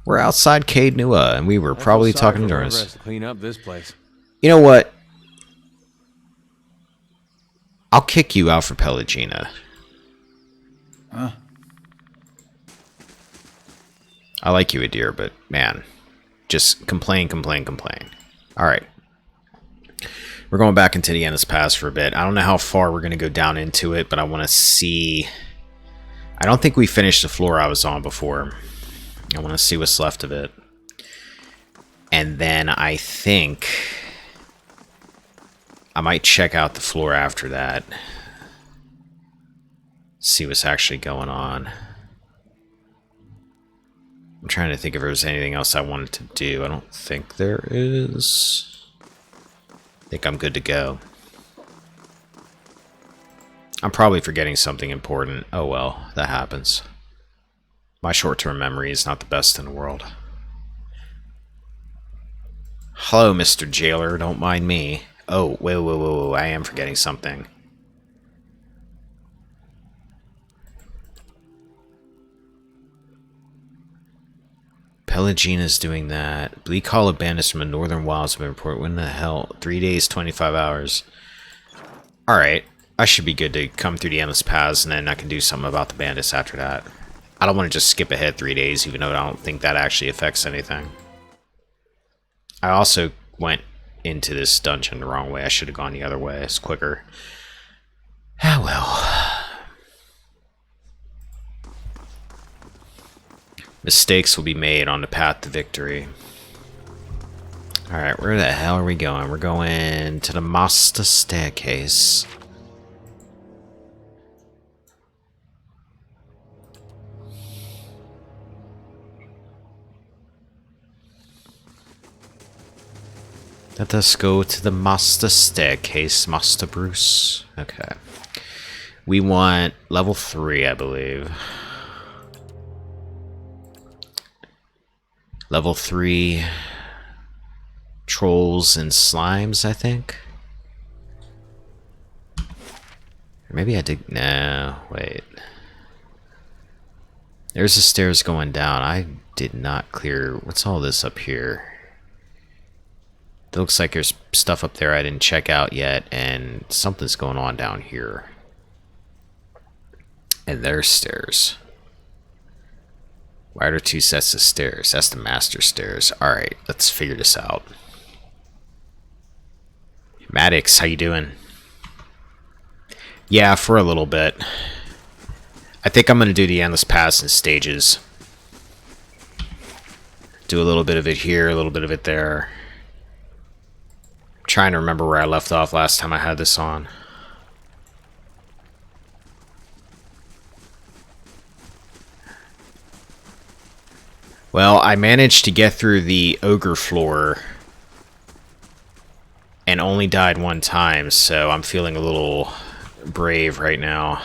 We're outside Cade Nua, and we were probably talking to has us. to clean up this place. You know what? I'll kick you out for Pelagina. Huh? I like you, Adir, but man, just complain. Alright. We're going back into the Endless Pass for a bit. I don't know how far we're going to go down into it, but I want to see... I don't think we finished the floor I was on before. I want to see what's left of it. And then I think... I might check out the floor after that. See what's actually going on. I'm trying to think if there's anything else I wanted to do. I don't think there is. I think I'm good to go. I'm probably forgetting something important. Oh well, that happens. My short-term memory is not the best in the world. Hello, Mr. Jailer. Don't mind me. Oh, whoa. I am forgetting something. Pelagina's doing that. Bleak Hollow bandits from the northern wilds have been reported. When the hell? 3 days, 25 hours. Alright. I should be good to come through the Endless Paths, and then I can do something about the bandits after that. I don't want to just skip ahead 3 days, even though I don't think that actually affects anything. I also went into this dungeon the wrong way. I should have gone the other way. It's quicker. Ah, well. Mistakes will be made on the path to victory. Alright, where the hell are we going? We're going to the Master Staircase. Let us go to the Master Staircase, Master Bruce. Okay. We want level 3, I believe. Level 3 trolls and slimes, I think. Or maybe I did. No, wait. There's the stairs going down. I did not clear. What's all this up here? It looks like there's stuff up there I didn't check out yet, and something's going on down here. And there's stairs. Why are there 2 sets of stairs? That's the master stairs. Alright, let's figure this out. Maddox, how you doing? Yeah, for a little bit. I think I'm going to do the Endless Pass in stages. Do a little bit of it here, a little bit of it there. I'm trying to remember where I left off last time I had this on. Well, I managed to get through the ogre floor and only died 1 time, so I'm feeling a little brave right now.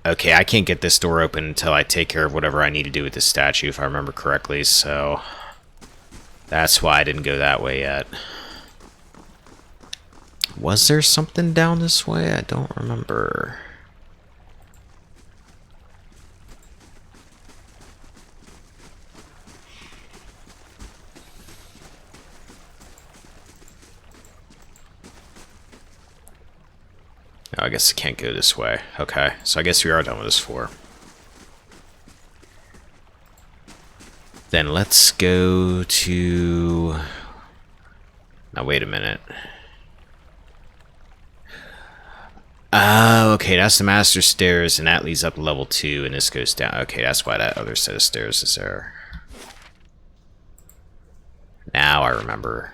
Okay, I can't get this door open until I take care of whatever I need to do with this statue, if I remember correctly, so that's why I didn't go that way yet. Was there something down this way? I don't remember. Oh, I guess I can't go this way. Okay, so I guess we are done with this floor. Then let's go to... Now, wait a minute. Oh, okay, that's the master stairs, and that leads up to level 2, and this goes down. Okay, that's why that other set of stairs is there. Now I remember.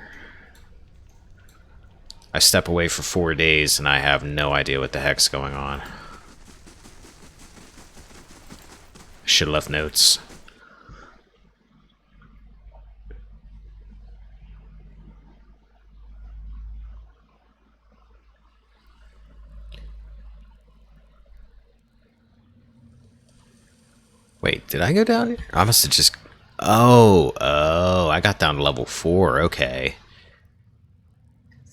I step away for 4 days, and I have no idea what the heck's going on. Should have left notes. Wait, did I go down here? I must have just... Oh, I got down to level 4, okay.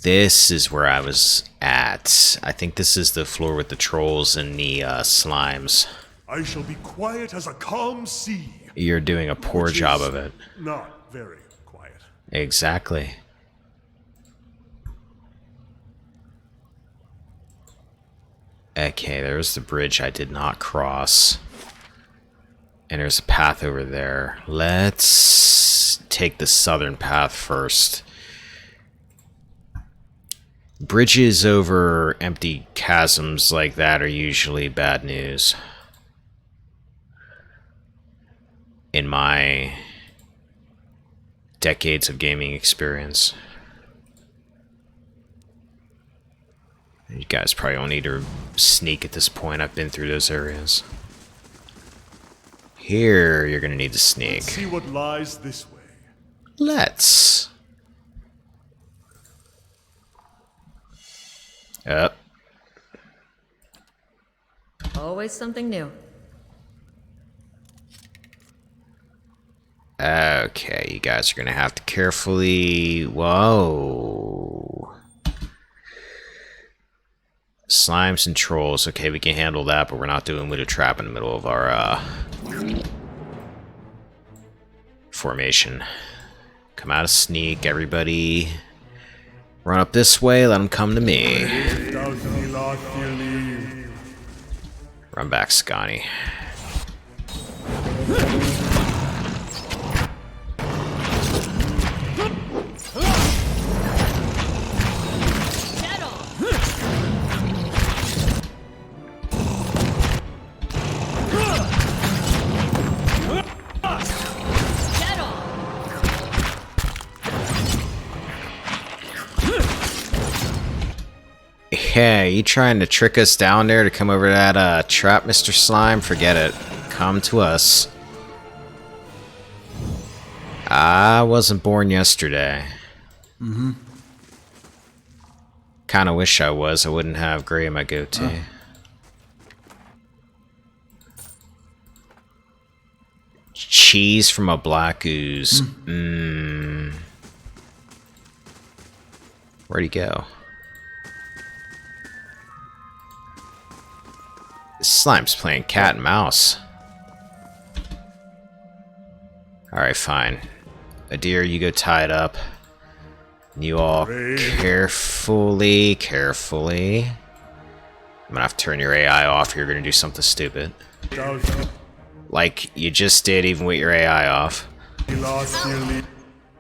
This is where I was at. I think this is the floor with the trolls and the slimes. I shall be quiet as a calm sea, You're doing a poor Which job is of it. Not very quiet. Exactly. Okay, there's the bridge I did not cross. And there's a path over there. Let's take the southern path first. Bridges over empty chasms like that are usually bad news. In my decades of gaming experience. You guys probably don't need to sneak at this point. I've been through those areas. Here, you're gonna need to sneak. Let's see what lies this way. Let's. Up. Always something new. Okay, you guys are gonna have to carefully... Whoa. Slimes and trolls. Okay, we can handle that, but we're not doing with a trap in the middle of our, formation. Come out of sneak, everybody. Run up this way, let them come to me. Run back, Scotty. Yeah, you trying to trick us down there to come over that trap, Mr. Slime? Forget it. Come to us. I wasn't born yesterday. Kinda wish I was. I wouldn't have gray in my goatee. Cheese from a black ooze. Where'd he go? Slime's playing cat and mouse. Alright, fine. Adir, you go tie it up. You all carefully. I'm gonna have to turn your AI off. You're gonna do something stupid. Like you just did, even with your AI off.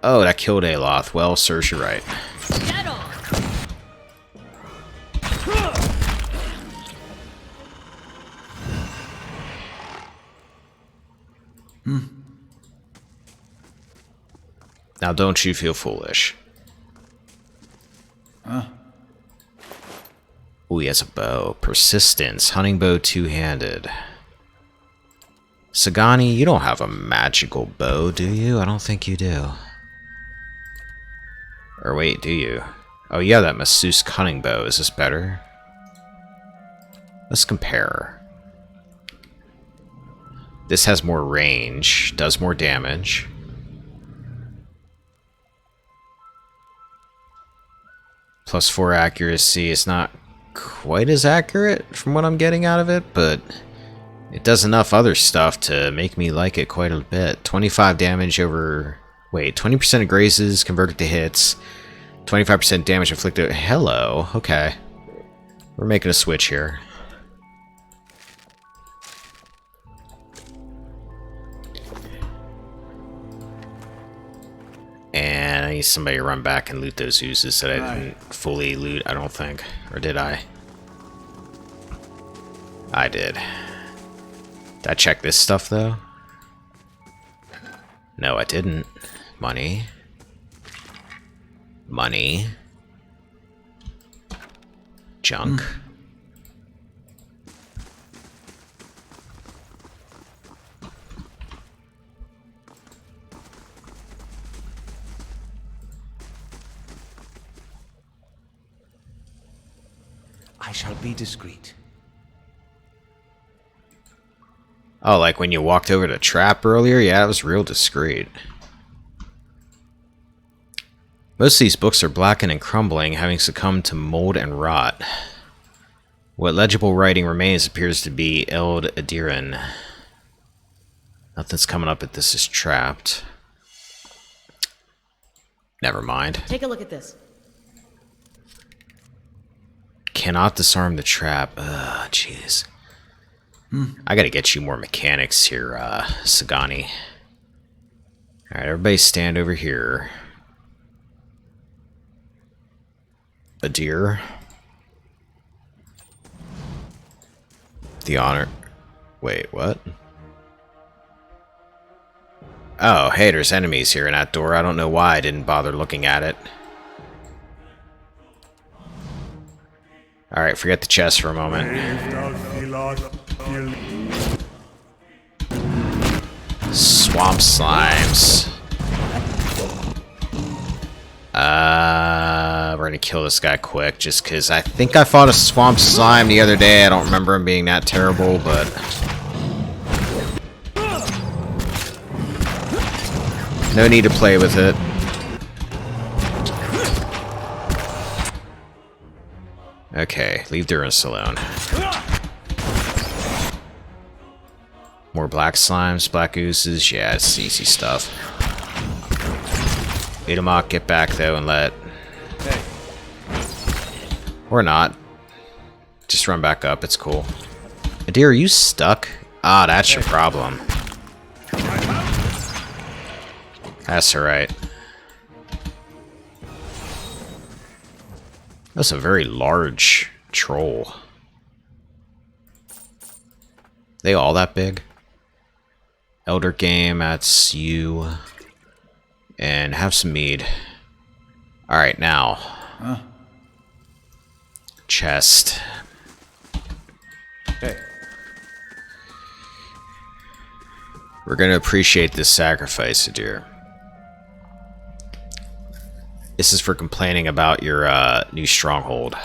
Oh, that killed Aloth. Well, serves you right. Now don't you feel foolish. Ooh, he has a bow. Persistence. Hunting bow two-handed. Sagani, you don't have a magical bow, do you? I don't think you do. Or wait, do you? Oh, yeah, that masseuse cunning bow. Is this better? Let's compare. This has more range, does more damage. +4 accuracy. It's not quite as accurate from what I'm getting out of it, but it does enough other stuff to make me like it quite a bit. 25 damage over... Wait, 20% of grazes converted to hits. 25% damage inflicted... Hello, okay. We're making a switch here. And I need somebody to run back and loot those oozes that I didn't fully loot, I don't think. Or did I? I did. Did I check this stuff, though? No, I didn't. Money. Money. Junk. I shall be discreet. Oh, like when you walked over to trap earlier? Yeah, it was real discreet. Most of these books are blackened and crumbling, having succumbed to mold and rot. What legible writing remains appears to be Eld Adiran. Nothing's coming up if this is trapped. Never mind. Take a look at this. Cannot disarm the trap. Ugh, jeez. I gotta get you more mechanics here, Sagani. Alright, everybody stand over here. A deer. The honor. Wait, what? Oh, hey, there's enemies here in that door. I don't know why I didn't bother looking at it. Alright, forget the chest for a moment. Swamp slimes. We're gonna kill this guy quick, just because I think I fought a swamp slime the other day. I don't remember him being that terrible, but... no need to play with it. Okay, leave Durance alone. More black slimes, black oozes. Yeah, it's easy stuff. Beat him up, get back though, and let... or not. Just run back up, it's cool. Dear, are you stuck? Ah, that's your problem. That's alright. That's a very large troll. They all that big? Elder game, that's you. And have some mead. Alright, now. Huh? Chest. Hey. We're gonna appreciate this sacrifice, dear. This is for complaining about your new stronghold.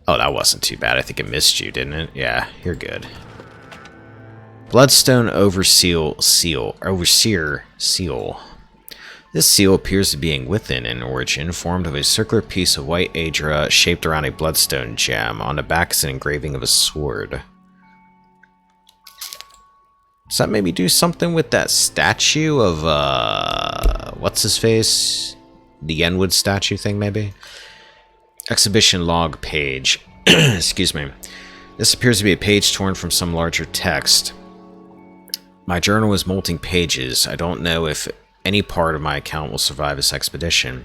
Oh, that wasn't too bad. I think it missed you, didn't it? Yeah, you're good. Bloodstone Overseer Seal. This seal appears to be within an origin, formed of a circular piece of white Adra shaped around a bloodstone gem. On the back is an engraving of a sword. Does that maybe do something with that statue of, what's his face? The Yenwood statue thing, maybe? Exhibition log page. Excuse me. This appears to be a page torn from some larger text. My journal is molting pages. I don't know if any part of my account will survive this expedition.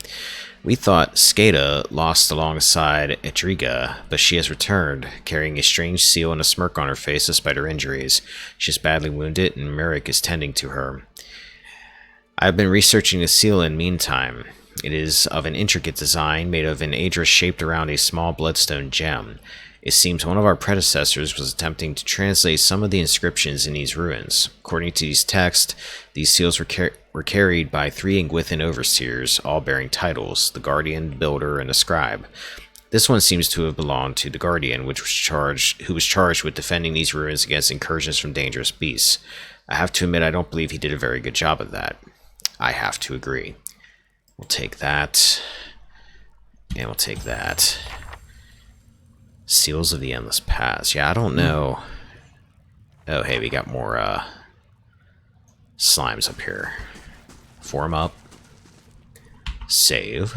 We thought Skada lost alongside Edriga, but she has returned, carrying a strange seal and a smirk on her face despite her injuries. She is badly wounded, and Merrick is tending to her. I have been researching the seal in the meantime. It is of an intricate design, made of an Adra shaped around a small bloodstone gem. It seems one of our predecessors was attempting to translate some of the inscriptions in these ruins. According to these texts, these seals were carried by 3 Ingwithan overseers, all bearing titles: the Guardian, the Builder, and the Scribe. This one seems to have belonged to the Guardian, who was charged with defending these ruins against incursions from dangerous beasts. I have to admit I don't believe he did a very good job of that. I have to agree. We'll take that. And we'll take that. Seals of the Endless Paths. Yeah, I don't know. Oh, hey, we got more slimes up here. Form up. Save.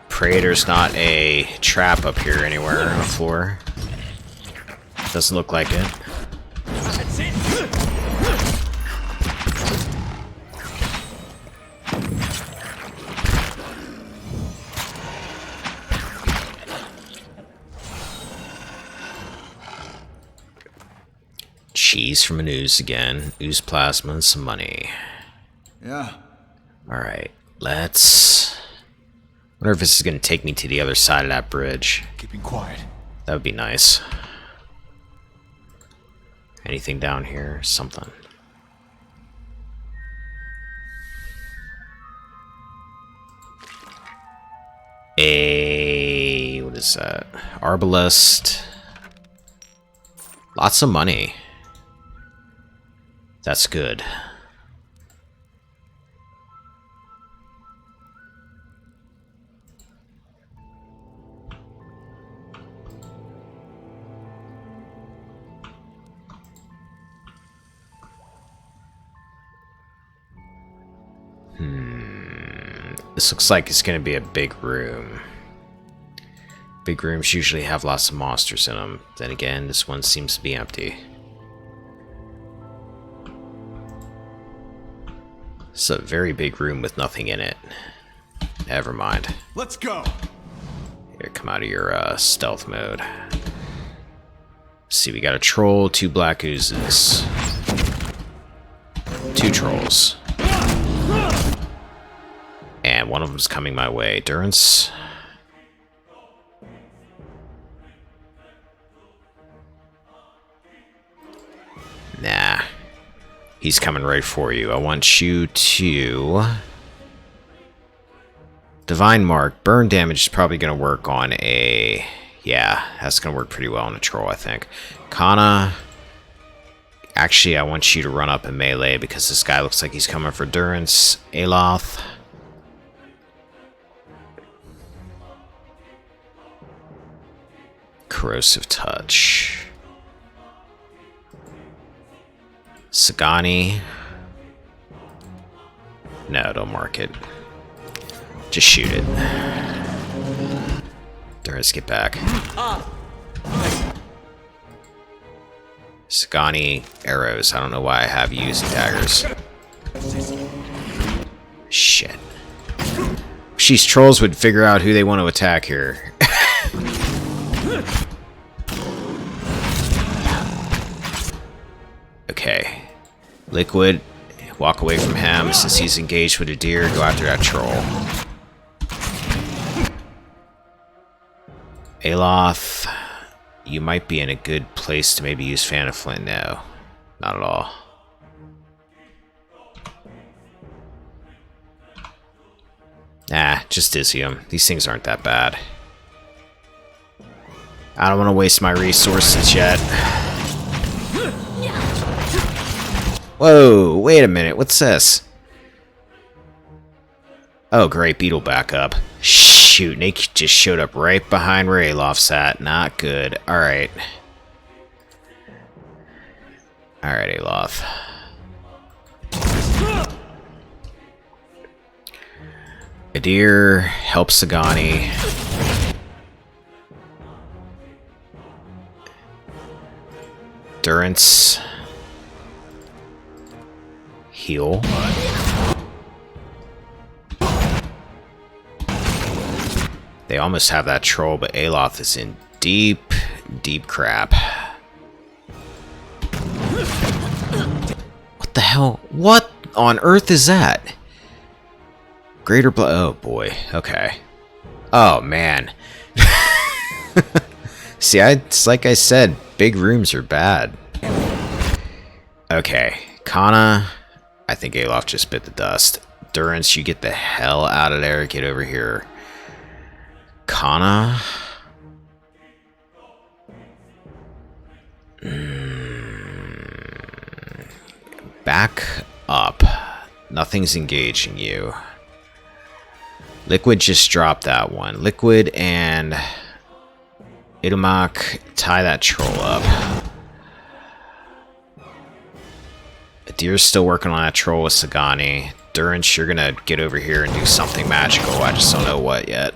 Pray there's not a trap up here anywhere on the floor. Doesn't look like it. That's it. Cheese from an ooze again. Ooze plasma and some money. Yeah. Alright, let's... wonder if this is going to take me to the other side of that bridge. Keeping quiet. That would be nice. Anything down here? Something. What is that? Arbalest. Lots of money. That's good. This looks like it's going to be a big room. Big rooms usually have lots of monsters in them. Then again, this one seems to be empty. It's a very big room with nothing in it. Never mind. Let's go. Here, come out of your stealth mode. See, we got a troll, 2 black oozes. 2 trolls. And one of them's coming my way. Durance. Nah. He's coming right for you. I want you to... Divine Mark. Burn damage is probably going to work on a... Yeah, that's going to work pretty well on a troll, I think. Kana. Actually, I want you to run up in melee because this guy looks like he's coming for Durance. Aloth. Corrosive Touch. Sagani. No, don't mark it. Just shoot it. Durance, get back. Sagani, arrows. I don't know why I have you using daggers. Shit. These trolls would figure out who they want to attack here. Okay. Liquid, walk away from him. Since he's engaged with a deer, go after that troll. Aloth, you might be in a good place to maybe use Fan of Flint. No, not at all. Nah, just dizzy him. These things aren't that bad. I don't want to waste my resources yet. Whoa, wait a minute, what's this? Oh great, Beetle back up. Shoot, Nick just showed up right behind where Aloft's at. Not good. Alright. Alright, Aloft. Adir helps Sagani. Durance. Heal. They almost have that troll, but Aloth is in deep, deep crap. What the hell? What on earth is that? Greater blood. Oh boy. Okay. Oh man. See, it's like I said, big rooms are bad. Okay. Kana. I think Aloft just bit the dust. Durance, you get the hell out of there. Get over here. Kana. Back up. Nothing's engaging you. Liquid just dropped that one. Liquid and Idumak, tie that troll up. Adir's still working on that troll with Sagani. Durance, you're gonna get over here and do something magical. I just don't know what yet.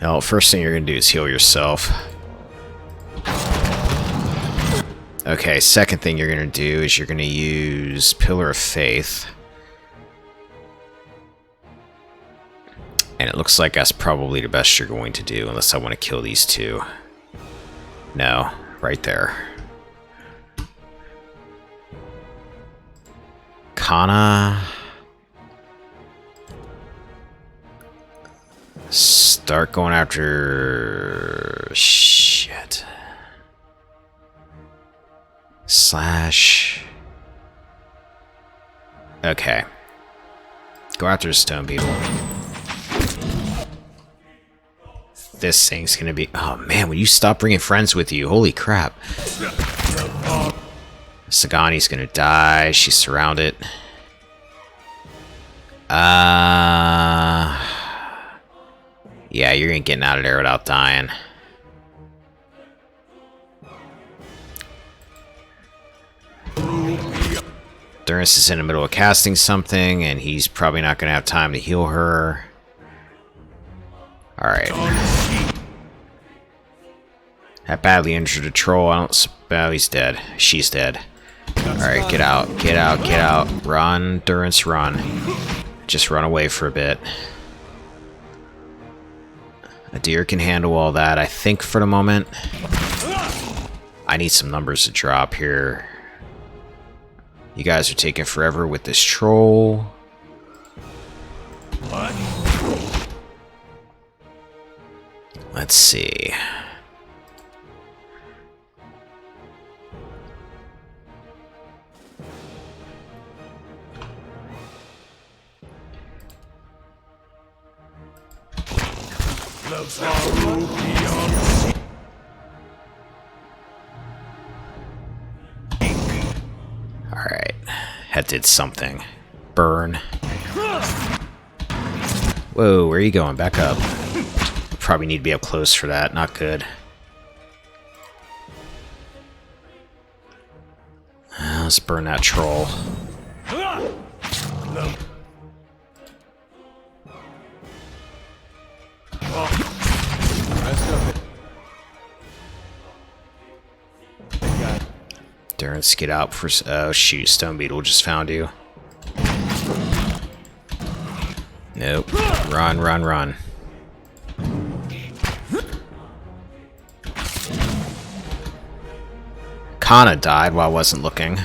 Well, first thing you're gonna do is heal yourself. Okay, second thing you're gonna do is you're gonna use Pillar of Faith. And it looks like that's probably the best you're going to do, unless I want to kill these two. No, right there. Kana. Start going after... Shit. Slash... Okay. Go after the stone beetle. This thing's gonna be... Oh man, will you stop bringing friends with you? Holy crap. Sagani's gonna die. She's surrounded. Yeah, you're gonna get out of there without dying. Durance is in the middle of casting something, and he's probably not gonna have time to heal her. Alright. That badly injured a troll. Oh, he's dead. She's dead. Alright, get out. Get out. Get out. Run, Durance, run. Just run away for a bit. A deer can handle all that, I think, for the moment. I need some numbers to drop here. You guys are taking forever with this troll. Let's see. Alright. That did something. Burn. Whoa, where are you going? Back up. Probably need to be up close for that. Not good. Let's burn that troll. Durance, get out for... Oh, shoot. Stone Beetle just found you. Nope. Run, run, run. Kana died while I wasn't looking.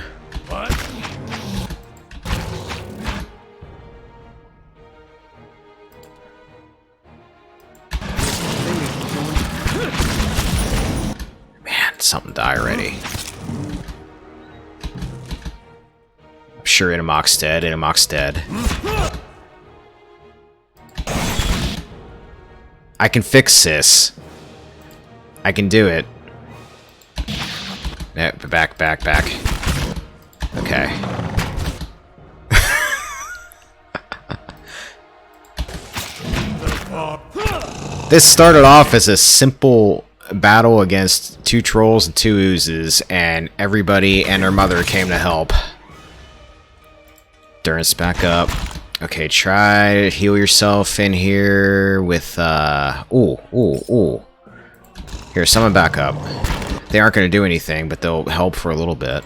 Man, something die already. I'm sure Inamok's dead. Inamok's dead. I can fix this. I can do it. Yeah, back. Okay. This started off as a simple battle against 2 trolls and 2 oozes, and everybody and their mother came to help. Durance, back up. Okay, try to heal yourself in here with, ooh. Here, summon back up. They aren't going to do anything, but they'll help for a little bit.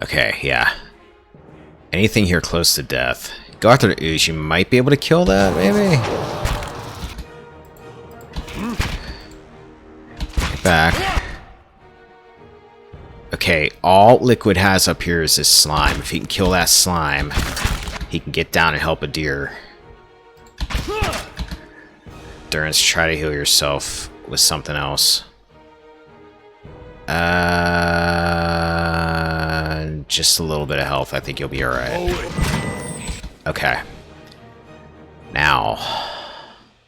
Okay, yeah. Anything here close to death. Go after the ooze. You might be able to kill that, maybe? Get back. Okay, all Liquid has up here is this slime. If he can kill that slime, he can get down and help a deer. Durance, try to heal yourself with something else. Just a little bit of health. I think you'll be alright. Okay. Now,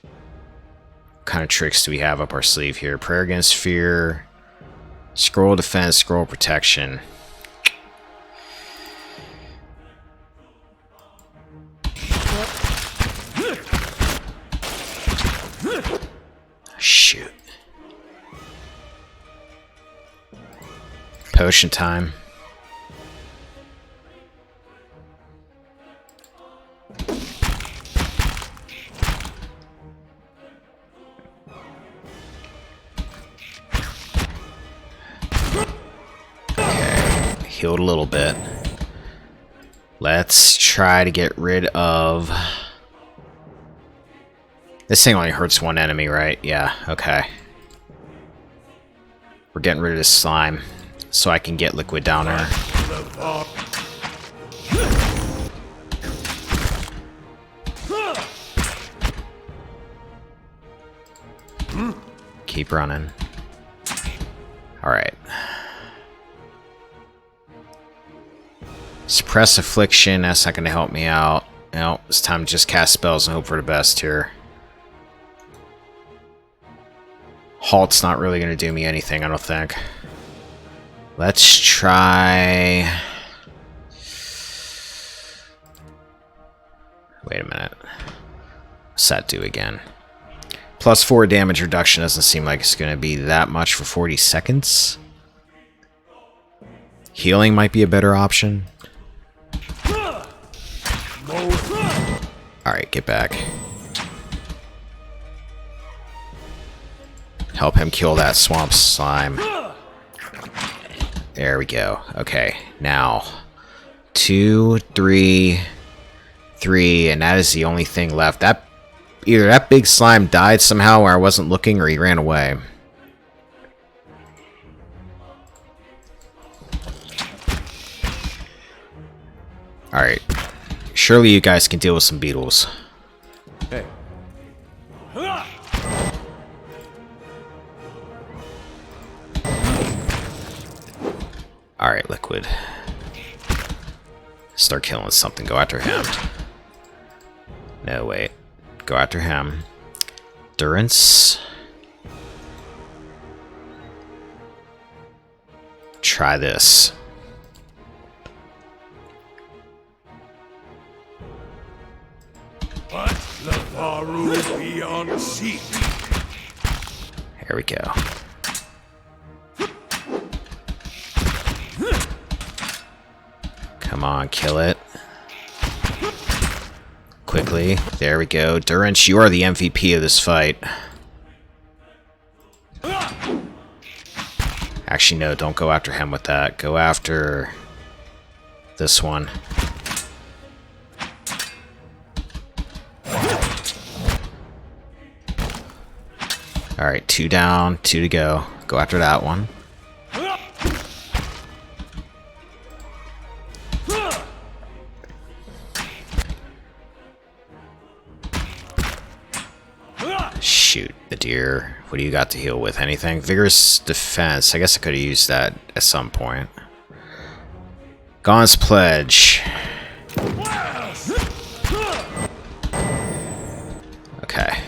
what kind of tricks do we have up our sleeve here? Prayer against fear. Scroll defense, scroll protection. Shoot. Potion time. Healed a little bit. Let's try to get rid of... This thing only hurts 1 enemy, right? Yeah, okay. We're getting rid of this slime, so I can get Liquid down there. Keep running. Alright. Suppress Affliction, that's not going to help me out. No, it's time to just cast spells and hope for the best here. Halt's not really going to do me anything, I don't think. Let's try... Wait a minute. What's that do again? +4 damage reduction doesn't seem like it's going to be that much for 40 seconds. Healing might be a better option. Alright, get back. Help him kill that swamp slime. There we go. Okay, now 2, 3, 3, and that is the only thing left. That either that big slime died somehow where I wasn't looking, or he ran away. Alright. Surely you guys can deal with some beetles. Hey. Alright, Liquid. Start killing something. Go after him. No, wait. Go after him. Durance. Try this. But the Faru be on seat. Here we go. Come on, kill it. Quickly. There we go. Durance, you are the MVP of this fight. Actually, no, don't go after him with that. Go after this one. Alright, 2 down, 2 to go. Go after that one. Shoot, the deer. What do you got to heal with? Anything? Vigorous defense. I guess I could have used that at some point. Gaunt's Pledge. Okay.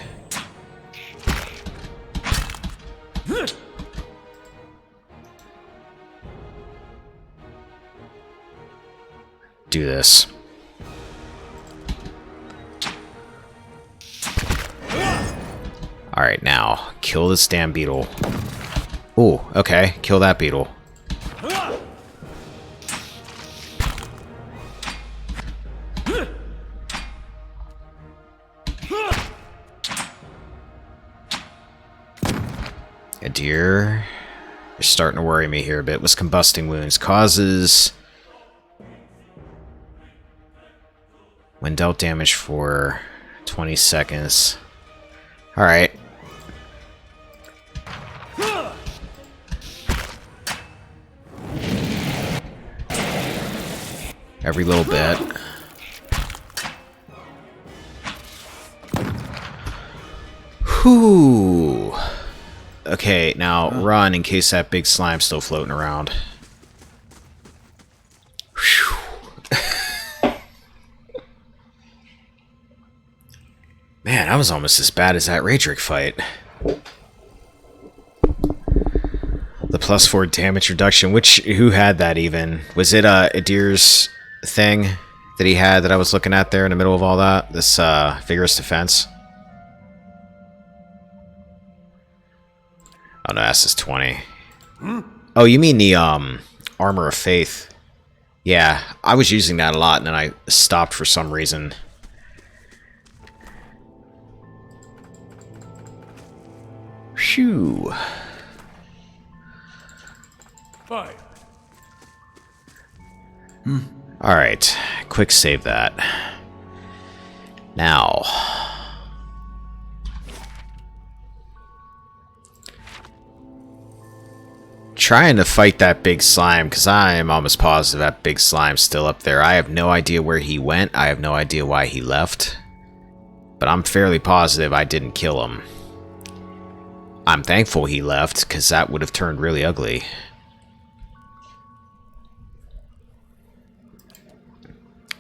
Do this. Alright, now, kill this damn beetle. Ooh, okay, kill that beetle. A deer. You're starting to worry me here a bit. With combusting wounds. Causes... when dealt damage for 20 seconds. Alright. Every little bit. Whew. Okay, now run in case that big slime's still floating around. Man, that was almost as bad as that Raedric fight. The +4 damage reduction. Who had that even? Was it Adir's thing that he had that I was looking at there in the middle of all that? This vigorous defense. Oh no, that's just 20. Oh, you mean the Armor of Faith? Yeah, I was using that a lot and then I stopped for some reason. Phew. Fine. Alright, quick save that. Now. Trying to fight that big slime, because I am almost positive that big slime's still up there. I have no idea where he went. I have no idea why he left. But I'm fairly positive I didn't kill him. I'm thankful he left, because that would have turned really ugly.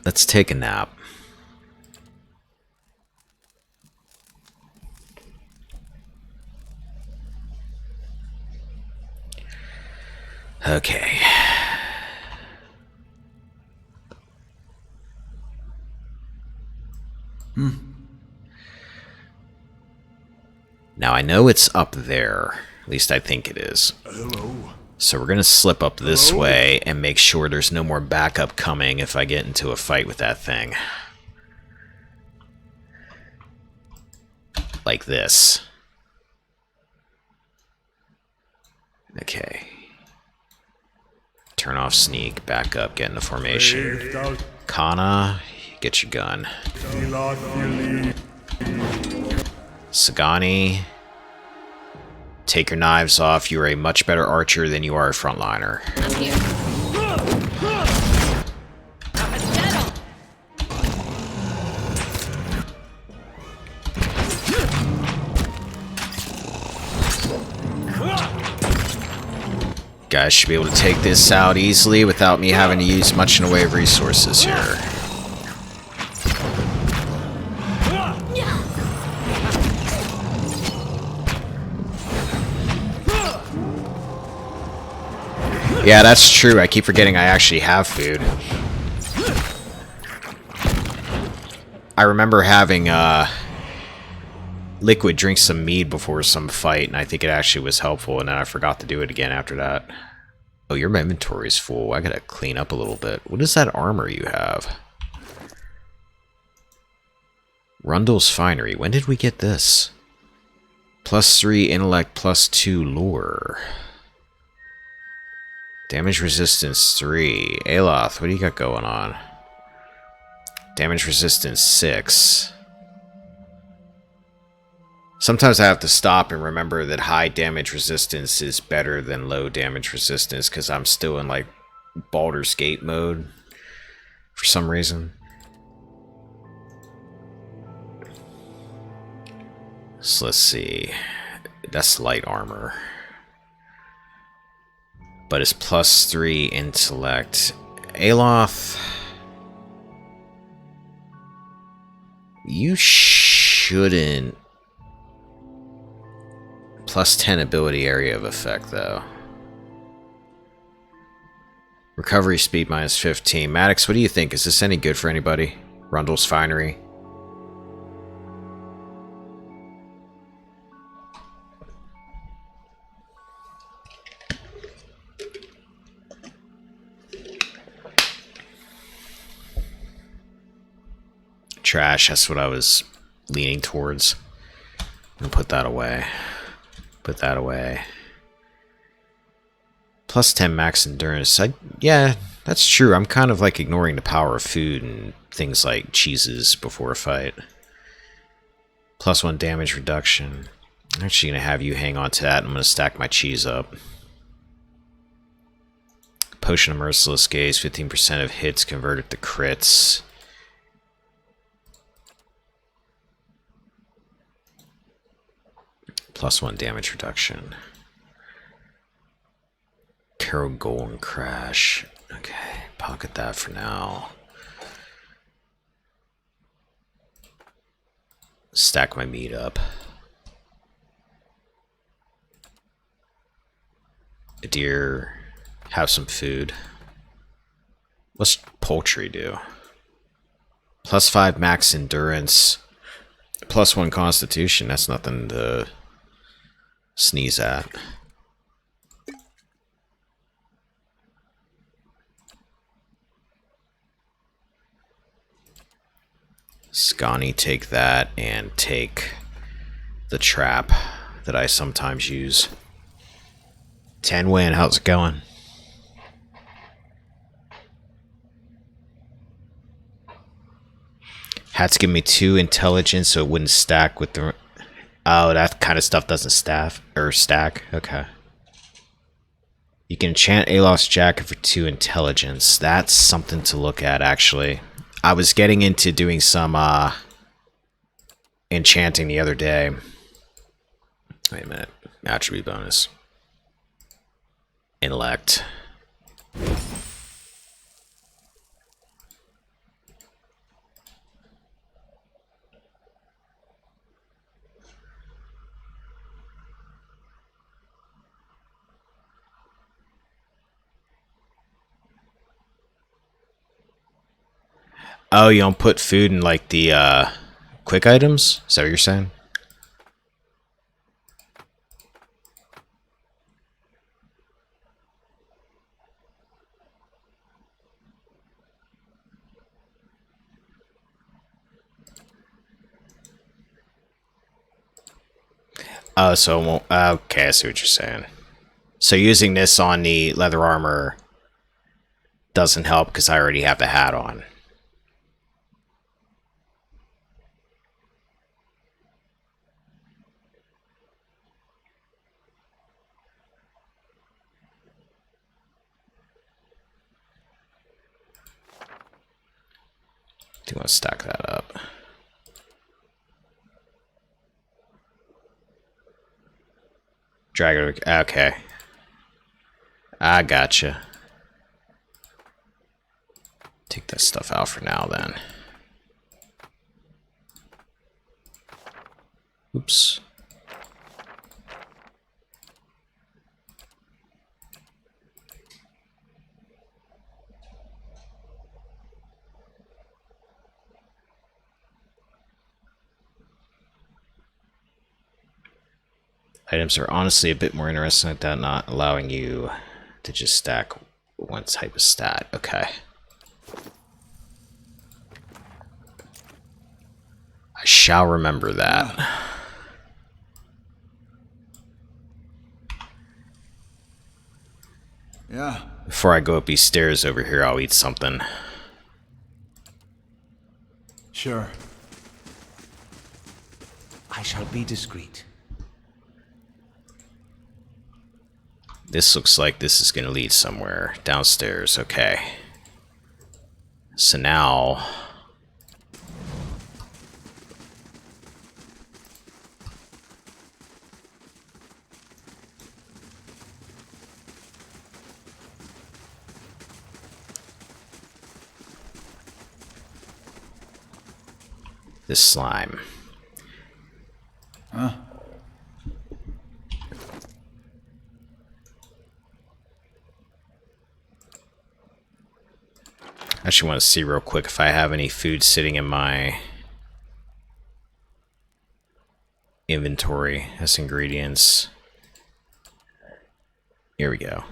Let's take a nap. Okay. Now I know it's up there. At least I think it is. Hello. So we're going to slip up this way and make sure there's no more backup coming if I get into a fight with that thing. Like this. Okay. Turn off sneak, back up, get into formation. Kana, get your gun. Sagani, take your knives off. You are a much better archer than you are a frontliner. I'm here. Guys should be able to take this out easily without me having to use much in the way of resources here. Yeah, that's true. I keep forgetting I actually have food. I remember having Liquid drink some mead before some fight, and I think it actually was helpful, and then I forgot to do it again after that. Oh, your inventory is full. I gotta clean up a little bit. What is that armor you have? Rundle's Finery. When did we get this? +3 intellect, +2 lore. Damage resistance 3. Aloth, what do you got going on? Damage resistance 6. Sometimes I have to stop and remember that high damage resistance is better than low damage resistance because I'm still in like Baldur's Gate mode for some reason. So let's see. That's light armor. But it's +3 intellect. Aloth, you shouldn't. +10 ability area of effect, though. Recovery speed -15. Maddox, what do you think? Is this any good for anybody? Rundle's Finery. Trash, that's what I was leaning towards. I'm gonna put that away. Put that away. +10 max endurance. Yeah, that's true. I'm kind of like ignoring the power of food and things like cheeses before a fight. +1 damage reduction. I'm actually going to have you hang on to that. I'm going to stack my cheese up. Potion of Merciless Gaze. 15% of hits converted to crits. +1 damage reduction. Golden Crash. Okay, pocket that for now. Stack my meat up. A deer. Have some food. What's poultry do? +5 max endurance. +1 constitution. That's nothing to sneeze at. Scani, take that, and take the trap that I sometimes use. 10 win, how's it going? Had to give me 2 intelligence so it wouldn't stack with the... Oh, that kind of stuff doesn't stack. Okay. You can enchant Aloth's Jacket for 2 intelligence. That's something to look at, actually. I was getting into doing some enchanting the other day. Wait a minute. Attribute bonus. Intellect. Oh, you don't put food in like the quick items? Is that what you're saying? Oh, so it won't. Okay, I see what you're saying. So using this on the leather armor doesn't help because I already have the hat on. Do you want to stack that up? Drag it. Okay. I gotcha. Take that stuff out for now then. Oops. Items are honestly a bit more interesting like that, not allowing you to just stack one type of stat. Okay. I shall remember that. Yeah. Before I go up these stairs over here, I'll eat something. Sure. I shall be discreet. This looks like this is going to lead somewhere. Downstairs, okay. So now... this slime. Huh? I actually want to see real quick if I have any food sitting in my inventory as ingredients. Here we go.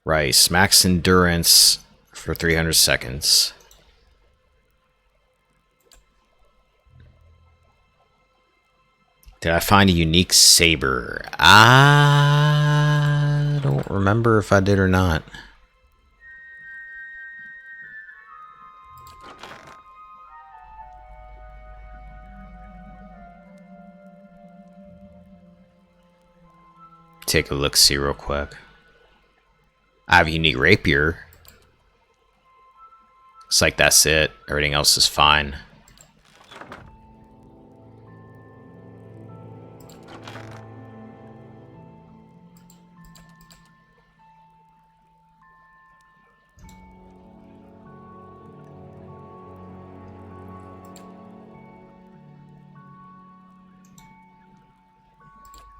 Rice. Max endurance for 300 seconds. Did I find a unique saber? I don't remember if I did or not. Take a look, see real quick. I have a unique rapier. Looks like that's it. Everything else is fine.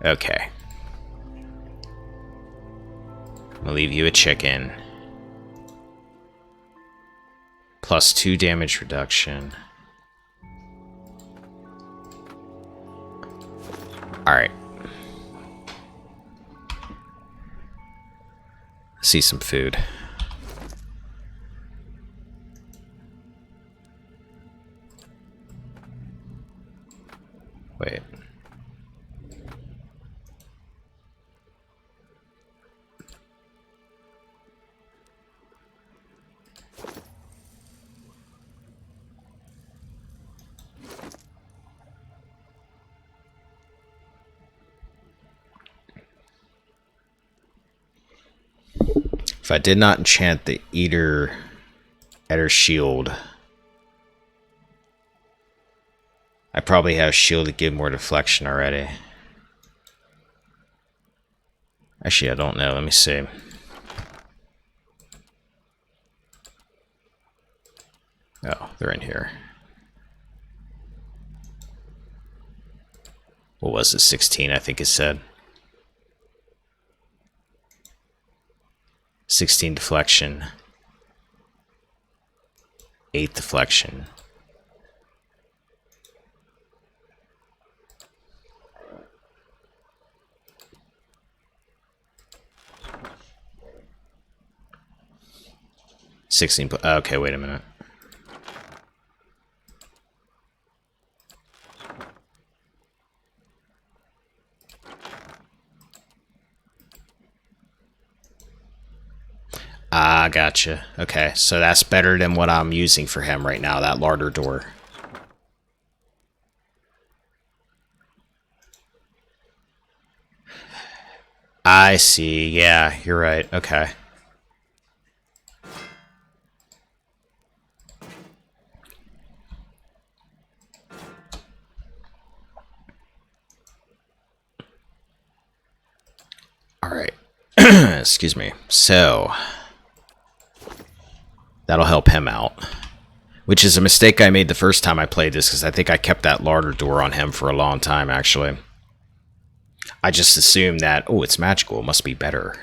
Okay. I'm gonna leave you a chicken. +2 damage reduction. Alright. See some food. Wait. If I did not enchant the Eater Shield, I probably have shield to give more deflection already. Actually, I don't know. Let me see. Oh, they're in here. What was it? 16, I think it said. 16 deflection. 8 deflection. Okay, wait a minute. Ah, gotcha. Okay, so that's better than what I'm using for him right now, that larder door. I see. Yeah, you're right. Okay. All right. Excuse me. So, that'll help him out. Which is a mistake I made the first time I played this, because I think I kept that larder door on him for a long time, actually. I just assumed that, oh, it's magical, it must be better.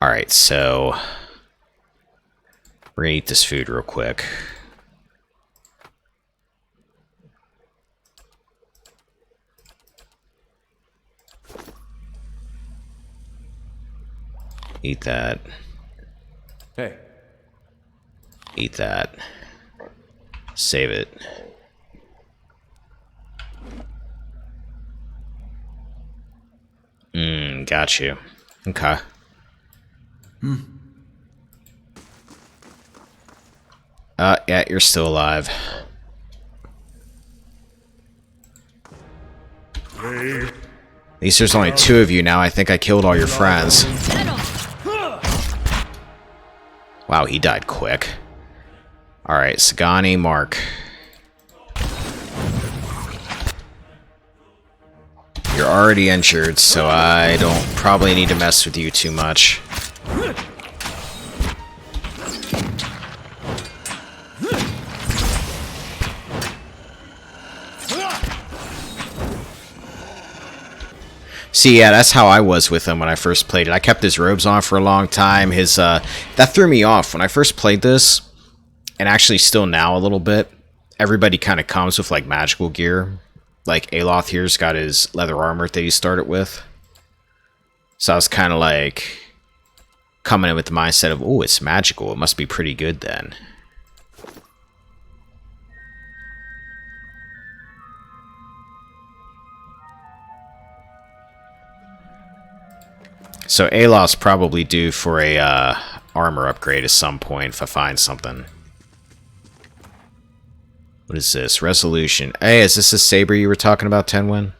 Alright, so we're gonna eat this food real quick. Eat that. Hey. Eat that. Save it. Got you. Okay. Yeah, you're still alive. At least there's only 2 of you now. I think I killed all your friends. Wow, he died quick. Alright, Sagani, Mark. You're already injured, so I don't probably need to mess with you too much. See, yeah, that's how I was with him when I first played it. I kept his robes on for a long time. That threw me off. When I first played this, and actually still now a little bit, everybody kind of comes with, like, magical gear. Like, Aloth here's got his leather armor that he started with. So I was kind of, like, coming in with the mindset of, oh, it's magical. It must be pretty good then. So Aloth's probably due for a armor upgrade at some point if I find something. What is this? Resolution. Hey, is this a saber you were talking about, Tenwin?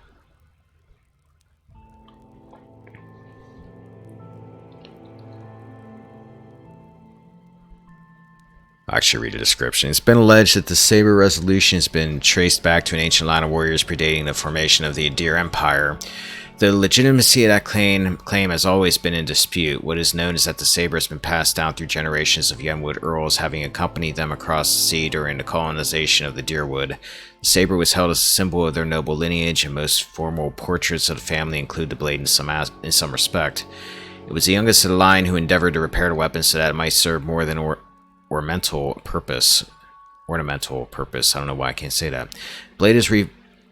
I'll actually read a description. It's been alleged that the saber resolution has been traced back to an ancient line of warriors predating the formation of the Adir Empire. The legitimacy of that claim has always been in dispute. What is known is that the saber has been passed down through generations of Yenwood Earls, having accompanied them across the sea during the colonization of the Deerwood. The saber was held as a symbol of their noble lineage, and most formal portraits of the family include the blade in some respect. It was the youngest of the line who endeavored to repair the weapon so that it might serve more than ornamental purpose. I don't know why I can't say that. Blade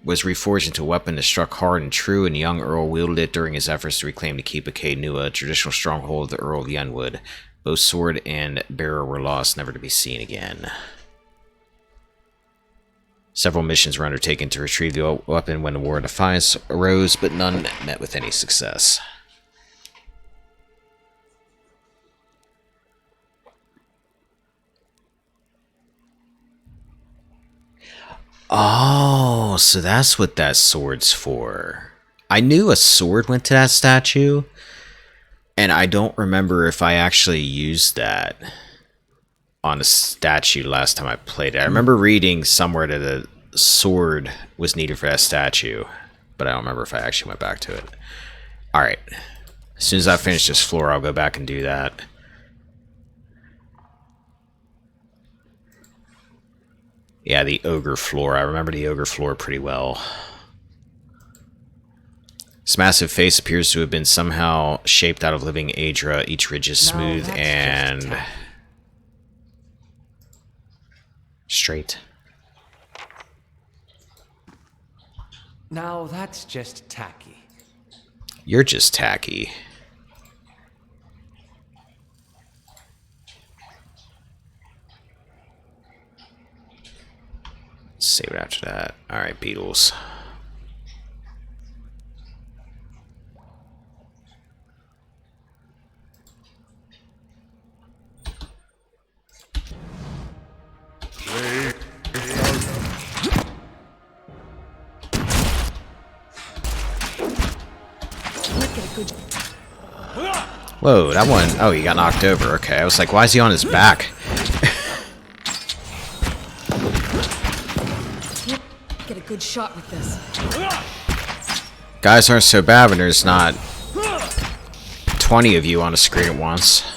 was reforged into a weapon that struck hard and true, and the young Earl wielded it during his efforts to reclaim the Keep of Caed-Nua, a traditional stronghold of the Earl of Yenwood. Both sword and bearer were lost, never to be seen again. Several missions were undertaken to retrieve the weapon when the War of Defiance arose, but none met with any success. Oh, so that's what that sword's for. I knew a sword went to that statue, and I don't remember if I actually used that on a statue last time I played it. I remember reading somewhere that sword was needed for that statue, but I don't remember if I actually went back to it. Alright. As soon as I finish this floor, I'll go back and do that. Yeah, the ogre floor. I remember the ogre floor pretty well. This massive face appears to have been somehow shaped out of living Adra. Each ridge is smooth and straight. Now that's just tacky. You're just tacky. Save it after that. Alright, Beatles. Whoa, that one... Oh, he got knocked over. Okay, I was like, why is he on his back? Get a good shot with this. Guys aren't so bad when there's not 20 of you on a screen at once.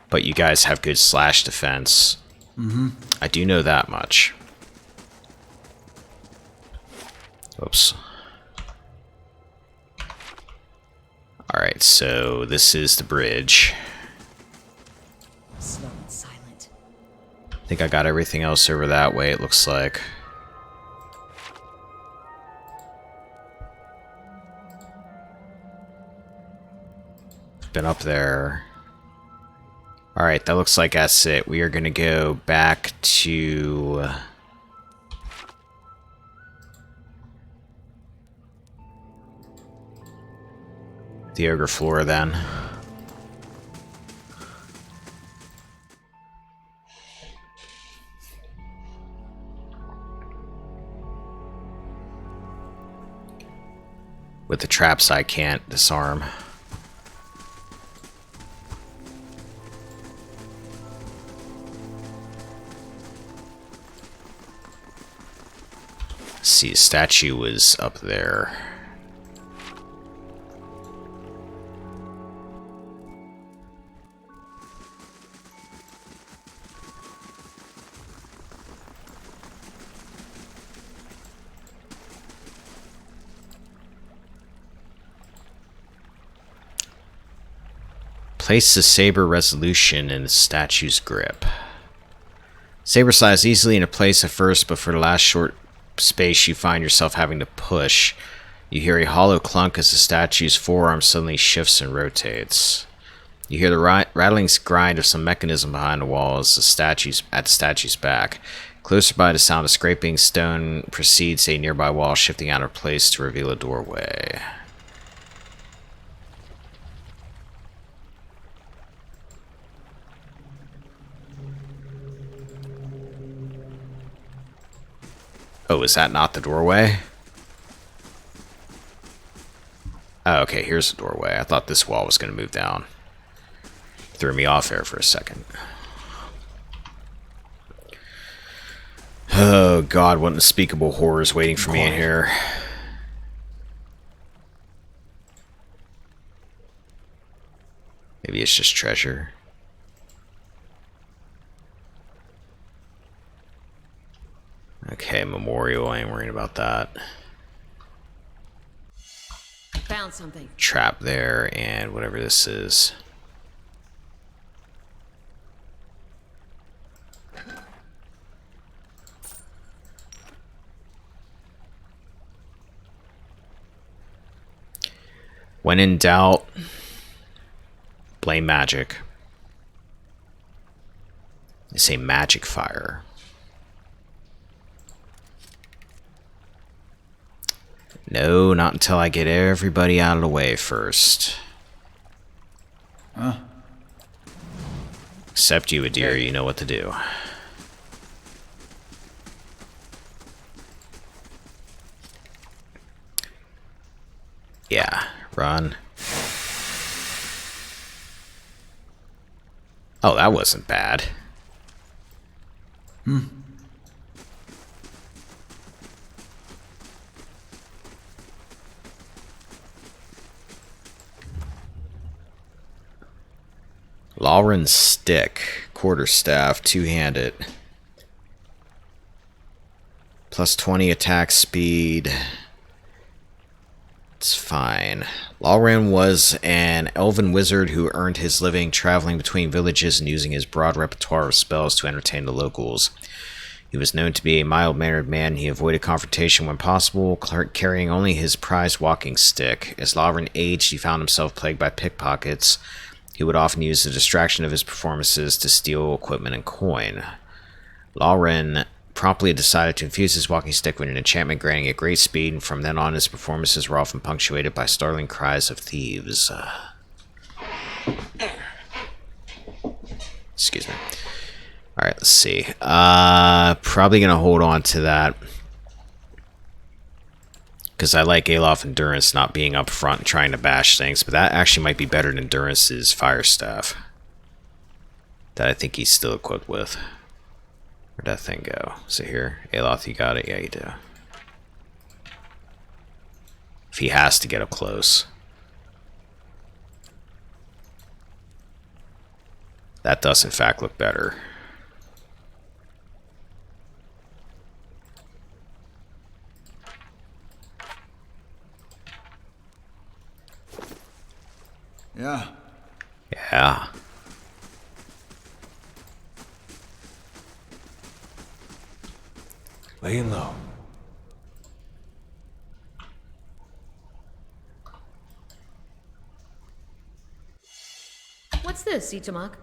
But you guys have good slash defense. I do know that much. Oops. Alright, so this is the bridge. Slow and silent. I think I got everything else over that way, it looks like. Been up there. Alright, that looks like that's it. We are going to go back to... the ogre floor then. With the traps I can't disarm. See, a statue was up there. Place the saber resolution in the statue's grip. Saber slides easily into place at first, but for the last short space you find yourself having to push. You hear a hollow clunk as the statue's forearm suddenly shifts and rotates. You hear the rattling grind of some mechanism behind the wall as the statue's back. Closer by, the sound of scraping stone precedes a nearby wall shifting out of place to reveal a doorway. Oh, is that not the doorway? Oh, okay, here's the doorway. I thought this wall was going to move down. Threw me off there for a second. Oh, God, what unspeakable horror is waiting for me in here. Maybe it's just treasure. Okay, memorial, I ain't worrying about that. Found something. Trap there, and whatever this is. When in doubt, blame magic. They say magic fire. No, not until I get everybody out of the way first. Huh? Except you, Adir, you know what to do. Yeah, run. Oh, that wasn't bad. Lauren's stick, quarterstaff, two-handed. Plus 20 attack speed. It's fine. Lauren was an elven wizard who earned his living traveling between villages and using his broad repertoire of spells to entertain the locals. He was known to be a mild-mannered man. He avoided confrontation when possible, carrying only his prized walking stick. As Lauren aged, he found himself plagued by pickpockets. He would often use the distraction of his performances to steal equipment and coin. Lauren promptly decided to infuse his walking stick with an enchantment granting it great speed, and from then on his performances were often punctuated by startling cries of thieves. Excuse me. Alright, let's see. Probably gonna hold on to that, because I like Alof Endurance not being up front and trying to bash things, but that actually might be better than Endurance's Fire Staff that I think he's still equipped with. Where'd that thing go? Is it here? Aloth, you got it? Yeah, you do. If he has to get up close. That does, in fact, look better. Yeah. Yeah. Laying low. What's this, Itamak?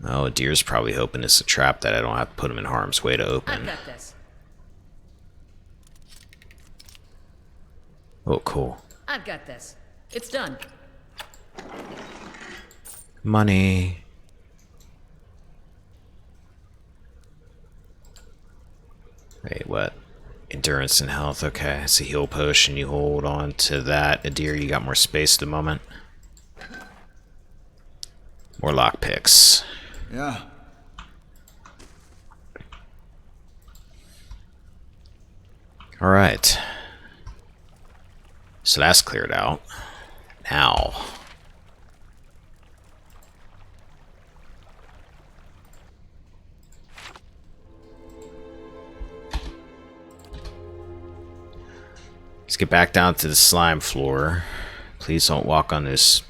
Oh, Deer's probably hoping it's a trap that I don't have to put him in harm's way to I've open. got this. Oh, cool. I've got this. It's done. Money. Wait, what? Endurance and health, okay. It's a heal potion. You hold on to that. Adir, you got more space at the moment. More lockpicks. Yeah. Alright. So that's cleared out. Now. Let's get back down to the slime floor. Please don't walk on this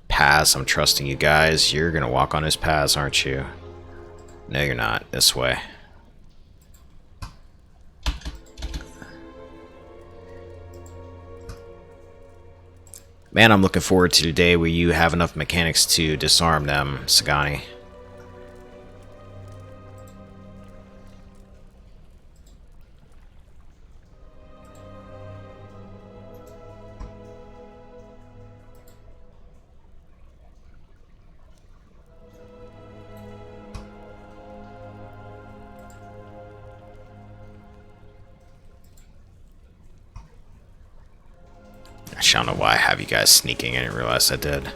paths. I'm trusting you guys. You're gonna walk on this paths, aren't you? No, you're not. This way. Man, I'm looking forward to the day where you have enough mechanics to disarm them, Sagani. I don't know why I have you guys sneaking. I didn't realize I did.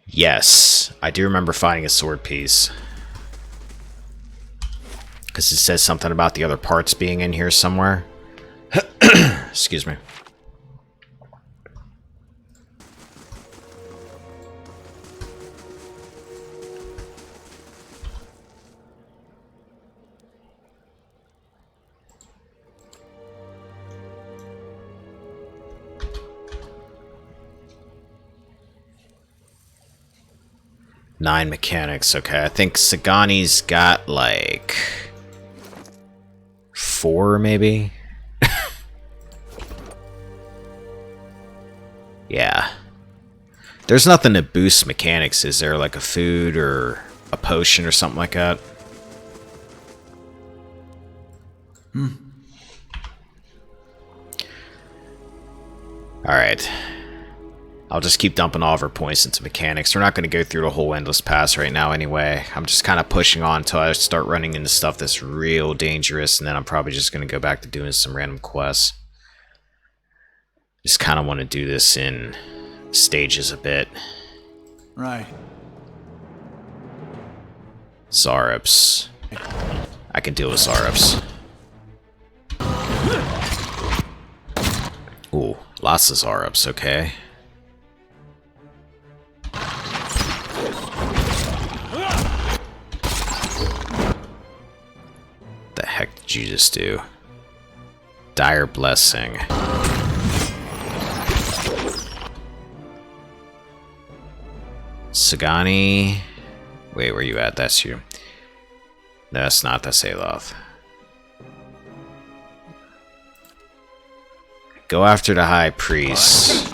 Yes, I do remember finding a sword piece. Because it says something about the other parts being in here somewhere. Excuse me. Nine mechanics, okay. I think Sagani's got like 4 maybe? Yeah. There's nothing that boosts mechanics, is there? Like a food or a potion or something like that? Alright. I'll just keep dumping all of our points into mechanics. We're not going to go through the whole endless pass right now anyway. I'm just kind of pushing on until I start running into stuff that's real dangerous, and then I'm probably just going to go back to doing some random quests. Just kind of want to do this in stages a bit. Right. Zarups. I can deal with Zarups. Ooh, lots of Zarups, okay. The heck did you just do? Dire Blessing. Sagani. Wait, where you at? That's you. No, that's not. That's Aloth. Go after the High Priest.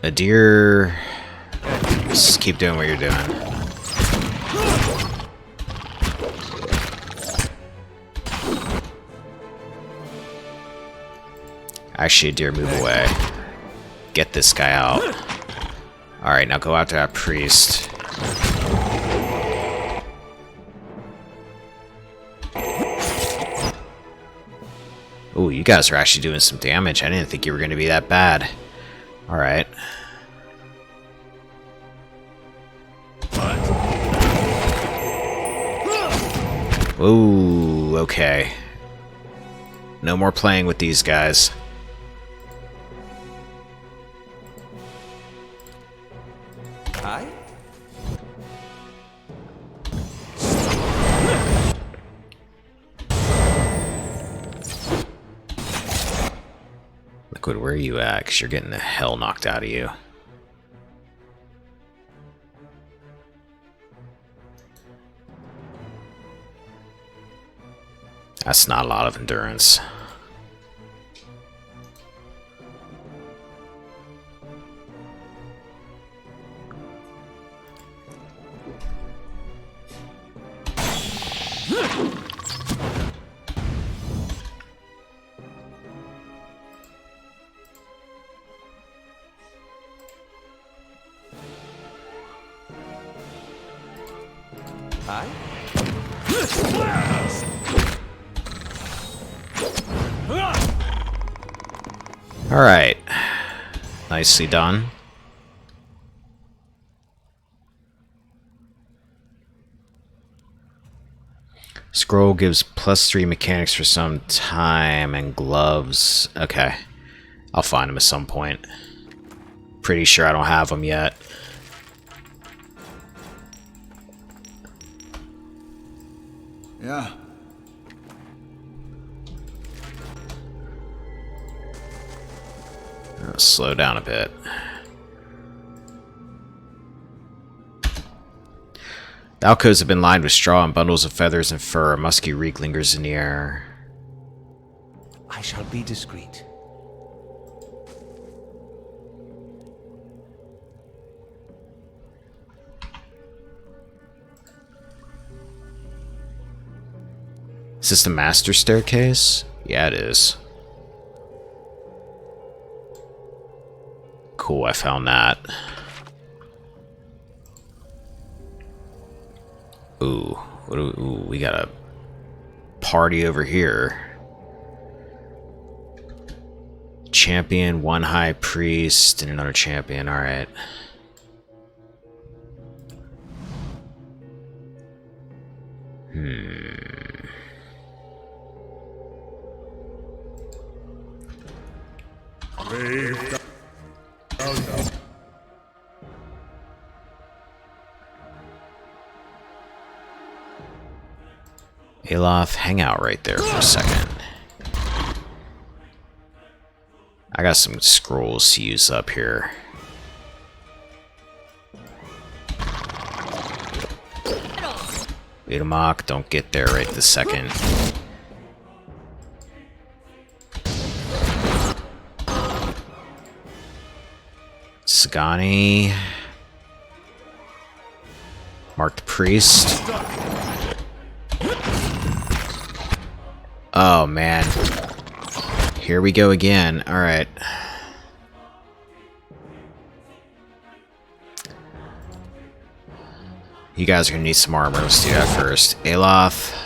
Adir. Just keep doing what you're doing. Actually, Adir, move away. Get this guy out. Alright, now go after that priest. Ooh, you guys are actually doing some damage. I didn't think you were going to be that bad. Alright. Ooh, okay. No more playing with these guys. Hi? Liquid, where are you at? 'Cause you're getting the hell knocked out of you. That's not a lot of endurance. Hi? Alright. Nicely done. Scroll gives +3 mechanics for some time, and gloves. Okay. I'll find them at some point. Pretty sure I don't have them yet. Yeah. I'll slow down a bit. The alcoves have been lined with straw and bundles of feathers and fur. A musky reek lingers in the air. I shall be discreet. Is this the master staircase? Yeah, it is. Cool, I found that. Ooh, ooh, we got a party over here. Champion, one high priest, and another champion. Alright. Aloth, hang out right there for a second. I got some scrolls to use up here. Betamok, don't get there right this second. Sagani. Mark the priest. Oh, man. Here we go again. Alright. You guys are gonna need some armor. Let's do that first. Aloth.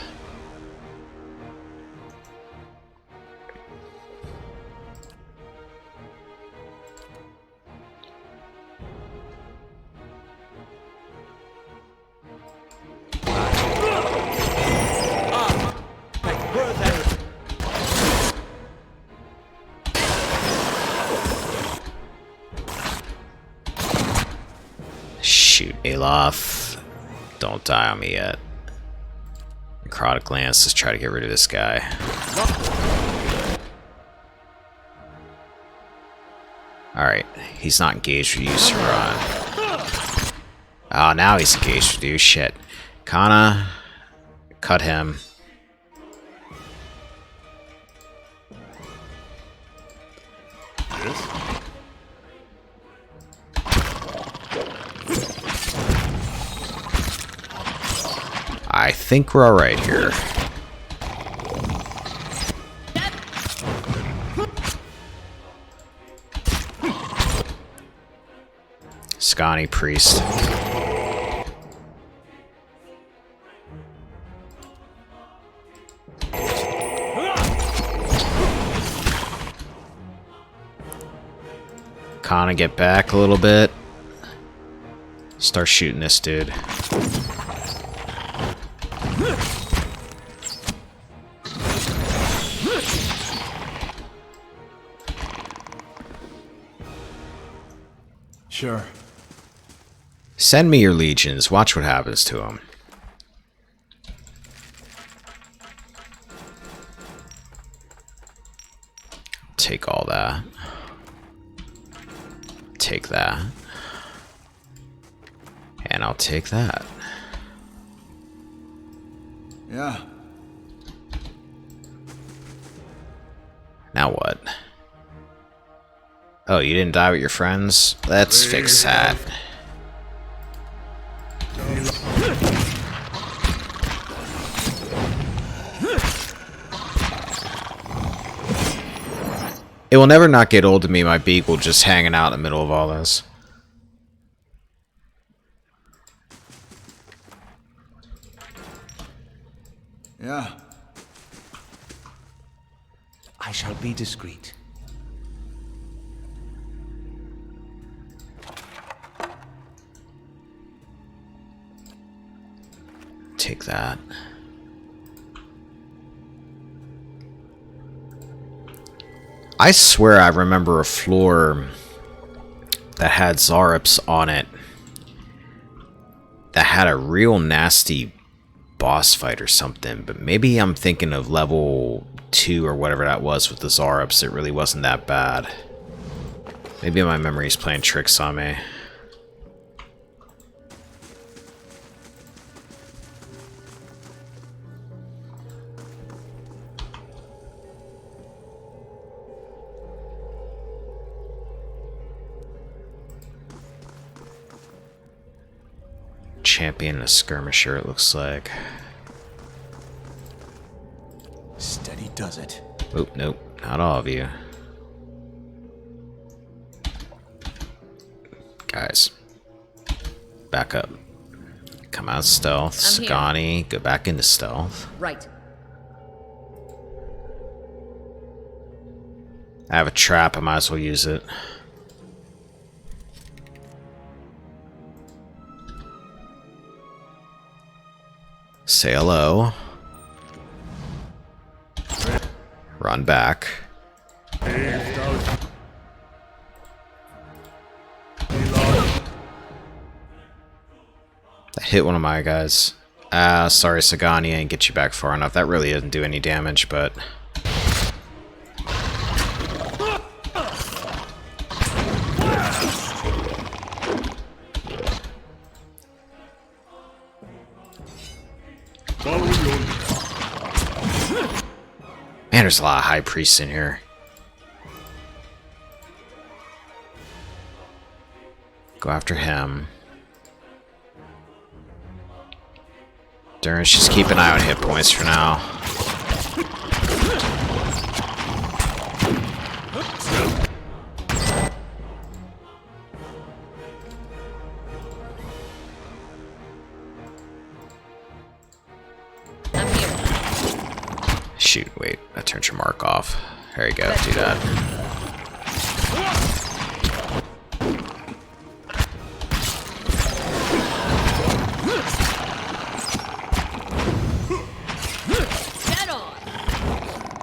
Shoot, Aloth. Don't die on me yet. Necrotic Lance, let's try to get rid of this guy. Alright, he's not engaged with you, so run. Oh, now he's engaged with you, shit. Kana, cut him. I think we're alright here. Scotty Priest. Kinda get back a little bit. Start shooting this dude. Sure. Send me your legions. Watch what happens to them. Take all that. Take that. And I'll take that. Yeah. Now what? Oh, you didn't die with your friends? Let's fix that. It will never not get old to me, my beagle just hanging out in the middle of all this. Yeah. I shall be discreet. Take that. I swear I remember a floor that had Zarups on it that had a real nasty boss fight or something, but maybe I'm thinking of level 2 or whatever that was with the Zarups. It really wasn't that bad. Maybe my memory's playing tricks on me. Champion and a skirmisher, it looks like. Steady does it. Oh, nope, not all of you. Guys, back up. Come out of stealth. I'm here. Sagani, go back into stealth. Right. I have a trap, I might as well use it. Say hello. Run back. I hit one of my guys. Sorry, Sagani, I didn't get you back far enough. That really didn't do any damage, but... Man, there's a lot of high priests in here. Go after him. Durance, just keep an eye on hit points for now. I'm here. Shoot, wait, I turned your mark off. There you go, do that. Get on!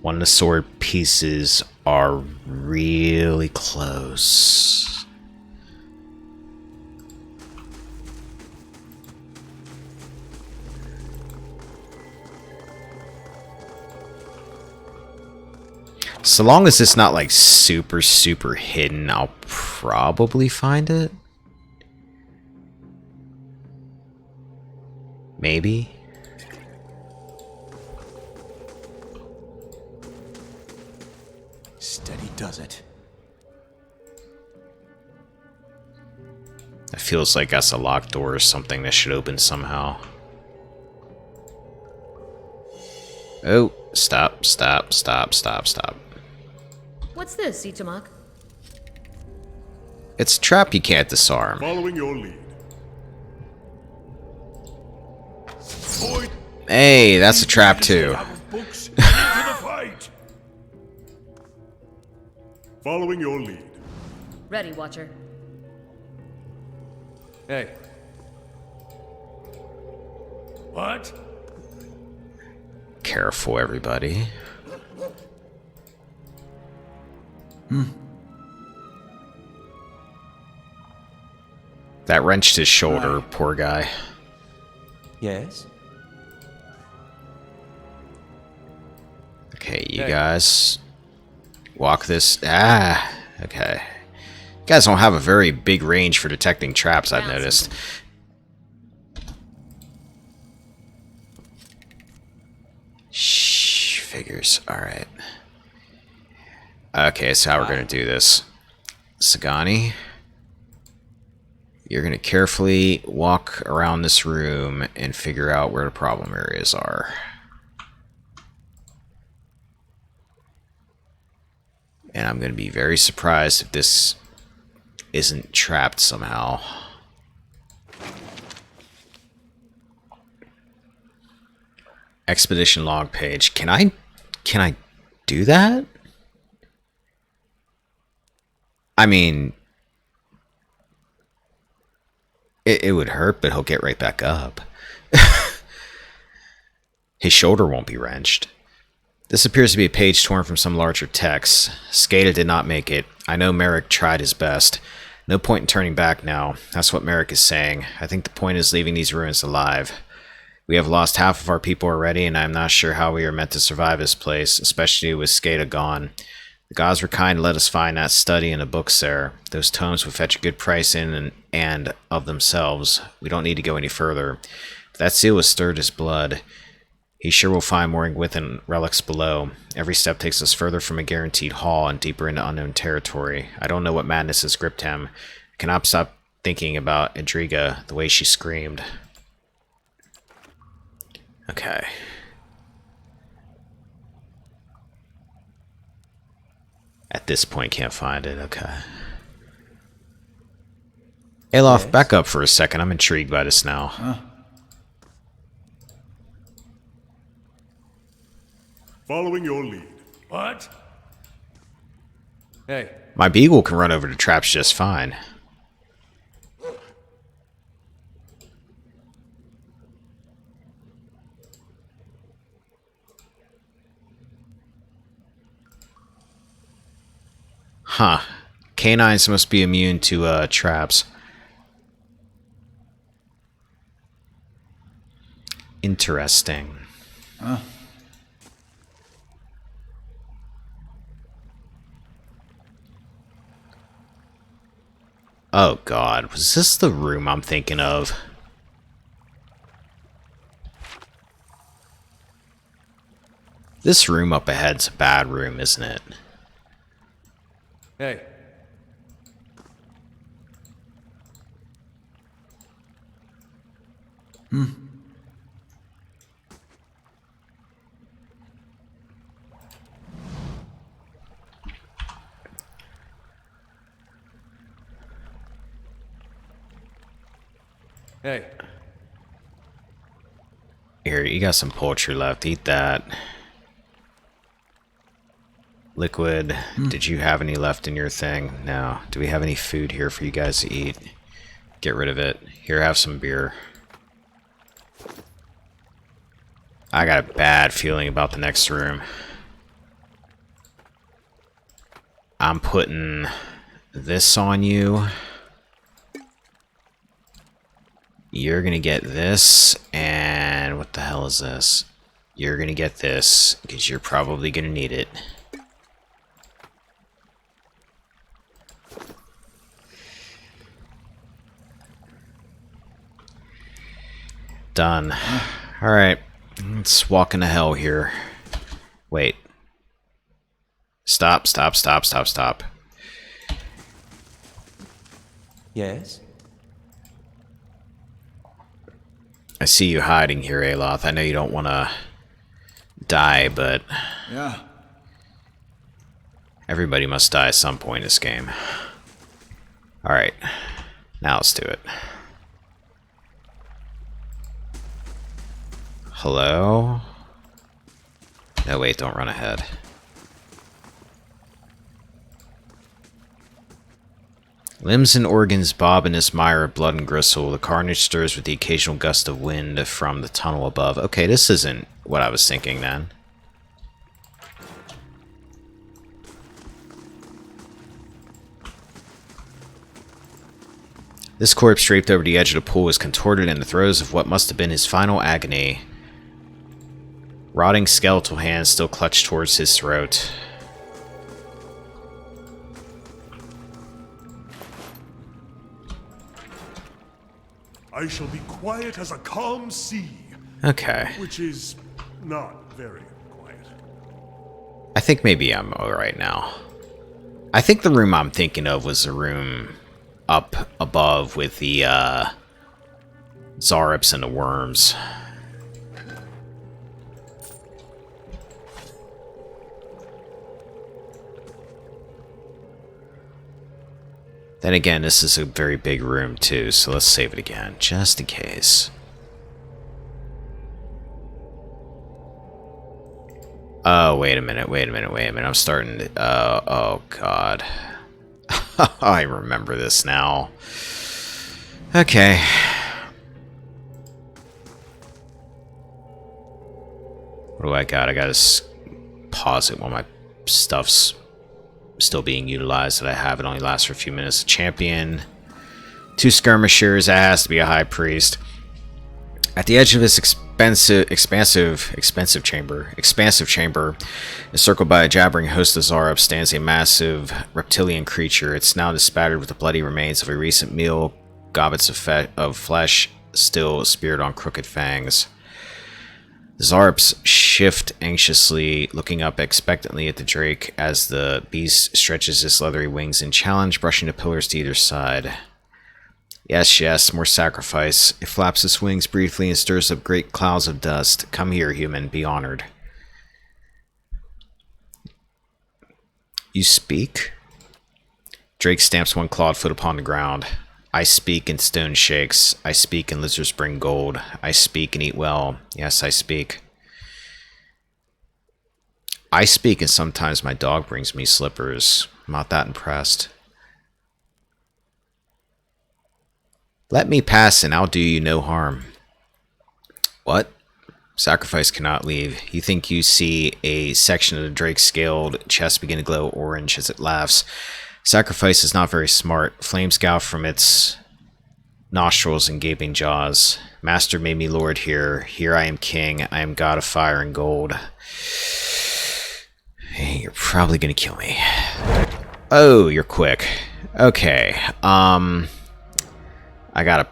One of the sword pieces are really close. So long as it's not like super hidden, I'll probably find it. Maybe. Steady does it. It feels like that's a locked door or something that should open somehow. Oh, stop. What's this, Itamak? It's a trap you can't disarm. Following your lead. Boy, Hey, that's a trap too. out of books into the fight. Following your lead. Ready, Watcher. Hey, What? Careful, everybody. That wrenched his shoulder, poor guy. yes? Okay, you Hey. guys walk this. Okay. You guys don't have a very big range for detecting traps, I've Found noticed. Shh, figures. Alright. Okay, so how we're gonna do this. Sagani, you're gonna carefully walk around this room and figure out where the problem areas are. And I'm gonna be very surprised if this isn't trapped somehow. Expedition log page. Can I do that? I mean, it would hurt, but he'll get right back up. His shoulder won't be wrenched. This appears to be a page torn from some larger text. Skada did not make it. I know Merrick tried his best. No point in turning back now. That's what Merrick is saying. I think the point is leaving these ruins alive. We have lost half of our people already, and I am not sure how we are meant to survive this place, especially with Skada gone. The gods were kind to let us find that study in the books there. Those tomes would fetch a good price in and of themselves. We don't need to go any further. If that seal has stirred his blood, he sure will find more within relics below. Every step takes us further from a guaranteed haul and deeper into unknown territory. I don't know what madness has gripped him. I cannot stop thinking about Edriga, the way she screamed. Okay. At this point, can't find it. Okay. Alof, Yes? back up for a second. I'm intrigued by this now. Following your lead. What? Hey, My beagle can run over to traps just fine. Huh. Canines must be immune to traps. Interesting. Oh god, was this the room I'm thinking of? This room up ahead's a bad room, isn't it? Hey. Hey. Here, you got some poultry left. Eat that. Liquid. Did you have any left in your thing? No. Do we have any food here for you guys to eat? Get rid of it. Here, have some beer. I got a bad feeling about the next room. I'm putting this on you. You're gonna get this, and what the hell is this? You're gonna get this, because you're probably gonna need it. Done. Alright, let's walk into hell here. Wait. Stop, stop, stop, stop, stop. Yes? I see you hiding here, Aloth. I know you don't want to die, but Yeah. everybody must die at some point in this game. Alright, now let's do it. Hello? No, wait, don't run ahead. Limbs and organs bob in this mire of blood and gristle. The carnage stirs with the occasional gust of wind from the tunnel above. Okay, this isn't what I was thinking then. This corpse draped over the edge of the pool is contorted in the throes of what must have been his final agony. Rotting skeletal hands still clutch towards his throat. I shall be quiet as a calm sea, Okay. which is not very quiet. I think maybe I'm alright now. I think the room I'm thinking of was the room up above with the Zaryps and the worms. Then again, this is a very big room too, so let's save it again, just in case. Oh, wait a minute, wait a minute, wait a minute. I'm starting to... oh, God. I remember this now. Okay. What do I got? I gotta pause it while my stuff's still being utilized that I have. It only lasts for a few minutes. A champion, 2 skirmishers, that has to be a high priest. At the edge of this expansive chamber, encircled by a jabbering host of Zaryps, stands a massive reptilian creature. It's now bespattered with the bloody remains of a recent meal, gobbets of flesh still speared on crooked fangs. The Zaryps shift anxiously, looking up expectantly at the Drake as the beast stretches its leathery wings in challenge, brushing the pillars to either side. Yes, yes, more sacrifice. It flaps its wings briefly and stirs up great clouds of dust. Come here, human, be honored. You speak? Drake stamps one clawed foot upon the ground. I speak and stone shakes. I speak and lizards bring gold. I speak and eat well. Yes, I speak. I speak and sometimes my dog brings me slippers. I'm not that impressed. Let me pass and I'll do you no harm. What? Sacrifice cannot leave. You think you see a section of the Drake's scaled chest begin to glow orange as it laughs. Sacrifice is not very smart. Flames gout from its nostrils and gaping jaws. Master made me lord here. Here I am king. I am god of fire and gold. Hey, you're probably gonna kill me. Oh, you're quick. Okay. I gotta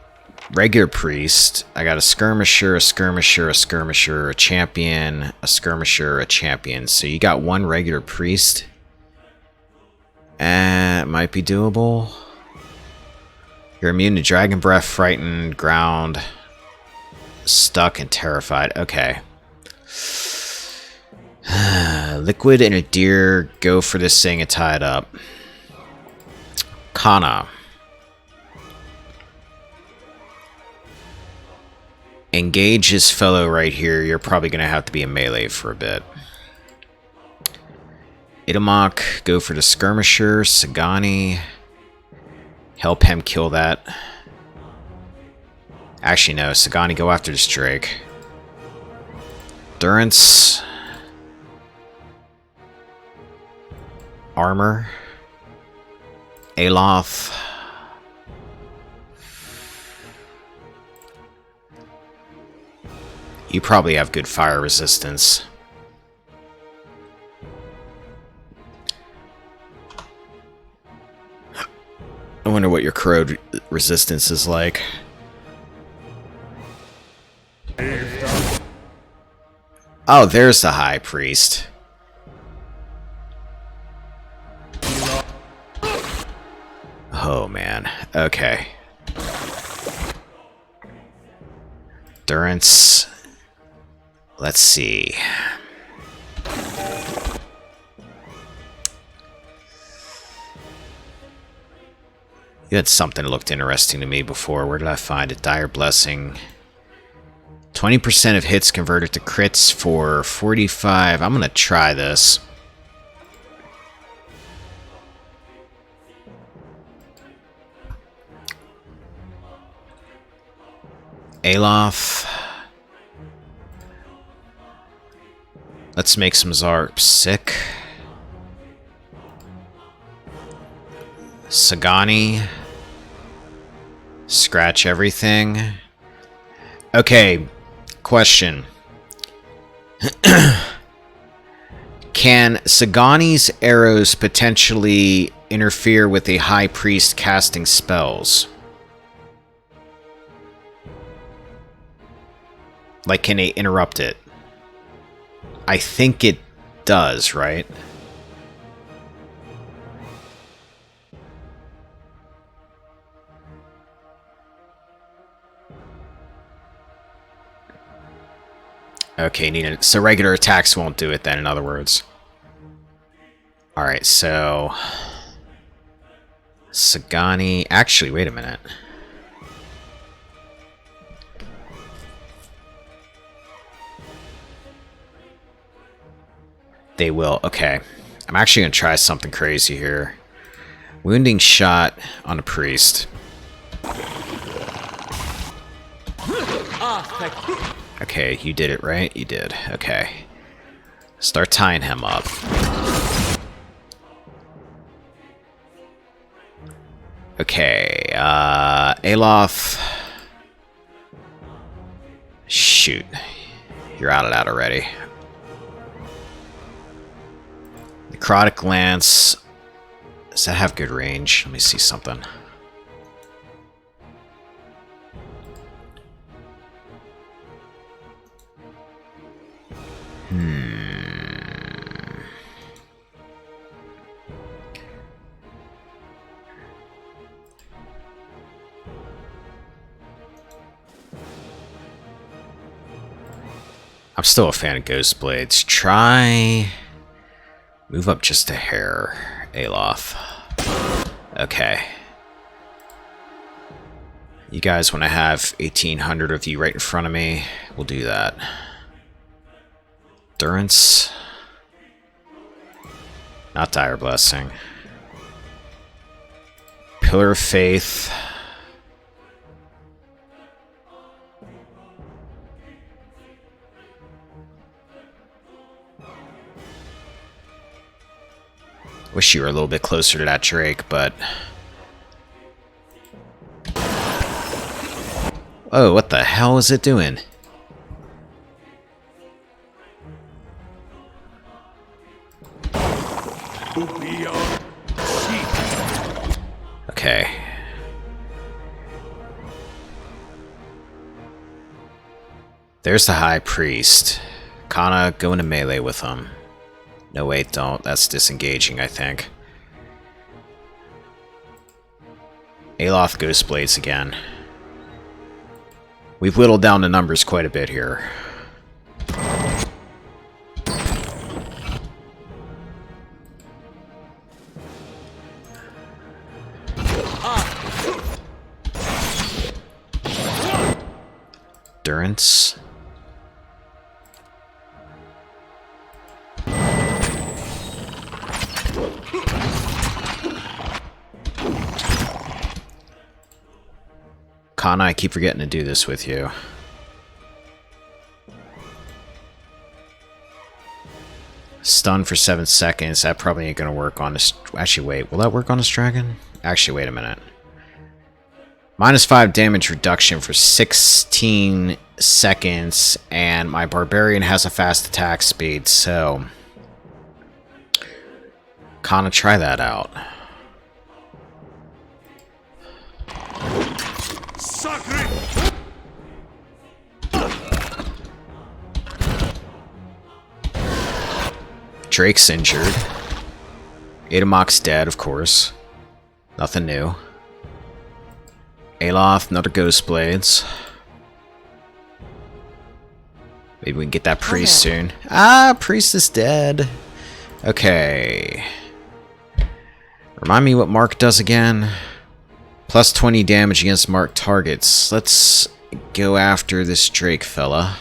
regular priest. I got a skirmisher, a skirmisher, a skirmisher, a champion, a skirmisher, a champion. So you got one regular priest. It might be doable. You're immune to dragon breath, frightened, ground, stuck, and terrified. Okay. Liquid and a deer. Go for this thing and tie it up. Kana. Engage his fellow right here. You're probably going to have to be a melee for a bit. Itamok, go for the skirmisher. Sagani, help him kill that. Actually, no. Sagani, go after this Drake. Durance. Armor. Aloth. You probably have good fire resistance. I wonder what your corrode resistance is like. Oh, there's the High Priest. Oh, man. Okay. Durance. Let's see. You had something that looked interesting to me before. Where did I find it? Dire Blessing. 20% of hits converted to crits for 45. I'm going to try this. Aloth. Let's make some Zarp sick. Sagani. Scratch everything. Okay, question. Can Sagani's arrows potentially interfere with a high priest casting spells? Like, can they interrupt it? I think it does, right? Okay, need it. So regular attacks won't do it then, in other words. Alright, so... Sagani... Actually, wait a minute. They will. Okay. I'm actually going to try something crazy here. Wounding shot on a priest. Okay, you did it, right? You did. Okay. Start tying him up. Okay, Aloth. Shoot. You're out of that already. Necrotic Lance. Does that have good range? Let me see something. I'm still a fan of Ghost Blades. Try... Move up just a hair, Aloth. Okay. You guys want to have 1,800 of you right in front of me? We'll do that. Durance. Not Dire Blessing. Pillar of Faith. Wish you were a little bit closer to that Drake, but... Oh, what the hell is it doing? Okay. there's the High Priest. Kana, go into melee with him. No, wait, don't. That's disengaging, I think. Aloth Ghost Blades again. We've whittled down the numbers quite a bit here. Endurance. Kana, I keep forgetting to do this with you. Stun for 7 seconds. That probably ain't gonna work on this. Actually, wait. Will that work on this dragon? Actually, wait a minute. -5 damage reduction for 16 seconds, and my barbarian has a fast attack speed, so Kana, try that out. Sacre! Drake's injured. Adamoc's dead, of course. Nothing new. Aloth, another Ghost Blades. Maybe we can get that priest soon. Ah, priest is dead. Okay. Remind me what Mark does again. Plus 20 damage against marked targets. Let's go after this Drake fella.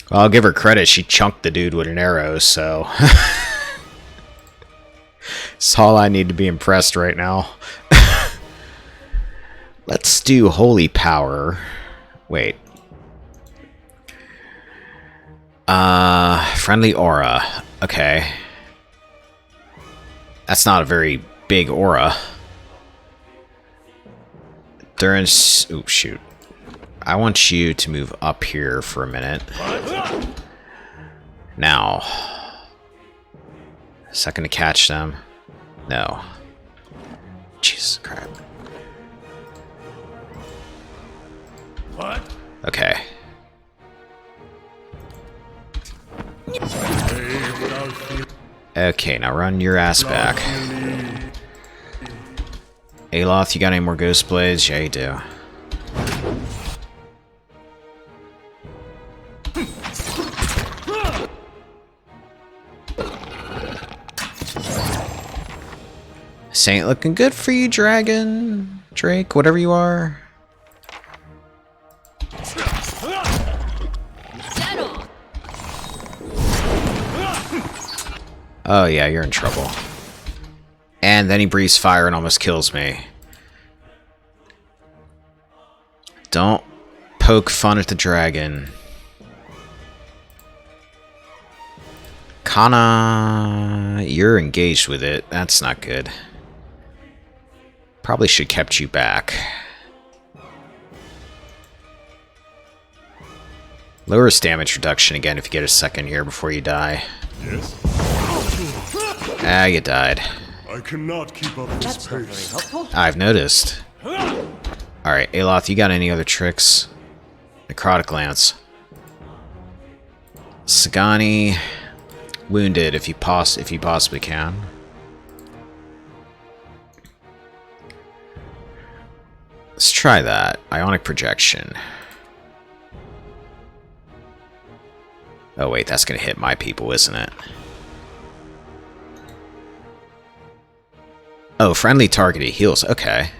Well, I'll give her credit. She chunked the dude with an arrow, so... That's all I need to be impressed right now. Let's do Holy Power. Wait. Friendly Aura. Okay. That's not a very big aura. Endurance... Ooh, shoot. I want you to move up here for a minute. Now. Second to catch them. No. Jesus crap. What? Okay. Okay, now run your ass back. Aloth, you got any more Ghost Blades? Yeah, you do. This ain't looking good for you, dragon. Drake, whatever you are. Oh yeah, you're in trouble. And then he breathes fire and almost kills me. Don't poke fun at the dragon. Kana, you're engaged with it. That's not good. Probably should kept you back. Lowers damage reduction again if you get a second here before you die. Yes? Ah, you died. I cannot keep up this That's not very pace. helpful. I've noticed. Alright, Aloth, you got any other tricks? Necrotic Lance. Sagani, wounded if you possibly can. Let's try that. Ionic Projection. Oh wait, that's gonna hit my people, isn't it? Oh, friendly targeted heals. Okay.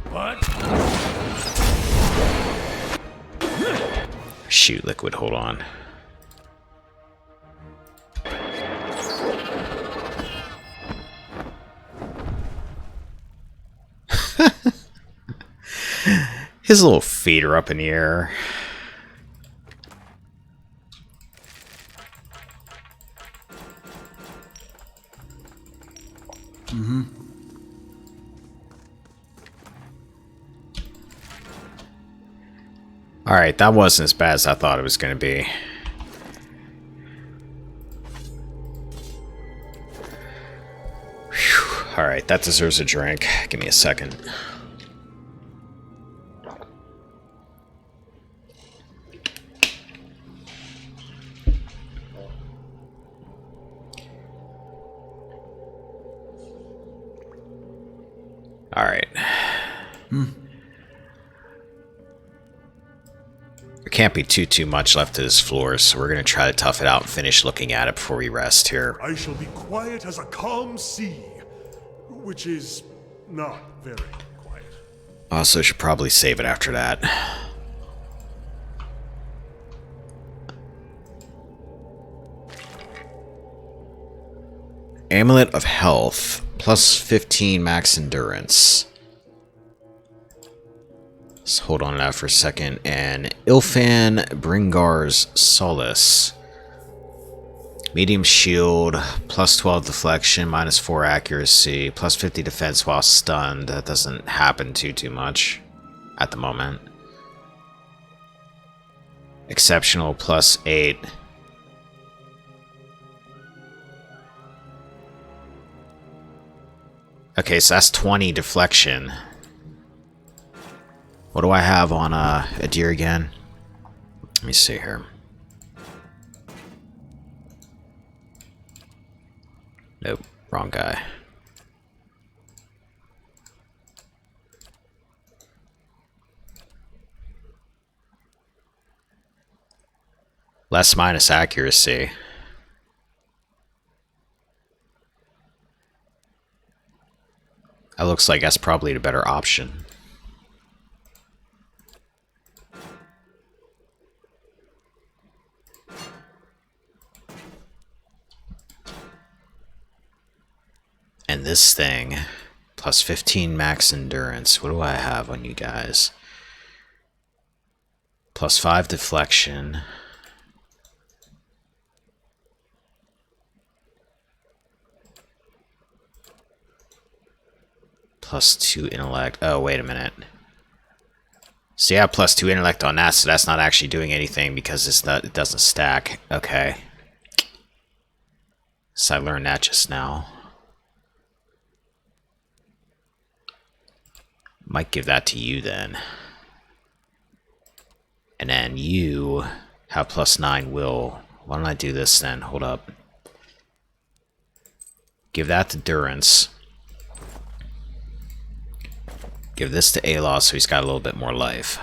What? Shoot, Liquid, hold on. His little feet are up in the air. Alright, that wasn't as bad as I thought it was going to be. Alright, that deserves a drink. Give me a second. Alright. There can't be too much left of this floor, so we're going to try to tough it out and finish looking at it before we rest here. I shall be quiet as a calm sea, which is not very quiet. Also, should probably save it after that. Amulet of Health. Plus 15 max endurance. Let's hold on to that for a second. And Ilfan Bringar's Solace. Medium shield, plus 12 deflection, minus 4 accuracy, plus 50 defense while stunned. That doesn't happen too much at the moment. Exceptional, plus 8. Okay, so that's 20 deflection. What do I have on a deer again? Let me see here. Nope, wrong guy. Less minus accuracy. That looks like that's probably the better option. And this thing, plus 15 max endurance. What do I have on you guys? Plus 5 deflection. Plus 2 intellect. Oh, wait a minute. So yeah, plus 2 intellect on that, so that's not actually doing anything because it doesn't stack. Okay. So I learned that just now. Might give that to you then. And then you have plus 9 will. Why don't I do this then? Hold up. Give that to Durance. Give this to Aloth so he's got a little bit more life.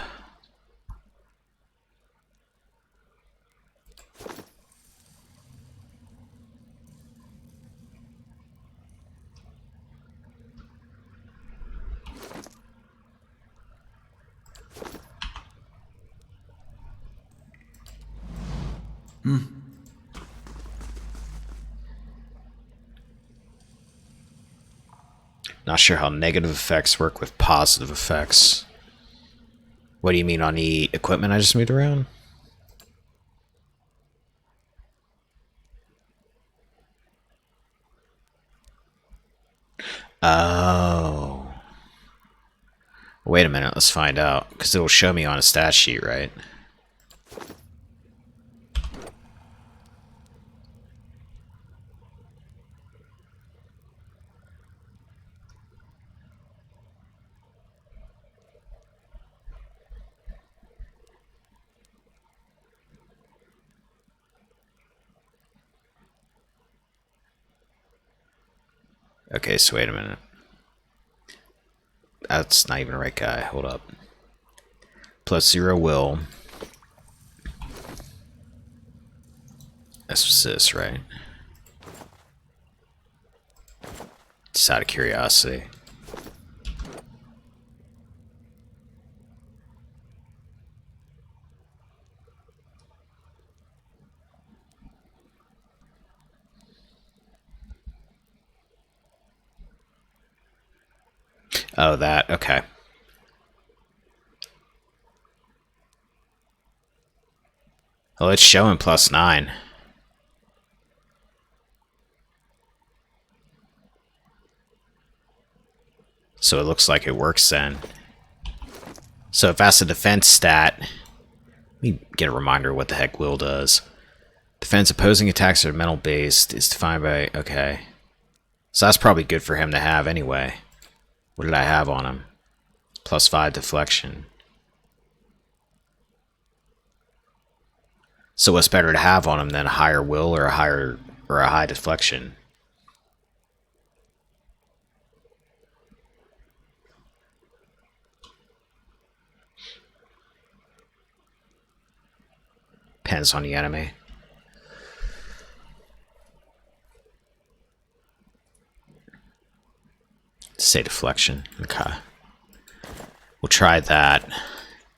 Not sure how negative effects work with positive effects. What do you mean on the equipment I just moved around? Oh. Wait a minute, let's find out. Because it'll show me on a stat sheet, right? Okay, so wait a minute. That's not even the right guy. Hold up. Plus 0 will. That's what's this, right? Just out of curiosity. Oh, that. Okay. Well, it's showing plus 9. So it looks like it works then. So if that's a defense stat, Let me get a reminder what the heck will does. Defense opposing attacks are mental based is defined by... Okay. So that's probably good for him to have anyway. What did I have on him? +5 deflection. So what's better to have on him than a higher will or a high deflection? Depends on the enemy. Say deflection. Okay. We'll try that.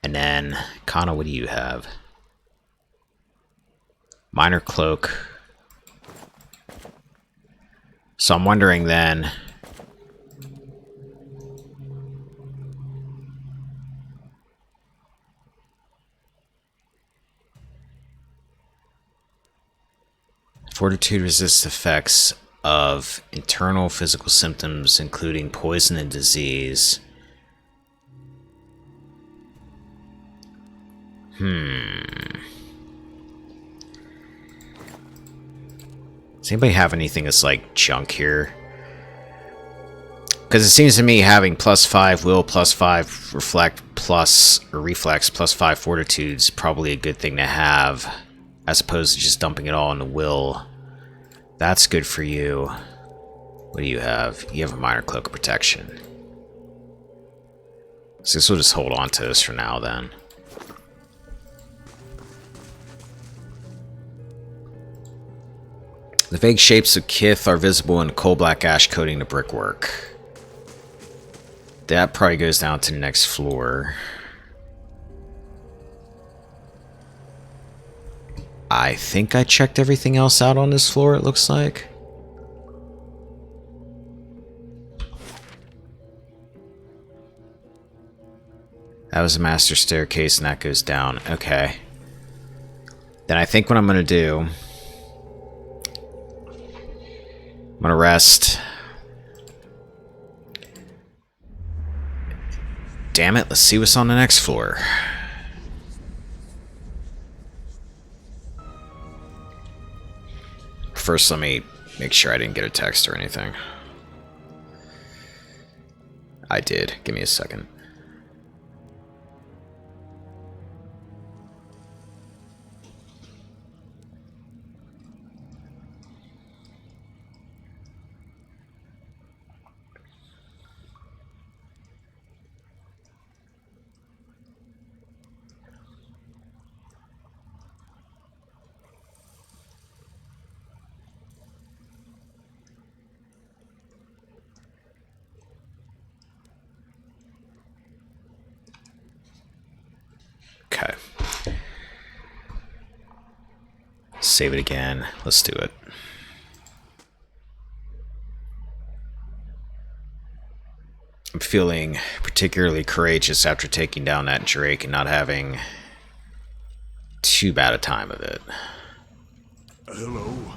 And then, Kana, what do you have? Minor cloak. So I'm wondering then... Fortitude resists effects of internal physical symptoms, including poison and disease. Does anybody have anything that's like junk here? Because it seems to me having +5 will, +5 reflect, reflex, +5 fortitude is probably a good thing to have, as opposed to just dumping it all in the will. That's good for you. What do you have? You have a minor cloak of protection. So this will just hold on to this for now then. The vague shapes of Kith are visible in the coal black ash coating the brickwork. That probably goes down to the next floor. I think I checked everything else out on this floor, it looks like. That was the master staircase and that goes down. Okay. Then I think what I'm going to do... I'm going to rest. Damn it, let's see what's on the next floor. First, let me make sure I didn't get a text or anything. I did. Give me a second. Okay. Save it again. Let's do it. I'm feeling particularly courageous after taking down that Drake and not having too bad a time of it. Hello?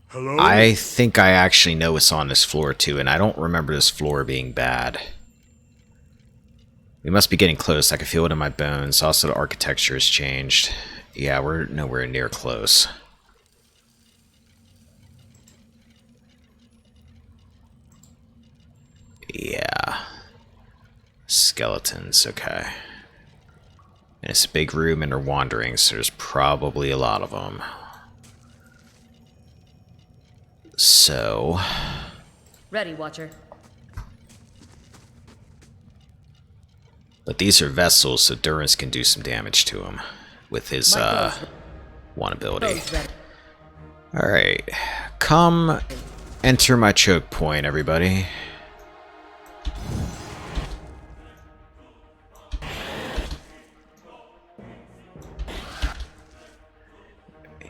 Hello? I think I actually know what's on this floor too, and I don't remember this floor being bad. We must be getting close. I can feel it in my bones. Also, the architecture has changed. Yeah, we're nowhere near close. Yeah. Skeletons, okay. And it's a big room and they're wandering, so there's probably a lot of them. So... Ready, Watcher. But these are vessels, so Durance can do some damage to him with his one ability. Alright. Come enter my choke point, everybody.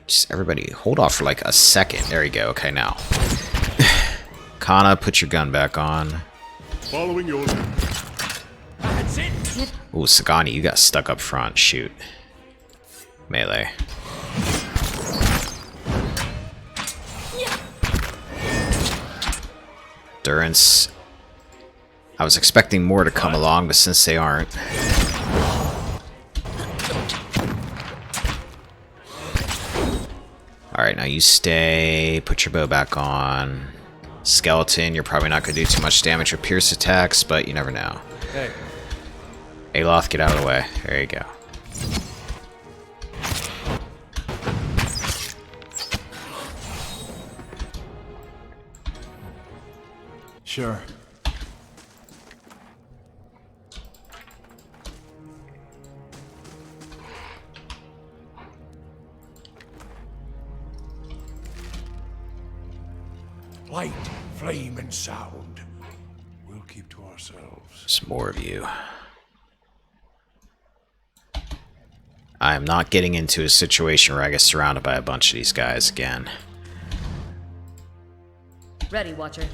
Just everybody hold off for like a second. There you go. Okay, now. Kana, put your gun back on. Following your... Ooh, Sagani, you got stuck up front. Shoot. Melee. Durance. I was expecting more to come along, but since they aren't... Alright, now you stay. Put your bow back on. Skeleton, you're probably not going to do too much damage with pierce attacks, but you never know. Hey. Aloth, get out of the way. There you go. Sure. Light, flame, and sound. We'll keep to ourselves. Some more of you. I am not getting into a situation where I get surrounded by a bunch of these guys again. Ready, Watcher.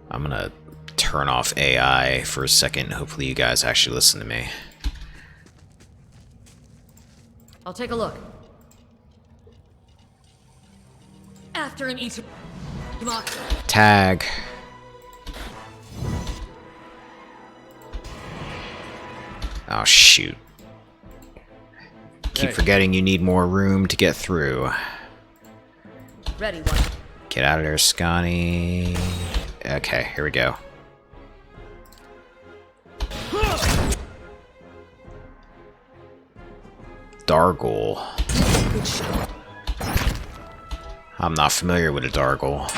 I'm gonna turn off AI for a second. Hopefully you guys actually listen to me. I'll take a look. After an eater. Come on. Tag. Oh, shoot. Keep forgetting you need more room to get through. Ready, Watcher. Get out of there, Scotty. Okay, here we go. Dargle. I'm not familiar with a Dargle.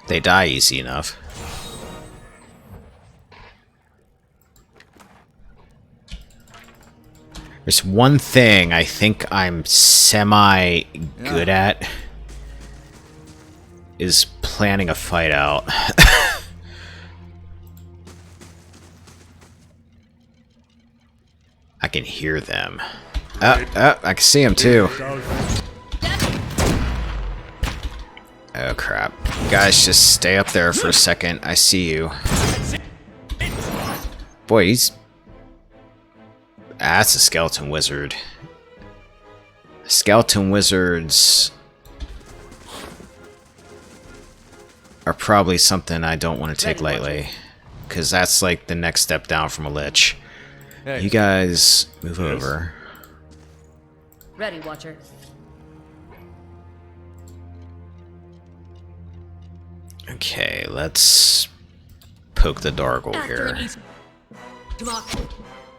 They die easy enough. There's one thing I think I'm semi-good at, is planning a fight out. I can hear them. I can see them too. Oh crap. Guys, just stay up there for a second. I see you. Boy, he's... Ah, that's a skeleton wizard. Skeleton wizards are probably something I don't want to take lightly, because that's like the next step down from a lich. You guys move over. Ready, Watcher. Okay, let's poke the Dargle After an here. eater. Come on.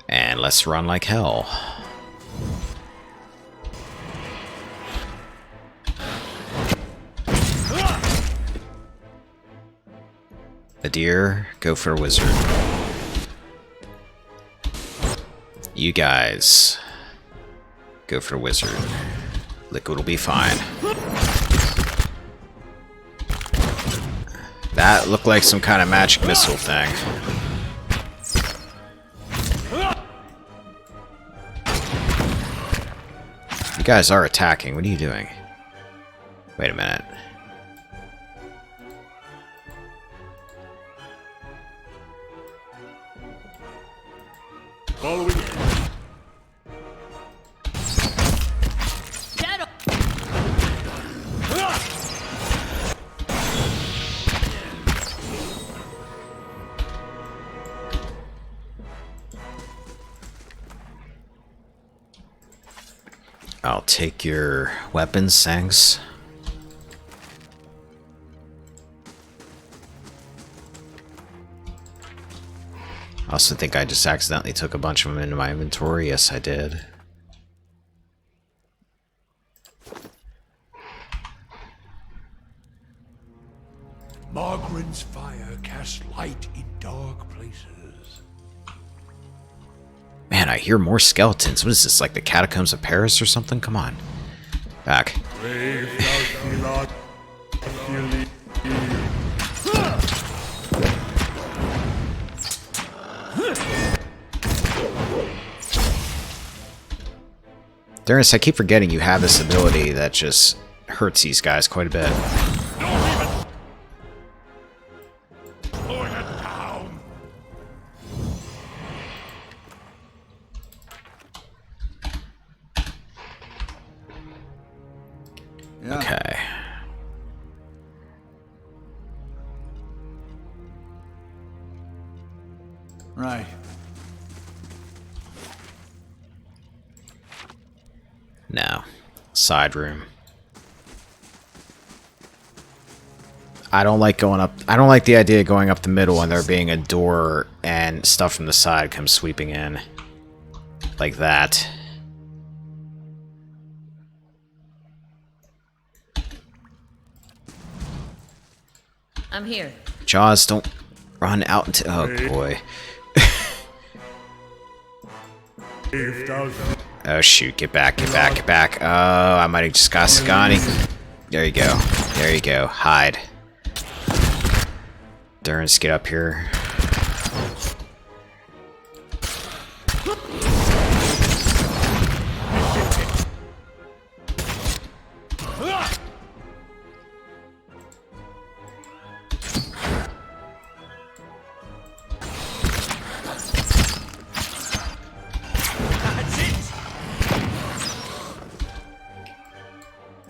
And let's run like hell. A deer, go for a wizard. You guys, go for a wizard. Liquid will be fine. That looked like some kind of magic missile thing. You guys are attacking. What are you doing? Wait a minute. Following. Shadow. I'll take your weapons, thanks. I also think I just accidentally took a bunch of them into my inventory. Yes, I did. Margaren's fire casts light in dark places. Man, I hear more skeletons. What is this, like the catacombs of Paris or something? Come on. Back. Brave thou not dearly. Darius, I keep forgetting you have this ability that just hurts these guys quite a bit. Slowing it down. Right. No. Side room. I don't like going up. I don't like the idea of going up the middle and there being a door and stuff from the side comes sweeping in. Like that. I'm here. Jaws, don't run out into. Oh boy. Oh shoot, get back, get back, get back. Oh, I might have just got Sagani. There you go. There you go. Hide. Durance, get up here.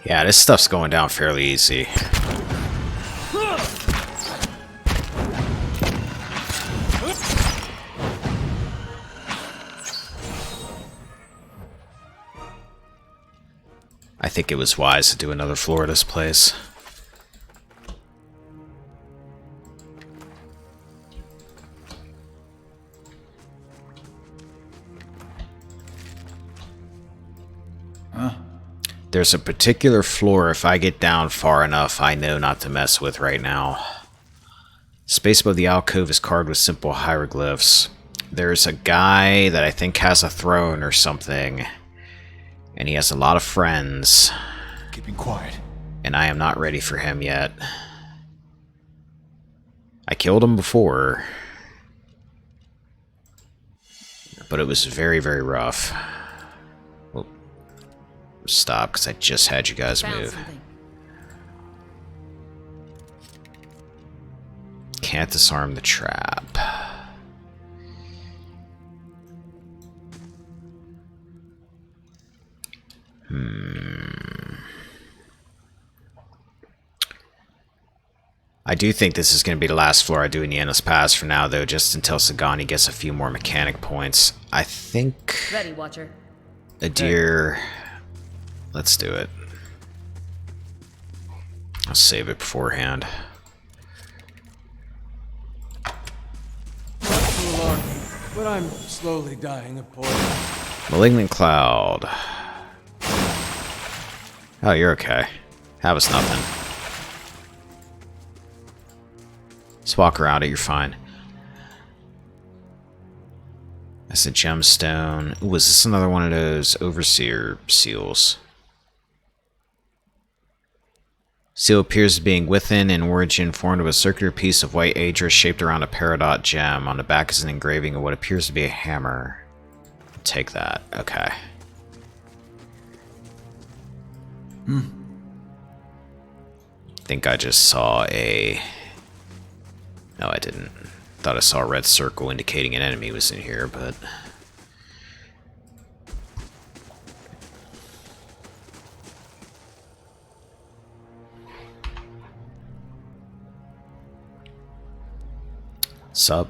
Yeah, this stuff's going down fairly easy. I think it was wise to do another floor of this place. There's a particular floor, if I get down far enough, I know not to mess with right now. Space above the alcove is carved with simple hieroglyphs. There's a guy that I think has a throne or something. And he has a lot of friends. Keeping quiet. And I am not ready for him yet. I killed him before. But it was very, very rough. Well, stop, because I just had you guys Found move. something. Can't disarm the trap. I do think this is going to be the last floor I do in the Endless Pass for now, though, just until Sagani gets a few more mechanic points. I think Ready, Watcher. a deer... Let's do it. I'll save it beforehand. But I'm slowly dying of poison. Malignant Cloud. Oh, you're okay. Have us nothing. Just walk around it, you're fine. That's a gemstone. Ooh, is this another one of those Overseer seals? Seal appears as being within in origin formed of a circular piece of white aegis shaped around a peridot gem. On the back is an engraving of what appears to be a hammer. Take that. Okay. I think I just saw a... No, I didn't. Thought I saw a red circle indicating an enemy was in here, but... Sup?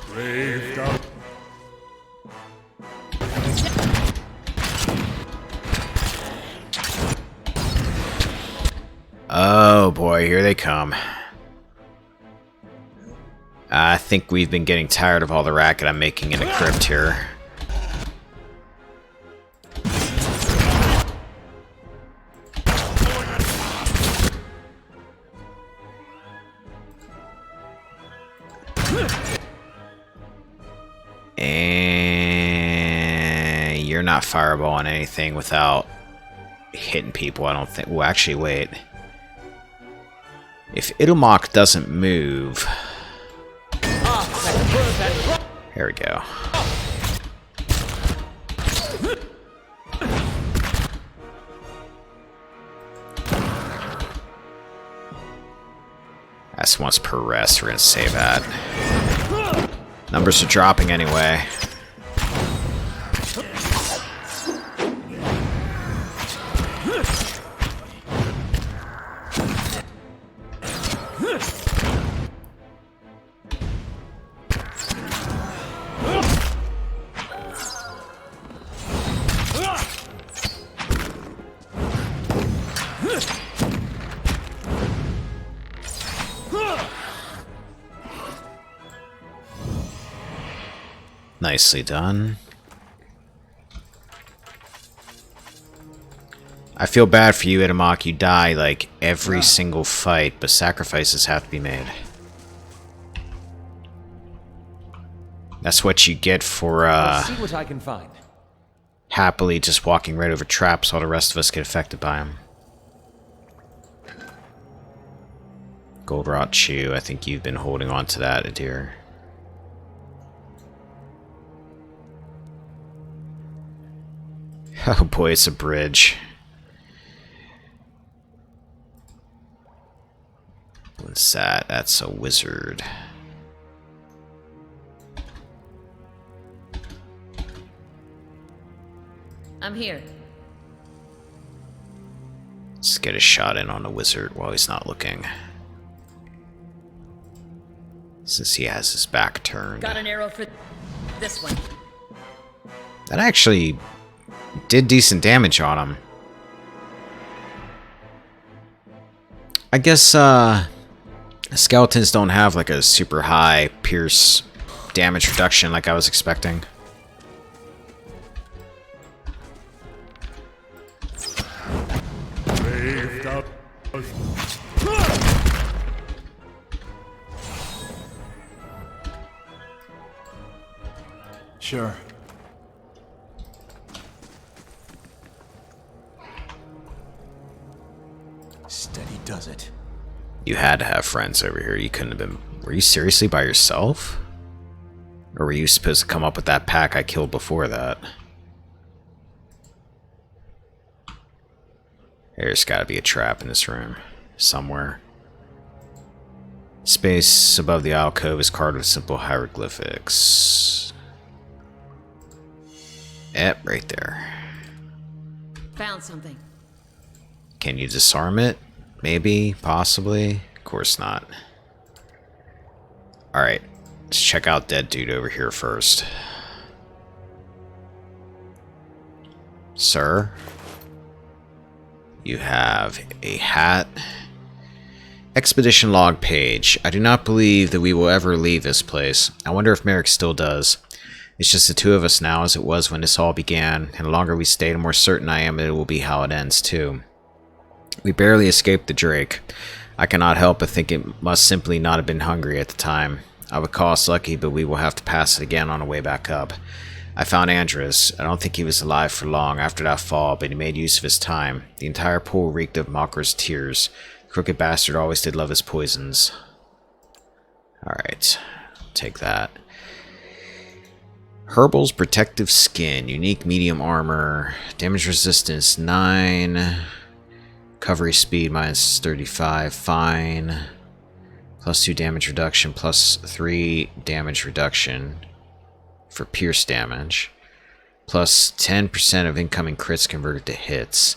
Braved out. Oh boy, here they come. I think we've been getting tired of all the racket I'm making in the crypt here. And you're not fireballing anything without hitting people, I don't think. Well, actually, wait. If Idomok doesn't move... Here we go. That's once per rest, we're gonna save that. Numbers are dropping anyway. Nicely done. I feel bad for you, Itamok. You die like every single fight, but sacrifices have to be made. That's what you get for See what I can find. happily just walking right over traps while the rest of us get affected by them. Goldratt Chew, I think you've been holding on to that, dear. Oh boy, it's a bridge. What's that? That's a wizard. I'm here. Let's get a shot in on the wizard while he's not looking. Since he has his back turned. Got an arrow for this one. That actually did decent damage on him. I guess, skeletons don't have like a super high pierce damage reduction like I was expecting. Braved up. Sure. Steady does it. You had to have friends over here. You couldn't have been... Were you seriously by yourself? Or were you supposed to come up with that pack I killed before that? There's gotta be a trap in this room. Somewhere. Space above the alcove is carved with simple hieroglyphics. Yep, right there. Found something. Can you disarm it? Maybe, possibly. Of course not. Alright, let's check out Dead Dude over here first. Sir, you have a hat. Expedition log page. I do not believe that we will ever leave this place. I wonder if Merrick still does. It's just the two of us now as it was when this all began, and the longer we stay, the more certain I am that it will be how it ends too. We barely escaped the Drake. I cannot help but think it must simply not have been hungry at the time. I would call us lucky, but we will have to pass it again on the way back up. I found Andrus. I don't think he was alive for long after that fall, but he made use of his time. The entire pool reeked of Mocker's tears. The crooked bastard always did love his poisons. Alright, take that. Herbal's protective skin, unique medium armor, damage resistance 9, recovery speed minus 35, fine, plus 2 damage reduction, plus 3 damage reduction for pierce damage, plus 10% of incoming crits converted to hits.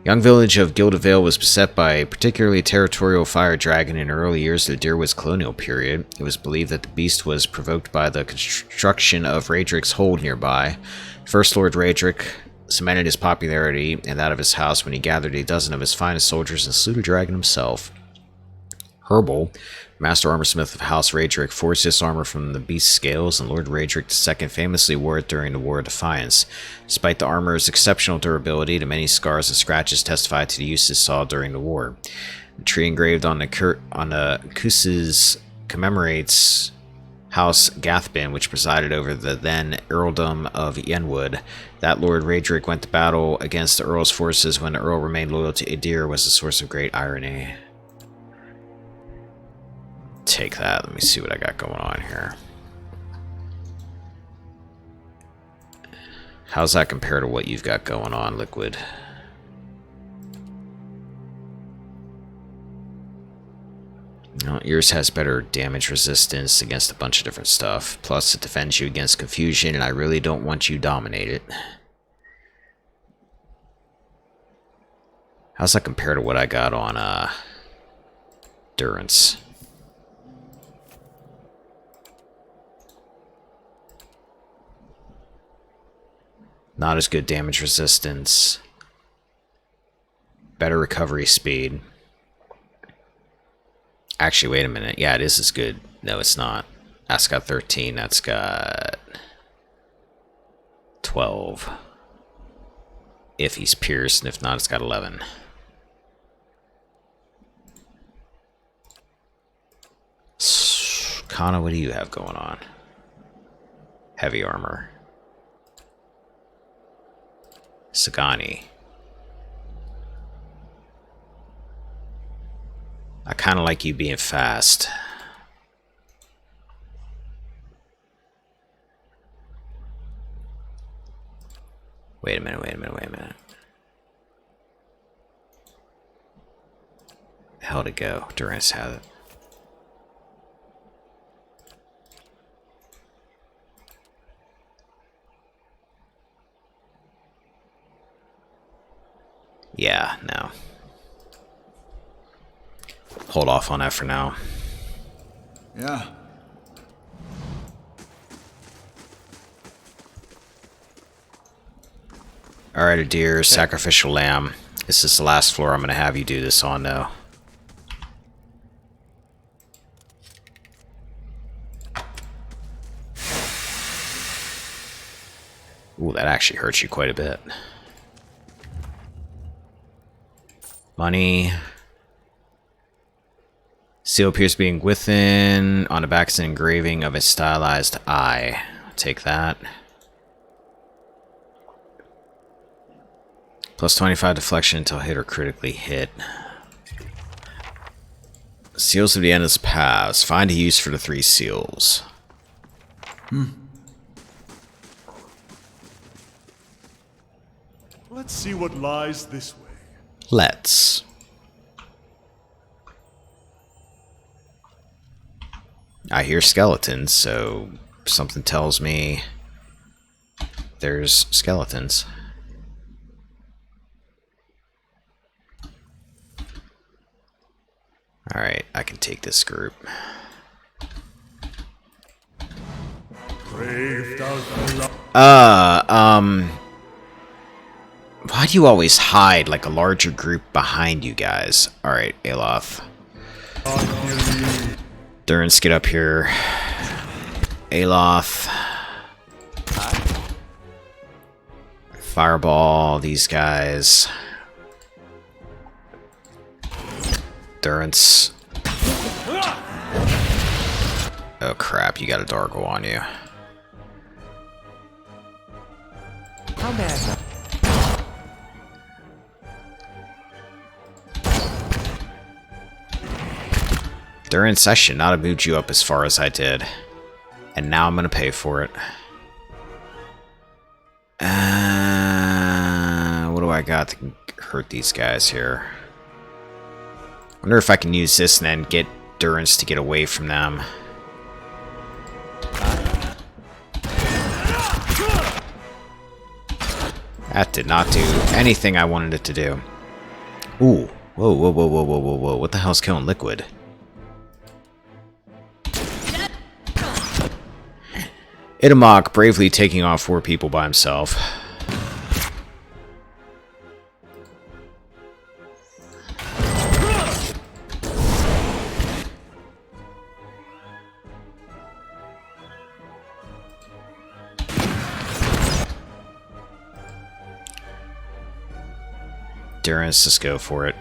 Young village of Gildavale was beset by a particularly territorial fire dragon in the early years of the Deerwoods colonial period. It was believed that the beast was provoked by the construction of Raedric's hold nearby. First Lord Raedric cemented his popularity and that of his house when he gathered a dozen of his finest soldiers and slew the dragon himself. Herbal, master armorsmith of House Raedric, forged this armor from the beast's scales, and Lord Raedric II famously wore it during the War of Defiance. Despite the armor's exceptional durability, the many scars and scratches testified to the use it saw during the war. The tree engraved on the cusses commemorates House Gathbin, which presided over the then earldom of Yenwood. That Lord Raedric went to battle against the Earl's forces when the Earl remained loyal to Adir was a source of great irony. Take that. Let me see what I got going on here. How's that compare to what you've got going on, Liquid? No, yours has better damage resistance against a bunch of different stuff. Plus, it defends you against confusion, and I really don't want you dominated. How's that compare to what I got on, Durance? Not as good damage resistance. Better recovery speed. Actually, wait a minute. Yeah, it is as good. No, it's not. That's got 13. That's got 12. If he's pierced, and if not, it's got 11. Kana, what do you have going on? Heavy armor. Sagani. I kind of like you being fast. Wait a minute. How'd it go? Durance has it. Yeah, no. Hold off on that for now. Yeah. Alright, a deer, sacrificial lamb. This is the last floor I'm going to have you do this on, though. Ooh, that actually hurts you quite a bit. Money. Seal appears being within. On the back is an engraving of a stylized eye. I'll take that. Plus 25 deflection until hit or critically hit. Seals of the endless paths. Find a use for the 3 seals. Let's see what lies this way. Let's. I hear skeletons, so something tells me there's skeletons. Alright, I can take this group. Braved out the Why do you always hide like a larger group behind you guys? Alright, Aloth. Durance, get up here. Aloth. Fireball, these guys. Durance. Oh crap, you got a Dargo on you. How bad? Durance, I should not have moved you up as far as I did. And now I'm gonna pay for it. What do I got to hurt these guys here? Wonder if I can use this and then get Durance to get away from them. That did not do anything I wanted it to do. Ooh. Whoa. What the hell's killing Liquid? Itamok bravely taking off 4 people by himself. Durance, just go for it.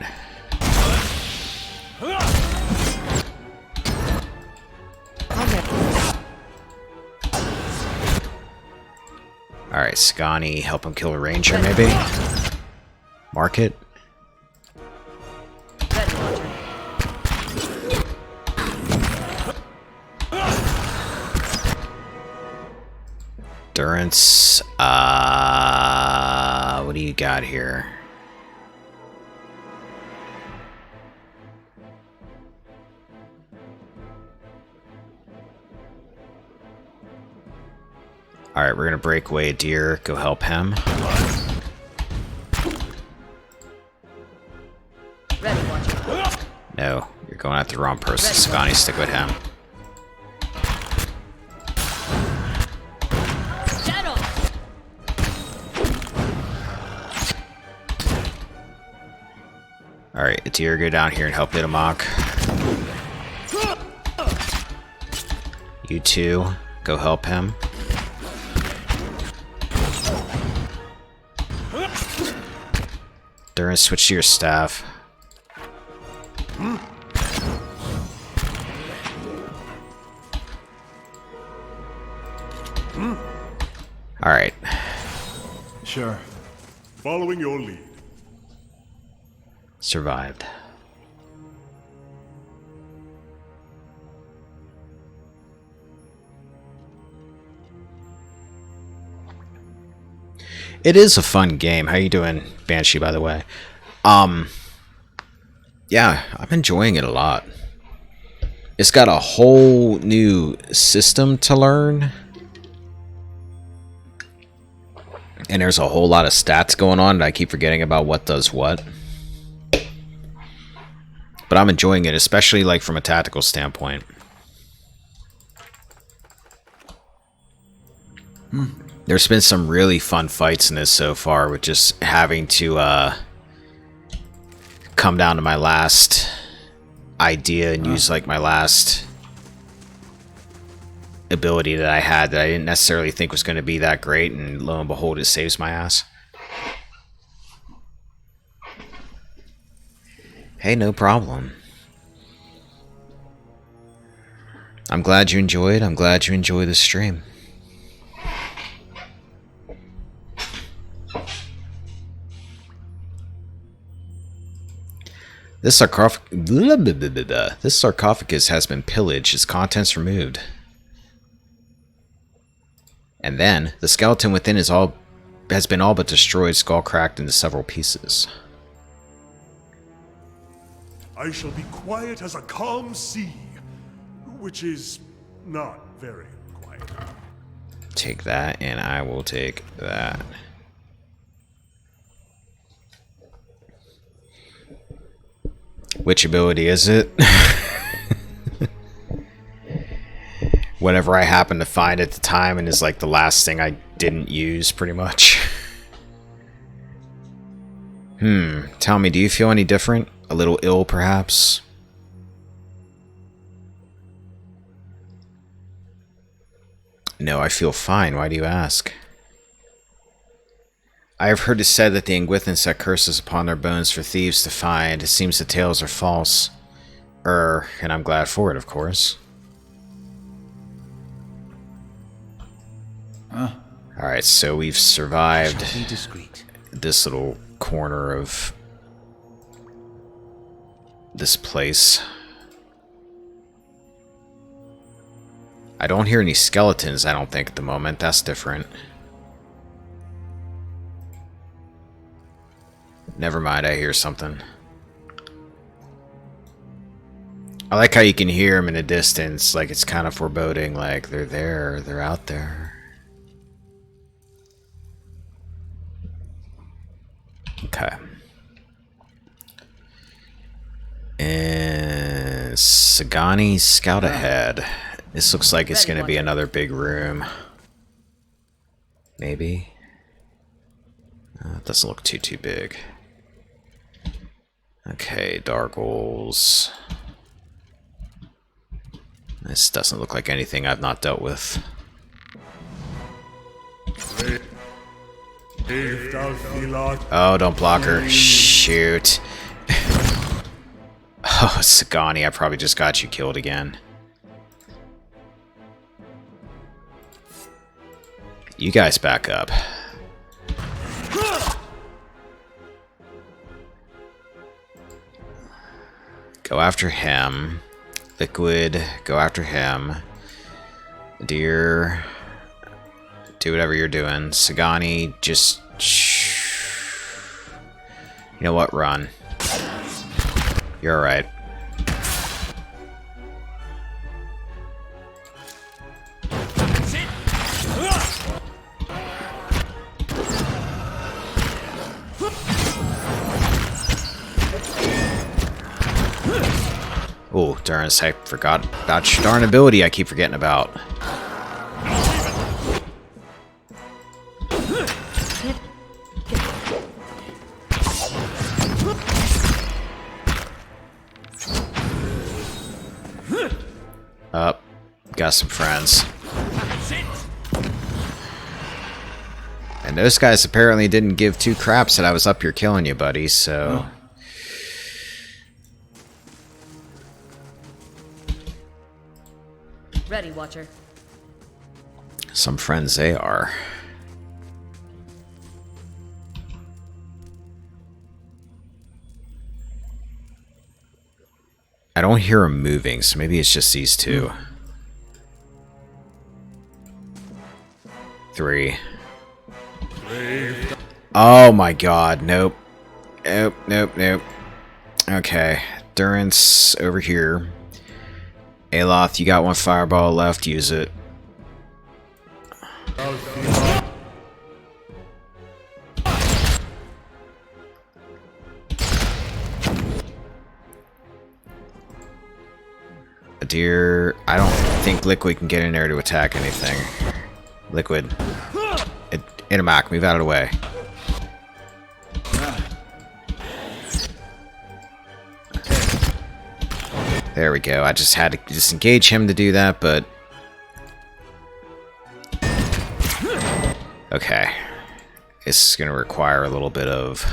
Alright, Scani, help him kill a ranger, maybe? Mark it. Durance, what do you got here? Alright, we're gonna break away a deer. Go help him. No, you're going after the wrong person. Scani, stick with him. Alright, Adir, go down here and help Itamok. You two, go help him. Durin, switch to your staff. Alright. Sure. Following your lead. Survived. It is a fun game. How you doing, Banshee, by the way? Yeah, I'm enjoying it a lot. It's got a whole new system to learn. And there's a whole lot of stats going on, and I keep forgetting about what does what. But I'm enjoying it, especially like from a tactical standpoint. There's been some really fun fights in this so far, with just having to come down to my last idea and use like my last ability that I had that I didn't necessarily think was going to be that great, and lo and behold, it saves my ass. Hey, no problem. I'm glad you enjoyed. I'm glad you enjoy the stream. This sarcophagus has been pillaged, its contents removed. And then, the skeleton within has been all but destroyed, skull cracked into several pieces. I shall be quiet as a calm sea, which is not very quiet. Take that, and I will take that. Which ability is it? Whatever I happen to find at the time, and is like the last thing I didn't use, pretty much. Tell me, do you feel any different? A little ill, perhaps? No, I feel fine. Why do you ask? I have heard it said that the Ingwithans set curses upon their bones for thieves to find. It seems the tales are false. And I'm glad for it, of course. Alright, so we've survived Be discreet. this little corner of this place. I don't hear any skeletons, I don't think, at the moment. That's different. Never mind, I hear something. I like how you can hear them in the distance, like it's kind of foreboding, like they're there, they're out there. Okay. And Sagani, scout ahead. This looks like it's going to be another big room. Maybe. It doesn't look too big. Okay, Dargles. This doesn't look like anything I've not dealt with. Oh, don't block her. Shoot. Oh, Sagani, I probably just got you killed again. You guys back up. Go after him. Liquid, go after him. Deer, do whatever you're doing. Sagani, just... You know what? Run. You're alright. Oh, darn, I forgot about your darn ability I keep forgetting about. Up. Got some friends. And those guys apparently didn't give two craps that I was up here killing you, buddy, so... Ready, Watcher. Some friends they are. I don't hear them moving, so maybe it's just these two. 3. Oh my god, nope. Nope, nope, nope. Okay, Durance over here. Aloth, you got one fireball left, use it. Deer, I don't think Liquid can get in there to attack anything. Liquid. Intermac, move out of the way. There we go. I just had to disengage him to do that, but... Okay. This is going to require a little bit of...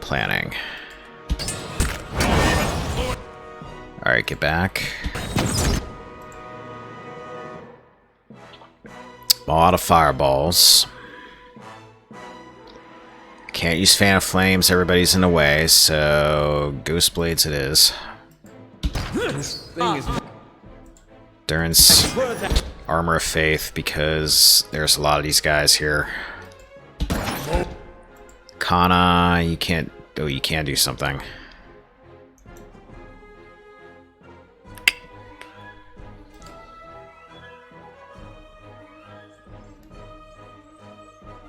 planning. Alright, get back. A lot of fireballs. Can't use Fan of Flames, everybody's in the way, so Ghost Blades it is. This thing is... Durance, Armor of Faith, because there's a lot of these guys here. Kana, you can't... Oh, you can do something.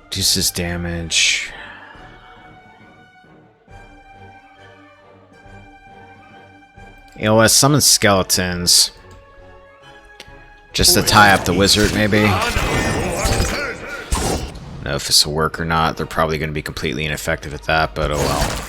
Reduces damage. You know, let's summon skeletons. Just to tie up the wizard, maybe. I don't know if this will work or not. They're probably going to be completely ineffective at that, but oh well.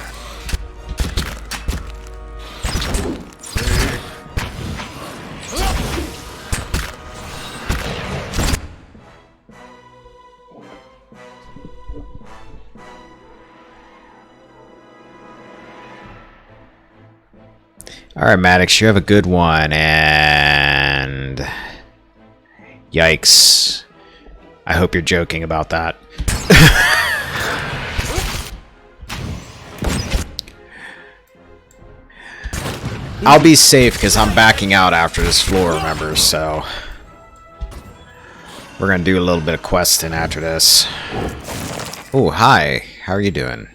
Alright, Maddox, you have a good one, and... Yikes. I hope you're joking about that. I'll be safe, because I'm backing out after this floor, remember, so... We're gonna do a little bit of questing after this. Oh, hi. How are you doing,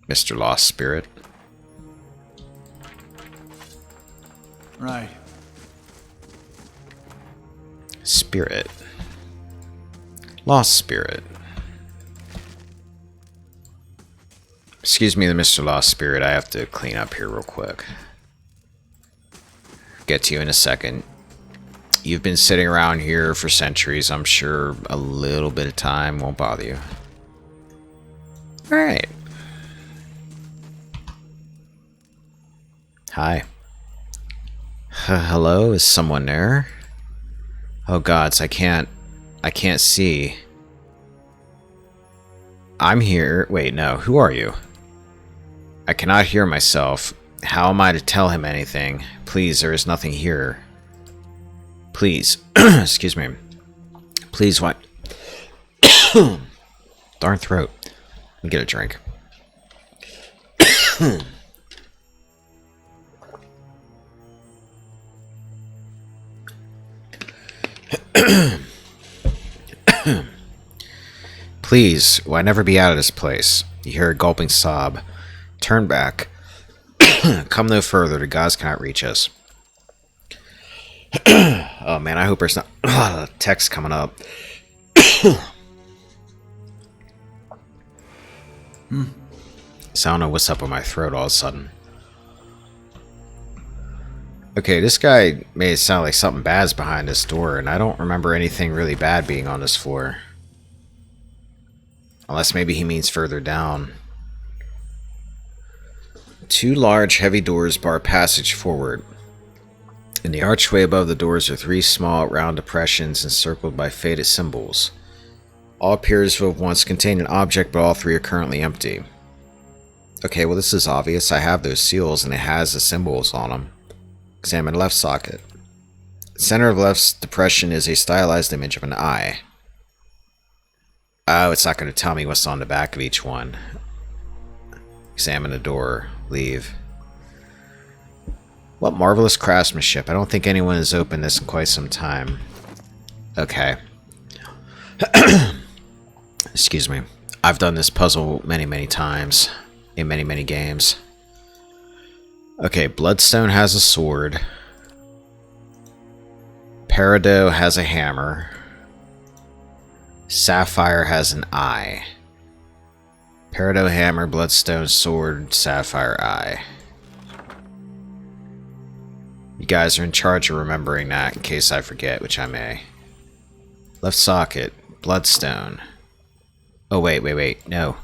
Mr. Lost Spirit? Right. Spirit. Lost Spirit. Excuse me, the Mr. Lost Spirit. I have to clean up here real quick. Get to you in a second. You've been sitting around here for centuries. I'm sure a little bit of time won't bother you. Alright. Hi. Hello? Is someone there? Oh gods, I can't see. I'm here. Wait, no. Who are you? I cannot hear myself. How am I to tell him anything? Please, there is nothing here. Please. Excuse me. Please, what? Darn throat. Let me get a drink. Please, will I never be out of this place? You hear a gulping sob. Turn back. Come no further. The gods cannot reach us. Oh man, I hope there's not a lot of text coming up. So I don't know what's up with my throat all of a sudden. Okay, this guy made it sound like something bad's behind this door, and I don't remember anything really bad being on this floor. Unless maybe he means further down. 2 large, heavy doors bar passage forward. In the archway above the doors are 3 small, round depressions encircled by faded symbols. All appears to have once contained an object, but all 3 are currently empty. Okay, well this is obvious. I have those seals and it has the symbols on them. Examine left socket. Center of left depression is a stylized image of an eye. Oh, it's not going to tell me what's on the back of each one. Examine the door. Leave. What marvelous craftsmanship. I don't think anyone has opened this in quite some time. Okay. Excuse me. I've done this puzzle many times. In many games. Okay, Bloodstone has a sword. Peridot has a hammer. Sapphire has an eye. Peridot hammer, Bloodstone sword, Sapphire eye. You guys are in charge of remembering that in case I forget, which I may. Left socket, Bloodstone. Oh wait, no.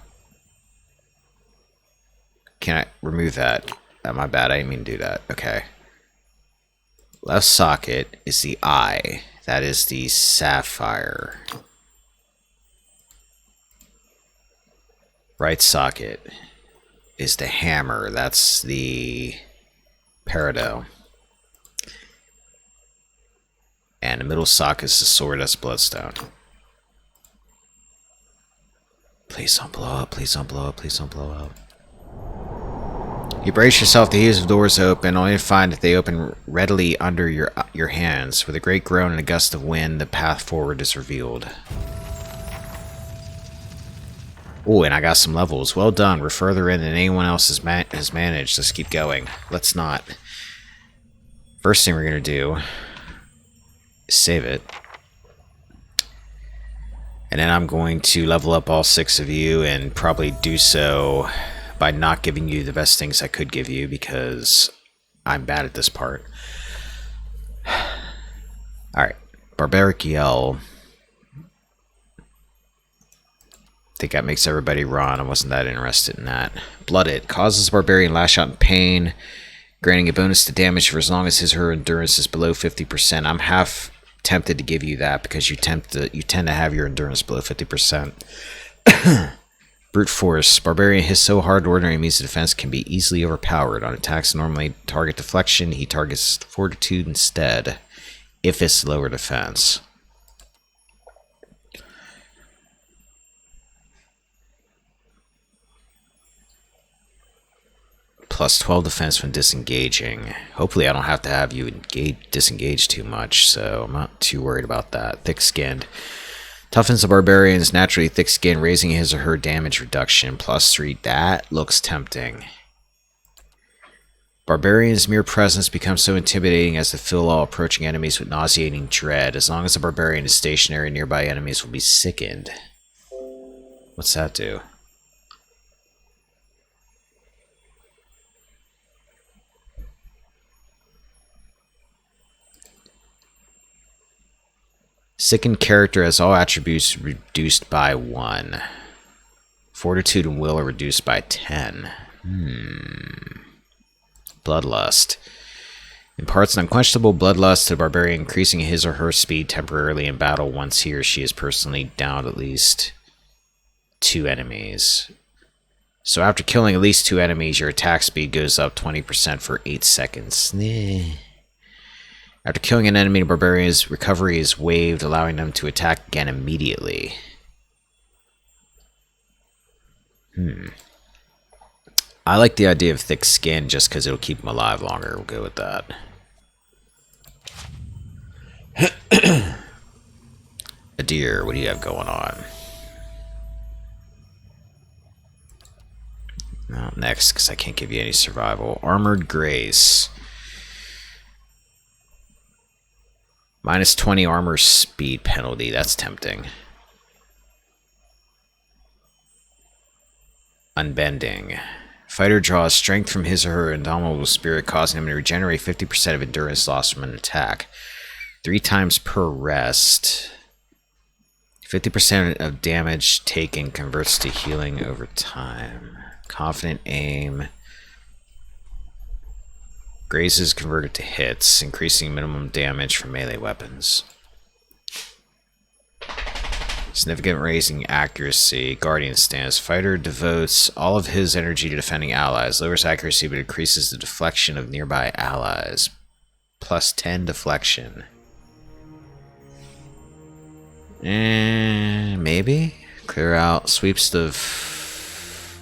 Can I remove that? My bad, I didn't mean to do that. Okay. Left socket is the eye. That is the sapphire. Right socket is the hammer. That's the peridot. And the middle socket is the sword. That's bloodstone. Please don't blow up. Please don't blow up. Please don't blow up. You brace yourself to heave the doors open, only to find that they open readily under your hands. With a great groan and a gust of wind, the path forward is revealed. Oh, and I got some levels. Well done. We're further in than anyone else has managed. Let's keep going. Let's not. First thing we're going to do is save it. And then I'm going to level up all 6 of you and probably do so by not giving you the best things I could give you because I'm bad at this part. Alright. Barbaric Yell. I think that makes everybody run. I wasn't that interested in that. Blooded. Causes Barbarian lash out in pain, granting a bonus to damage for as long as his or her endurance is below 50%. I'm half tempted to give you that because you tend to have your endurance below 50%. Brute Force. Barbarian hits so hard ordinary means of defense can be easily overpowered. On attacks normally target deflection, he targets fortitude instead, if it's lower defense. Plus 12 defense when disengaging. Hopefully I don't have to have you disengage too much, so I'm not too worried about that. Thick-skinned. Toughens the barbarian's naturally thick skin, raising his or her damage reduction. Plus 3. That looks tempting. Barbarian's mere presence becomes so intimidating as to fill all approaching enemies with nauseating dread. As long as the barbarian is stationary, nearby enemies will be sickened. What's that do? Sickened character has all attributes reduced by 1. Fortitude and will are reduced by 10. Bloodlust. Imparts an unquenchable bloodlust to the barbarian, increasing his or her speed temporarily in battle once he or she is personally downed at least 2 enemies. So after killing at least 2 enemies, your attack speed goes up 20% for 8 seconds. After killing an enemy, the barbarian's recovery is waived, allowing them to attack again immediately. I like the idea of thick skin just because it'll keep them alive longer. We'll go with that. Adir, what do you have going on? Well, next, because I can't give you any survival. Armored Grace. Minus 20 armor speed penalty. That's tempting. Unbending. Fighter draws strength from his or her indomitable spirit, causing him to regenerate 50% of endurance lost from an attack. 3 times per rest. 50% of damage taken converts to healing over time. Confident aim. Grazes converted to hits, increasing minimum damage from melee weapons. Significant raising accuracy. Guardian stance. Fighter devotes all of his energy to defending allies. Lowers accuracy but increases the deflection of nearby allies. Plus 10 deflection. Maybe? Clear out. Sweeps the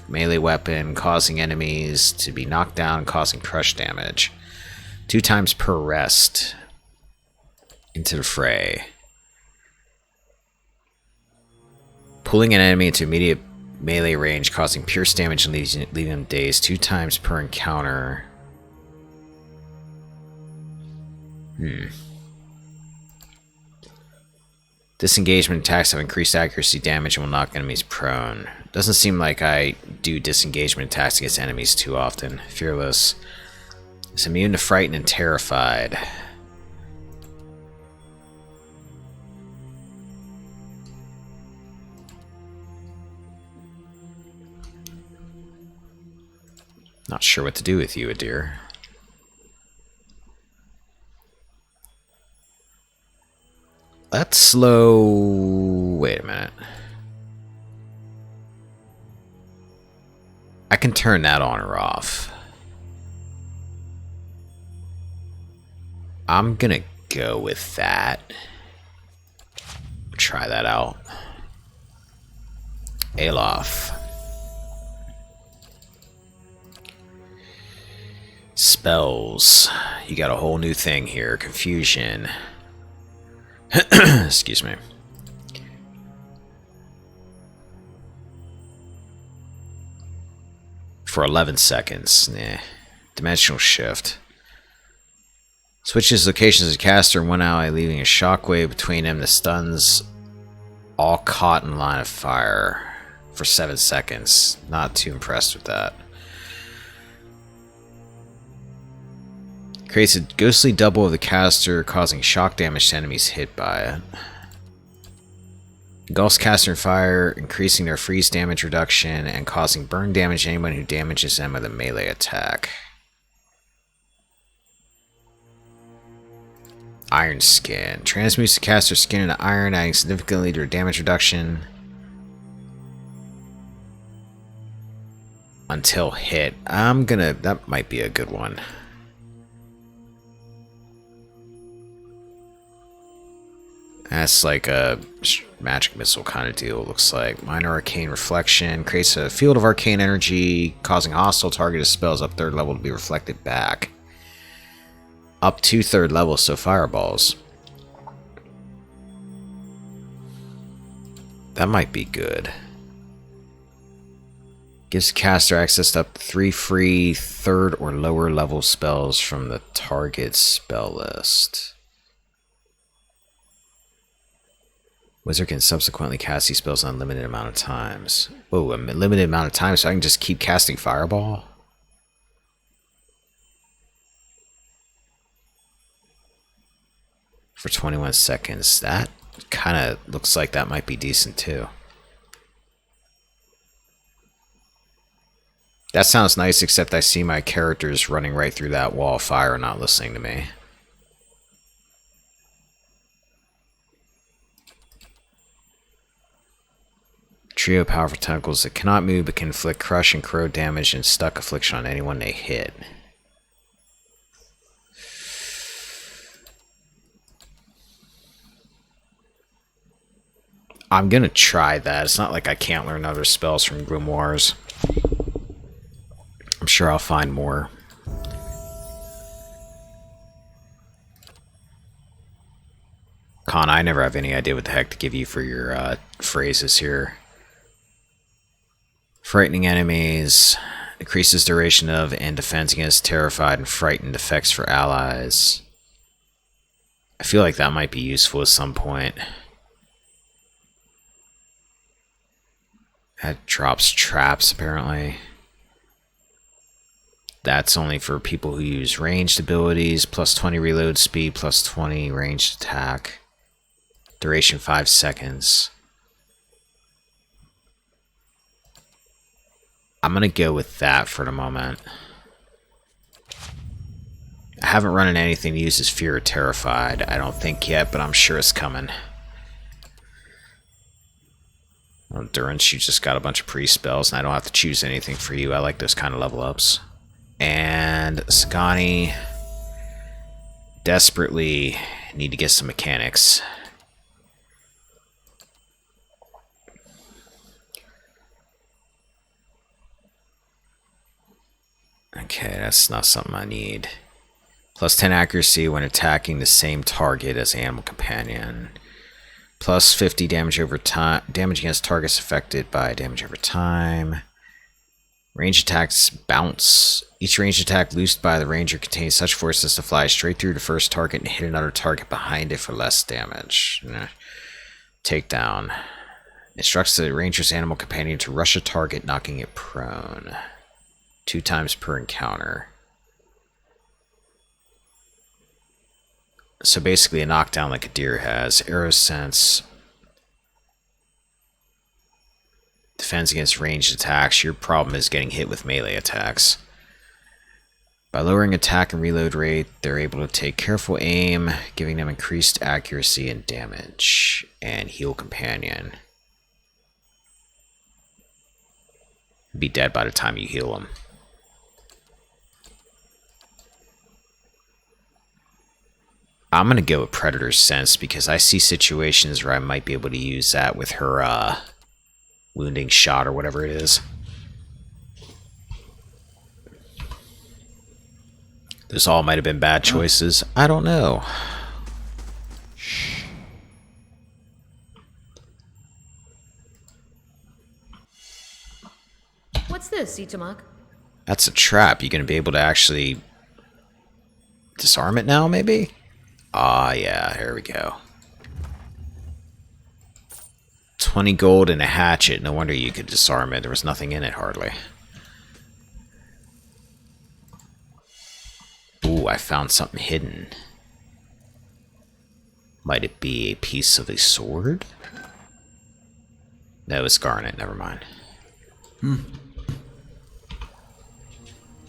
melee weapon, causing enemies to be knocked down, causing crush damage. 2 times per rest. Into the fray. Pulling an enemy into immediate melee range, causing pierce damage and leaving them dazed 2 times per encounter. Disengagement attacks have increased accuracy damage and will knock enemies prone. Doesn't seem like I do disengagement attacks against enemies too often. Fearless. It's immune to frightened and terrified. Not sure what to do with you, Adir. Let's slow... Wait a minute. I can turn that on or off. I'm gonna go with that. Try that out. Alof. Spells. You got a whole new thing here. Confusion. Excuse me. For 11 seconds. Nah. Dimensional shift. Switches locations of caster and one ally, leaving a shockwave between them that stuns all caught in line of fire for 7 seconds. Not too impressed with that. Creates a ghostly double of the caster, causing shock damage to enemies hit by it. Engulfs caster in fire, increasing their freeze damage reduction and causing burn damage to anyone who damages them with a melee attack. Iron Skin. Transmutes the caster's skin into iron, adding significantly to their damage reduction until hit. That might be a good one. That's like a magic missile kind of deal, it looks like. Minor arcane reflection. Creates a field of arcane energy, causing hostile targeted spells up 3rd level to be reflected back. Up to 3rd level, so fireballs. That might be good. Gives caster access to up to 3 free 3rd or lower level spells from the target spell list. Wizard can subsequently cast these spells an unlimited amount of times. Whoa, a limited amount of times, so I can just keep casting Fireball? For 21 seconds. That kind of looks like that might be decent too. That sounds nice, except I see my characters running right through that wall of fire and not listening to me. Trio of powerful tentacles that cannot move but can inflict crush and corrode damage and stuck affliction on anyone they hit. I'm gonna try that. It's not like I can't learn other spells from grimoires. I'm sure I'll find more. Con, I never have any idea what the heck to give you for your phrases here. Frightening enemies. Increases duration of and defense against terrified and frightened effects for allies. I feel like that might be useful at some point. That drops traps, apparently. That's only for people who use ranged abilities. Plus 20 reload speed, plus 20 ranged attack. Duration 5 seconds. I'm gonna go with that for the moment. I haven't run into anything that uses Fear or Terrified. I don't think yet, but I'm sure it's coming. Endurance, you just got a bunch of pre-spells, and I don't have to choose anything for you. I like those kind of level ups. And Sagani, desperately need to get some mechanics. Okay, that's not something I need. Plus 10 accuracy when attacking the same target as Animal Companion. Plus 50 damage over time. Damage against targets affected by damage over time. Range attacks bounce. Each range attack loosed by the ranger contains such force as to fly straight through the first target and hit another target behind it for less damage. Takedown. Instructs the ranger's animal companion to rush a target, knocking it prone. 2 times per encounter. So basically a knockdown like a deer has. Arrow sense. Defends against ranged attacks. Your problem is getting hit with melee attacks. By lowering attack and reload rate, they're able to take careful aim, giving them increased accuracy and damage. And heal companion. Be dead by the time you heal them. I'm going to go with Predator's Sense because I see situations where I might be able to use that with her wounding shot or whatever it is. Those all might have been bad choices. I don't know. What's this, Itamak? That's a trap. You're going to be able to actually disarm it now, maybe? Ah, yeah, here we go. 20 gold and a hatchet. No wonder you could disarm it. There was nothing in it, hardly. Ooh, I found something hidden. Might it be a piece of a sword? No, it's garnet. Never mind.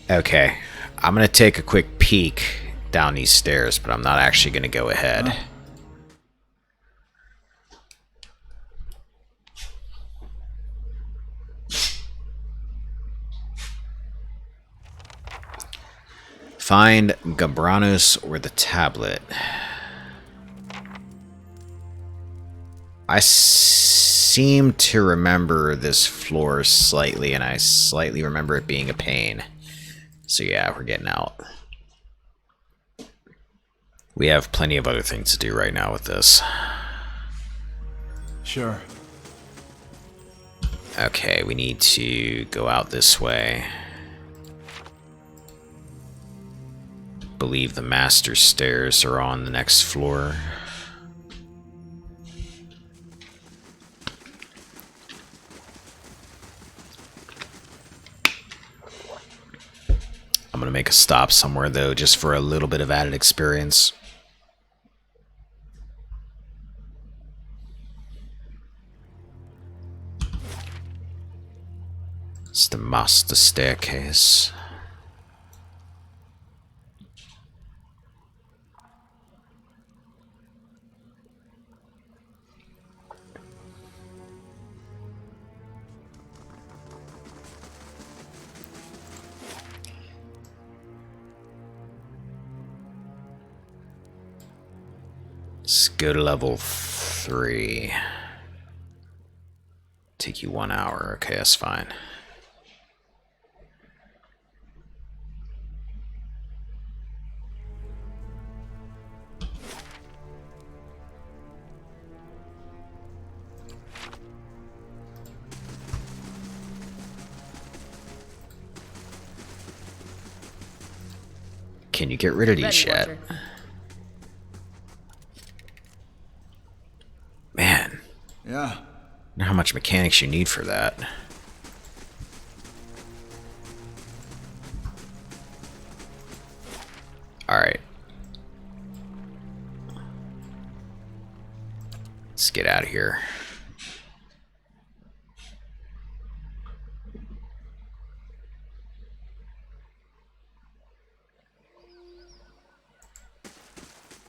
Okay, I'm going to take a quick peek down these stairs, but I'm not actually going to go ahead. Find Gabranos or the tablet. I seem to remember this floor slightly, and I slightly remember it being a pain. So yeah, we're getting out. We have plenty of other things to do right now with this. Sure. Okay, we need to go out this way. Believe the master stairs are on the next floor. I'm gonna make a stop somewhere though, just for a little bit of added experience. It's the master staircase. Let's go to level 3. Take you 1 hour. Okay, that's fine. Can you get rid of these yet? Watcher. Man, Yeah. I wonder how much mechanics you need for that. Alright. Let's get out of here.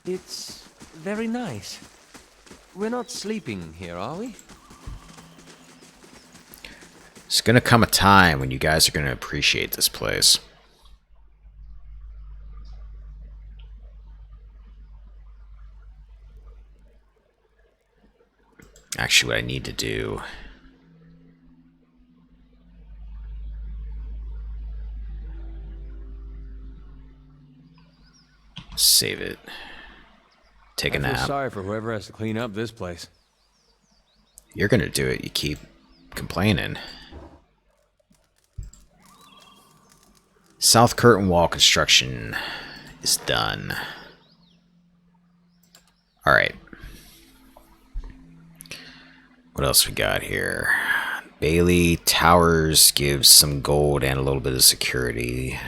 It's very nice. We're not sleeping here, are we? It's gonna come a time when you guys are gonna appreciate this place. Actually, what I need to do... Save it. Take a I feel nap. sorry for whoever has to clean up this place. You're gonna do it. You keep complaining. South curtain wall construction is done. Alright. What else we got here? Bailey Towers gives some gold and a little bit of security.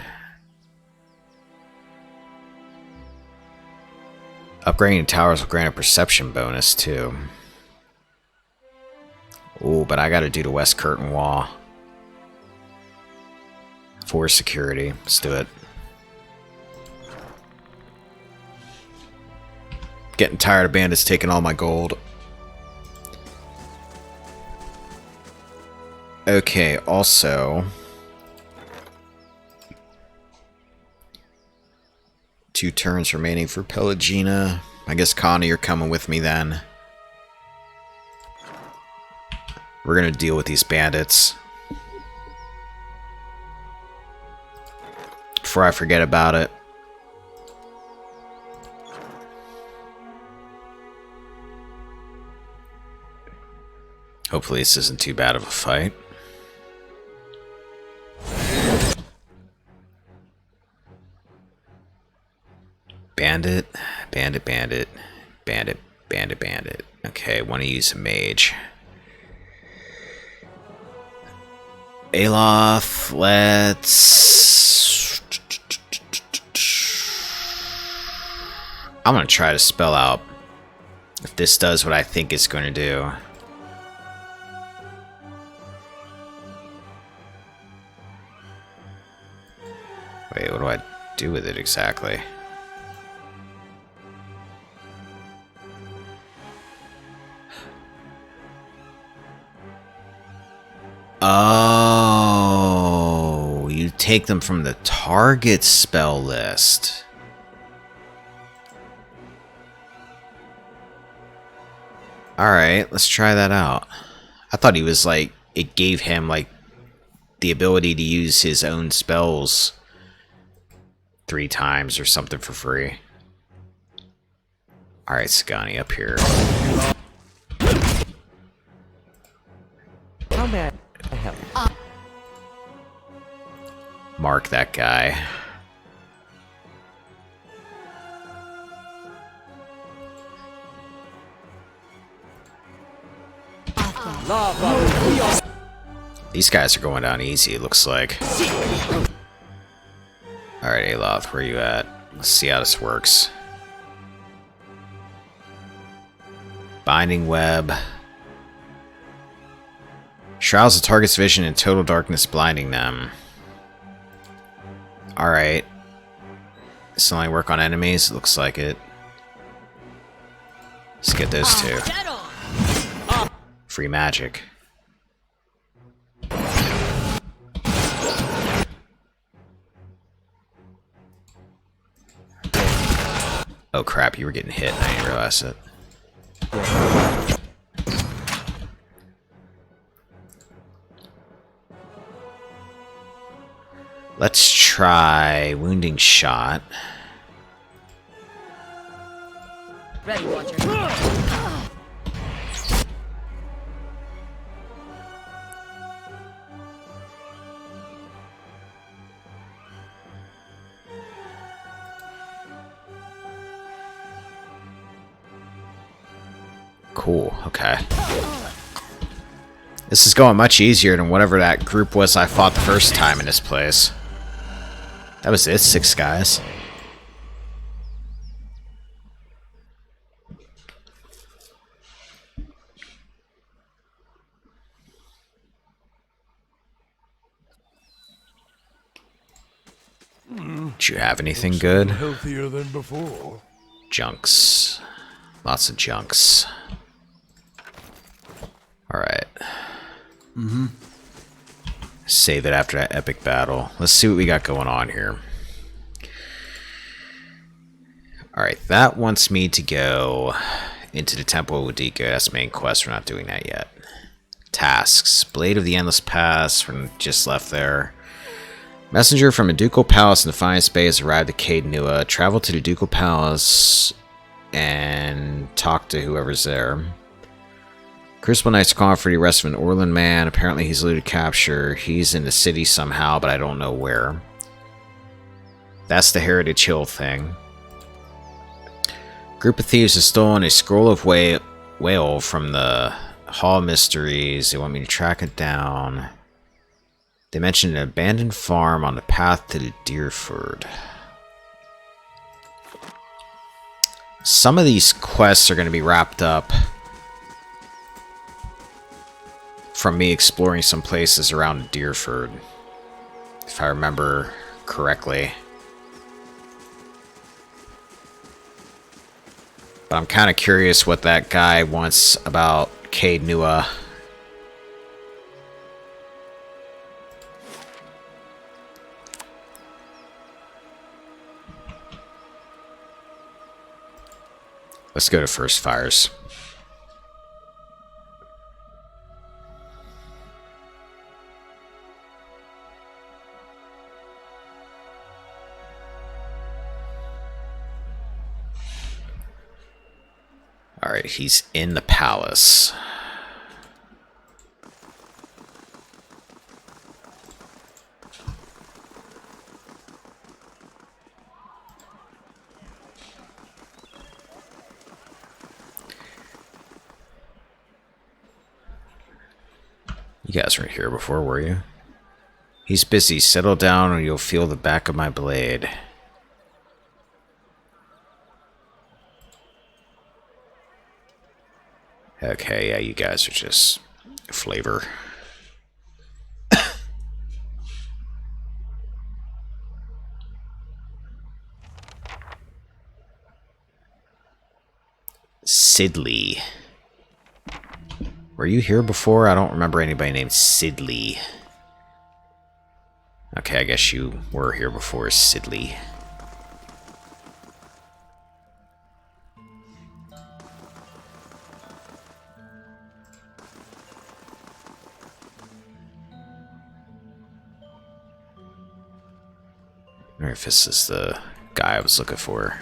Upgrading towers will grant a perception bonus too. Oh, but I gotta do the west curtain wall. For security. Let's do it. Getting tired of bandits taking all my gold. Okay, also... 2 turns remaining for Pelagina. I guess, Connie, you're coming with me then. We're gonna deal with these bandits. Before I forget about it. Hopefully this isn't too bad of a fight. Bandit, bandit, bandit, bandit, bandit, bandit. Okay, want to use a mage. Aloth, let's... I'm going to try to spell out if this does what I think it's going to do. Wait, what do I do with it exactly? Oh, you take them from the target spell list. Alright, let's try that out. I thought he was like, it gave him like the ability to use his own spells 3 times or something for free. Alright, Sagani, up here. How bad the hell? Mark that guy. These guys are going down easy, it looks like. Alright, Aloth, where you at? Let's see how this works. Binding web. Shrouds the target's vision in total darkness, blinding them. Alright. This will only work on enemies, it looks like it. Let's get those 2. Free magic. Oh crap, you were getting hit and I didn't realize it. Let's try wounding shot. Ready, Watcher. Cool, okay. This is going much easier than whatever that group was I fought the first time in this place. That was it, 6 guys. Did you have anything good? Healthier than before. Junks. Lots of junks. Alright. Save it after that epic battle. Let's see what we got going on here. Alright, that wants me to go into the Temple of Udika. That's main quest. We're not doing that yet. Tasks. Blade of the Endless Pass. We're just left there. Messenger from a Ducal Palace in Defiance Bay has arrived at Caed Nua. Travel to the Ducal Palace and talk to whoever's there. Crucible Knight's calling for the arrest of an Orland man. Apparently he's eluded capture. He's in the city somehow, but I don't know where. That's the Heritage Hill thing. Group of thieves has stolen a scroll of whale from the Hall of Mysteries. They want me to track it down. They mentioned an abandoned farm on the path to the Deerford. Some of these quests are going to be wrapped up from me exploring some places around Deerford, if I remember correctly. But I'm kind of curious what that guy wants about Caed Nua. Let's go to First Fires. Alright, he's in the palace. You guys weren't here before, were you? He's busy. Settle down or you'll feel the back of my blade. Okay, yeah, you guys are just flavor. Sidley. Were you here before? I don't remember anybody named Sidley. Okay, I guess you were here before, Sidley. I wonder if this is the guy I was looking for.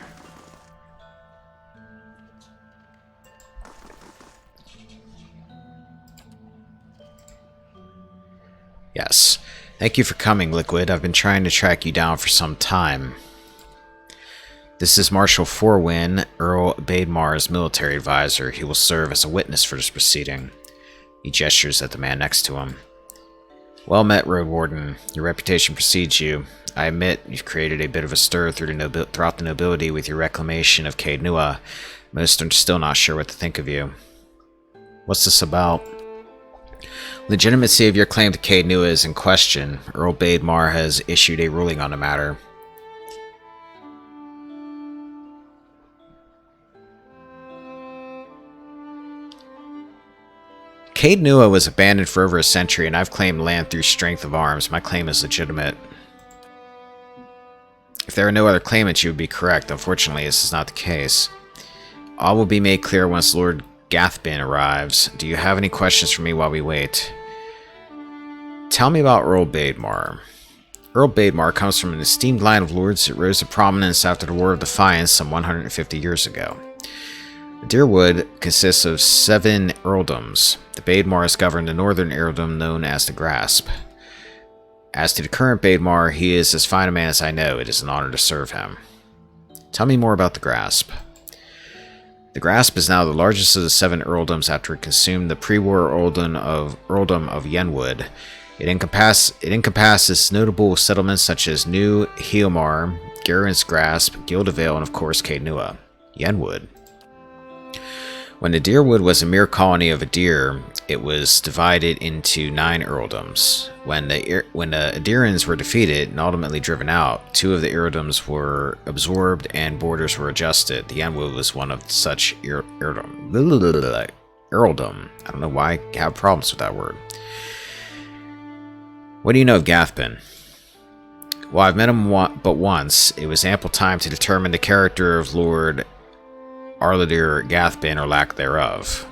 Yes. Thank you for coming, Liquid. I've been trying to track you down for some time. This is Marshal Forwin, Earl Bademar's military advisor. He will serve as a witness for this proceeding. He gestures at the man next to him. Well met, Road Warden. Your reputation precedes you. I admit you've created a bit of a stir throughout the nobility with your reclamation of Caed Nua. Most are still not sure what to think of you. What's this about? Legitimacy of your claim to Caed Nua is in question. Earl Bademar has issued a ruling on the matter. Caed Nua was abandoned for over a century, and I've claimed land through strength of arms. My claim is legitimate. If there are no other claimants, you would be correct. Unfortunately, this is not the case. All will be made clear once Lord Gathbin arrives. Do you have any questions for me while we wait? Tell me about Earl Bademar. Earl Bademar comes from an esteemed line of lords that rose to prominence after the War of Defiance some 150 years ago. Deerwood consists of 7 earldoms. The Bademars govern the northern earldom known as the Grasp. As to the current Bademar, he is as fine a man as I know. It is an honor to serve him. Tell me more about the Grasp. The Grasp is now the largest of the 7 earldoms after it consumed the pre-war earldom of Yenwood. It encompasses notable settlements such as New Heomar, Garen's Grasp, Gildavale, and of course Caed Nua. Yenwood. When the Deerwood was a mere colony of Adir, it was divided into 9 earldoms. When the Adirans were defeated and ultimately driven out, 2 of the earldoms were absorbed and borders were adjusted. The Yenwood was one of such earldom. I don't know why I have problems with that word. What do you know of Gathbin? Well, I've met him but once. It was ample time to determine the character of Lord Arladir Gathbin, or lack thereof.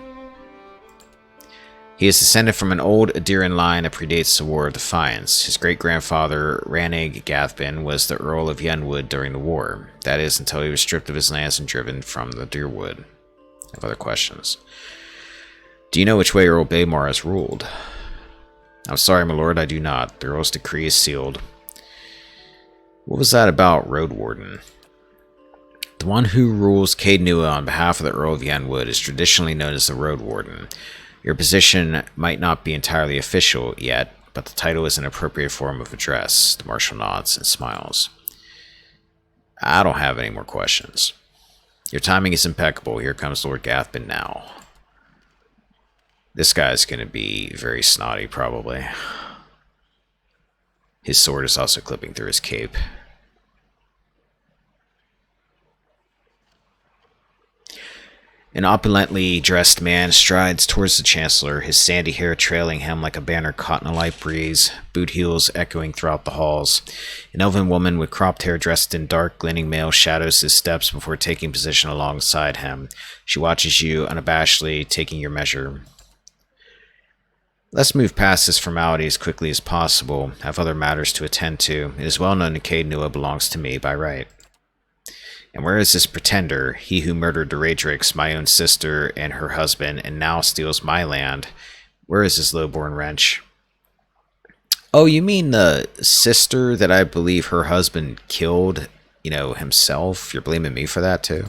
He is descended from an old Adiran line that predates the War of Defiance. His great-grandfather, Ranig Gathbin, was the Earl of Yenwood during the war. That is, until he was stripped of his lands and driven from the Deerwood. I have other questions. Do you know which way Earl Baymar has ruled? I'm sorry, my lord, I do not. The Earl's decree is sealed. What was that about, Road Warden? The one who rules Caed Nua on behalf of the Earl of Yenwood is traditionally known as the Road Warden. Your position might not be entirely official yet, but the title is an appropriate form of address. The Marshal nods and smiles. I don't have any more questions. Your timing is impeccable. Here comes Lord Gathbin now. This guy's going to be very snotty, probably. His sword is also clipping through his cape. An opulently dressed man strides towards the Chancellor, his sandy hair trailing him like a banner caught in a light breeze, boot heels echoing throughout the halls. An elven woman with cropped hair dressed in dark, glinting mail shadows his steps before taking position alongside him. She watches you unabashedly, taking your measure. Let's move past this formality as quickly as possible. I have other matters to attend to. It is well known that Caed Nua belongs to me by right. And where is this pretender, he who murdered Doradrix, my own sister, and her husband, and now steals my land? Where is this lowborn wretch? Oh, you mean the sister that I believe her husband killed, himself? You're blaming me for that, too?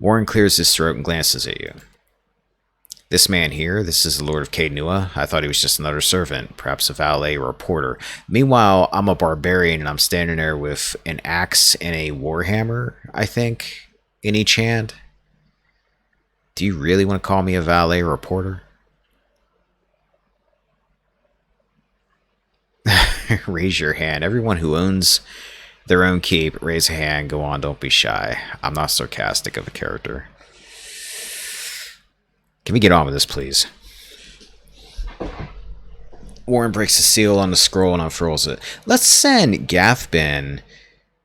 Warren clears his throat and glances at you. This man here, this is the Lord of Caed Nua. I thought he was just another servant, perhaps a valet or a porter. Meanwhile, I'm a barbarian and I'm standing there with an axe and a warhammer, I think, in each hand. Do you really want to call me a valet or a porter? Raise your hand. Everyone who owns their own keep, raise a hand. Go on, don't be shy. I'm not sarcastic of a character. Can we get on with this, please? Warren breaks the seal on the scroll and unfurls it. Let's send Gathbin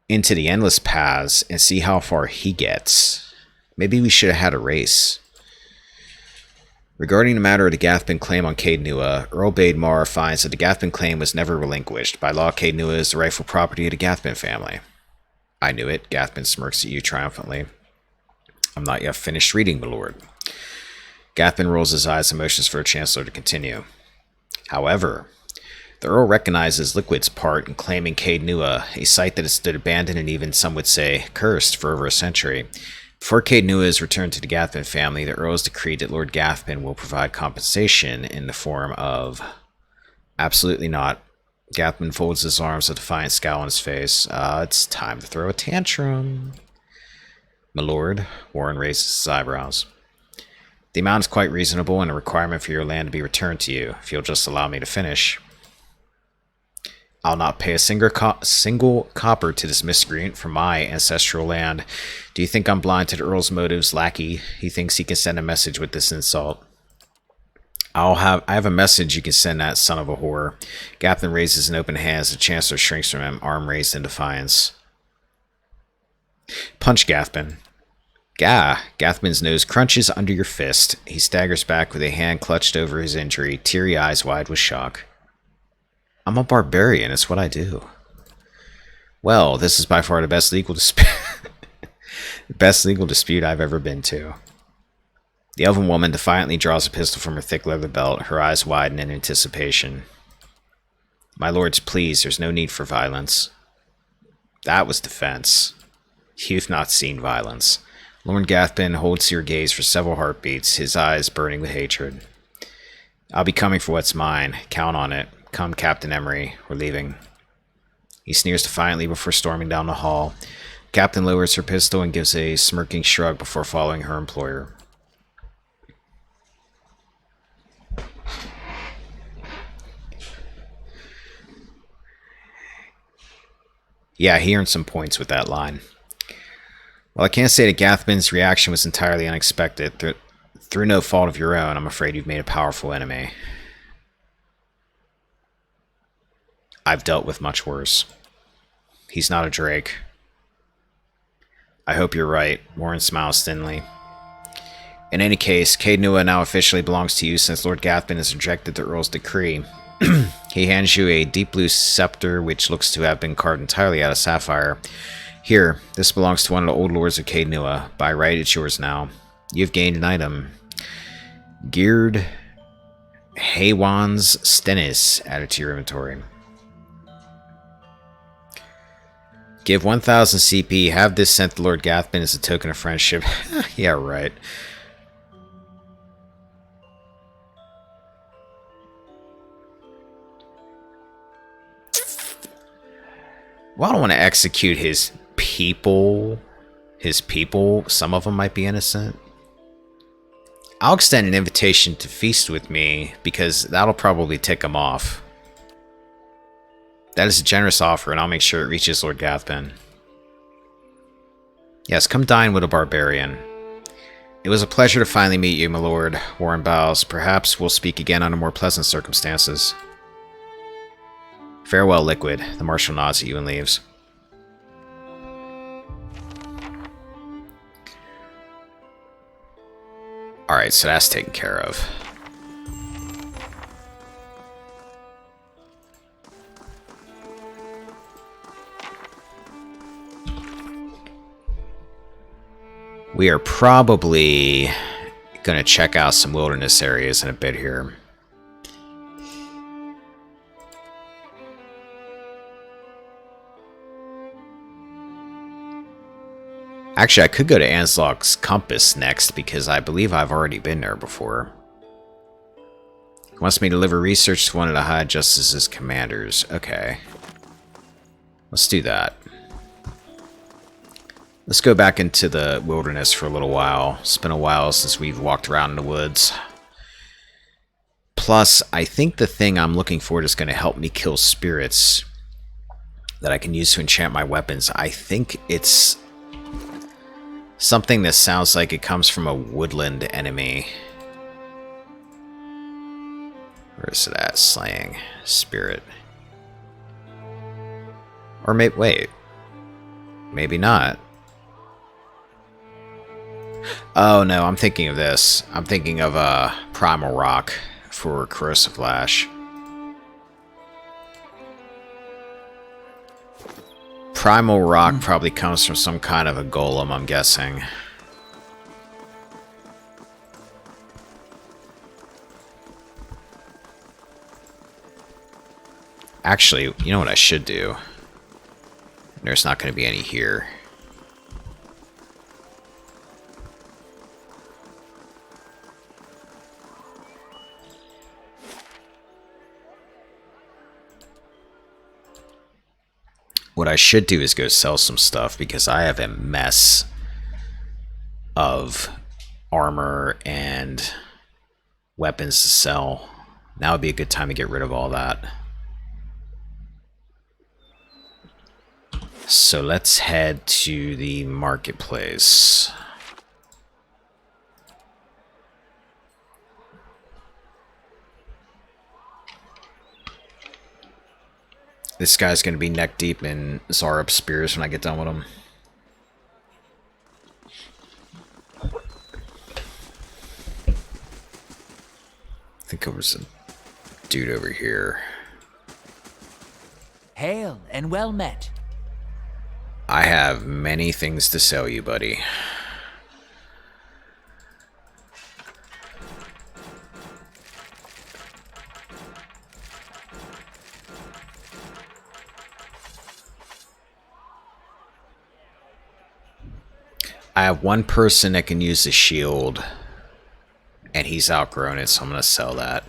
into the Endless Paths and see how far he gets. Maybe we should have had a race. Regarding the matter of the Gathbin claim on Caed Nua, Earl Baymar finds that the Gathbin claim was never relinquished. By law, Caed Nua is the rightful property of the Gathbin family. I knew it. Gathbin smirks at you triumphantly. I'm not yet finished reading, my lord. Gathbin rolls his eyes and motions for a Chancellor to continue. However, the Earl recognizes Liquid's part in claiming Caed Nua, a site that has stood abandoned and even, some would say, cursed for over a century. Before Caed Nua is returned to the Gathbin family, the Earl has decreed that Lord Gathbin will provide compensation in the form of... Absolutely not. Gathbin folds his arms, a defiant scowl on his face. It's time to throw a tantrum. My lord, Warren raises his eyebrows. The amount is quite reasonable and a requirement for your land to be returned to you, if you'll just allow me to finish. I'll not pay a single copper to this miscreant for my ancestral land. Do you think I'm blind to the Earl's motives, lackey? He thinks he can send a message with this insult. I have a message you can send that son of a whore. Gathbin raises an open hand as the Chancellor shrinks from him, arm raised in defiance. Punch Gathbin. Gah! Gathbin's nose crunches under your fist. He staggers back with a hand clutched over his injury, teary eyes wide with shock. I'm a barbarian, it's what I do. Well, this is by far the best legal dispute I've ever been to. The elven woman defiantly draws a pistol from her thick leather belt, her eyes widen in anticipation. My lords, please, there's no need for violence. That was defense. You've not seen violence. Lord Gathbin holds to your gaze for several heartbeats, his eyes burning with hatred. I'll be coming for what's mine. Count on it. Come, Captain Emery. We're leaving. He sneers defiantly before storming down the hall. Captain lowers her pistol and gives a smirking shrug before following her employer. Yeah, he earned some points with that line. Well, I can't say that Gathman's reaction was entirely unexpected. Through no fault of your own, I'm afraid you've made a powerful enemy. I've dealt with much worse. He's not a Drake. I hope you're right. Warren smiles thinly. In any case, Caed Nua now officially belongs to you since Lord Gathman has rejected the Earl's decree. He hands you a deep blue scepter which looks to have been carved entirely out of sapphire. Here, this belongs to one of the old lords of Caed Nua. By right, it's yours now. You've gained an item. Geared Haywan's Stennis added to your inventory. Give 1,000 CP. Have this sent to Lord Gathman as a token of friendship. Yeah, right. Well, I don't want to execute his people. Some of them might be innocent. I'll extend an invitation to feast with me, because that'll probably tick him off. That is a generous offer, and I'll make sure it reaches Lord Gathman. Yes, come dine with a barbarian. It was a pleasure to finally meet you, my lord. Warren bows. Perhaps we'll speak again under more pleasant circumstances. Farewell, Liquid. The Marshal nods at you and leaves. Alright, so that's taken care of. We are probably going to check out some wilderness areas in a bit here. Actually, I could go to Anslock's Compass next, because I believe I've already been there before. He wants me to deliver research to one of the High Justice's commanders. Okay. Let's do that. Let's go back into the wilderness for a little while. It's been a while since we've walked around in the woods. Plus, I think the thing I'm looking for is going to help me kill spirits that I can use to enchant my weapons. I think it's something that sounds like it comes from a woodland enemy. Where is it at? Slaying spirit. Or maybe, wait. Maybe not. Oh no, I'm thinking of this. I'm thinking of Primal Rock for Corrosive Lash. Primal Rock probably comes from some kind of a golem, I'm guessing. Actually, you know what I should do? There's not going to be any here. What I should do is go sell some stuff, because I have a mess of armor and weapons to sell. Now would be a good time to get rid of all that. So let's head to the marketplace. This guy's going to be neck deep in Zarup spears when I get done with him. I think there was a dude over here. Hail and well met. I have many things to sell you, buddy. I have one person that can use the shield, and he's outgrown it, so I'm going to sell that.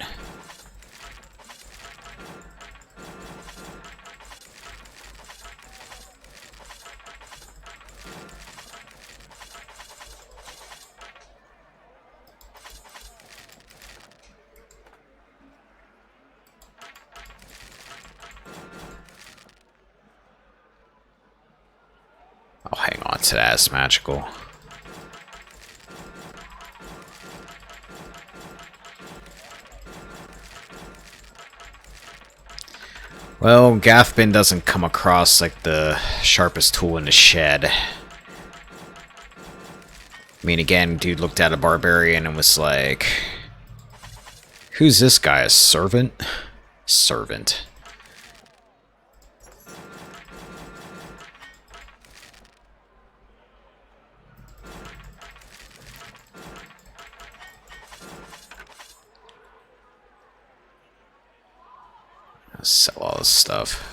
I'll hang on to that as magical. Well, Gathbin doesn't come across like the sharpest tool in the shed. I mean, again, dude looked at a barbarian and was like, who's this guy, a servant? Servant. I'll sell all this stuff.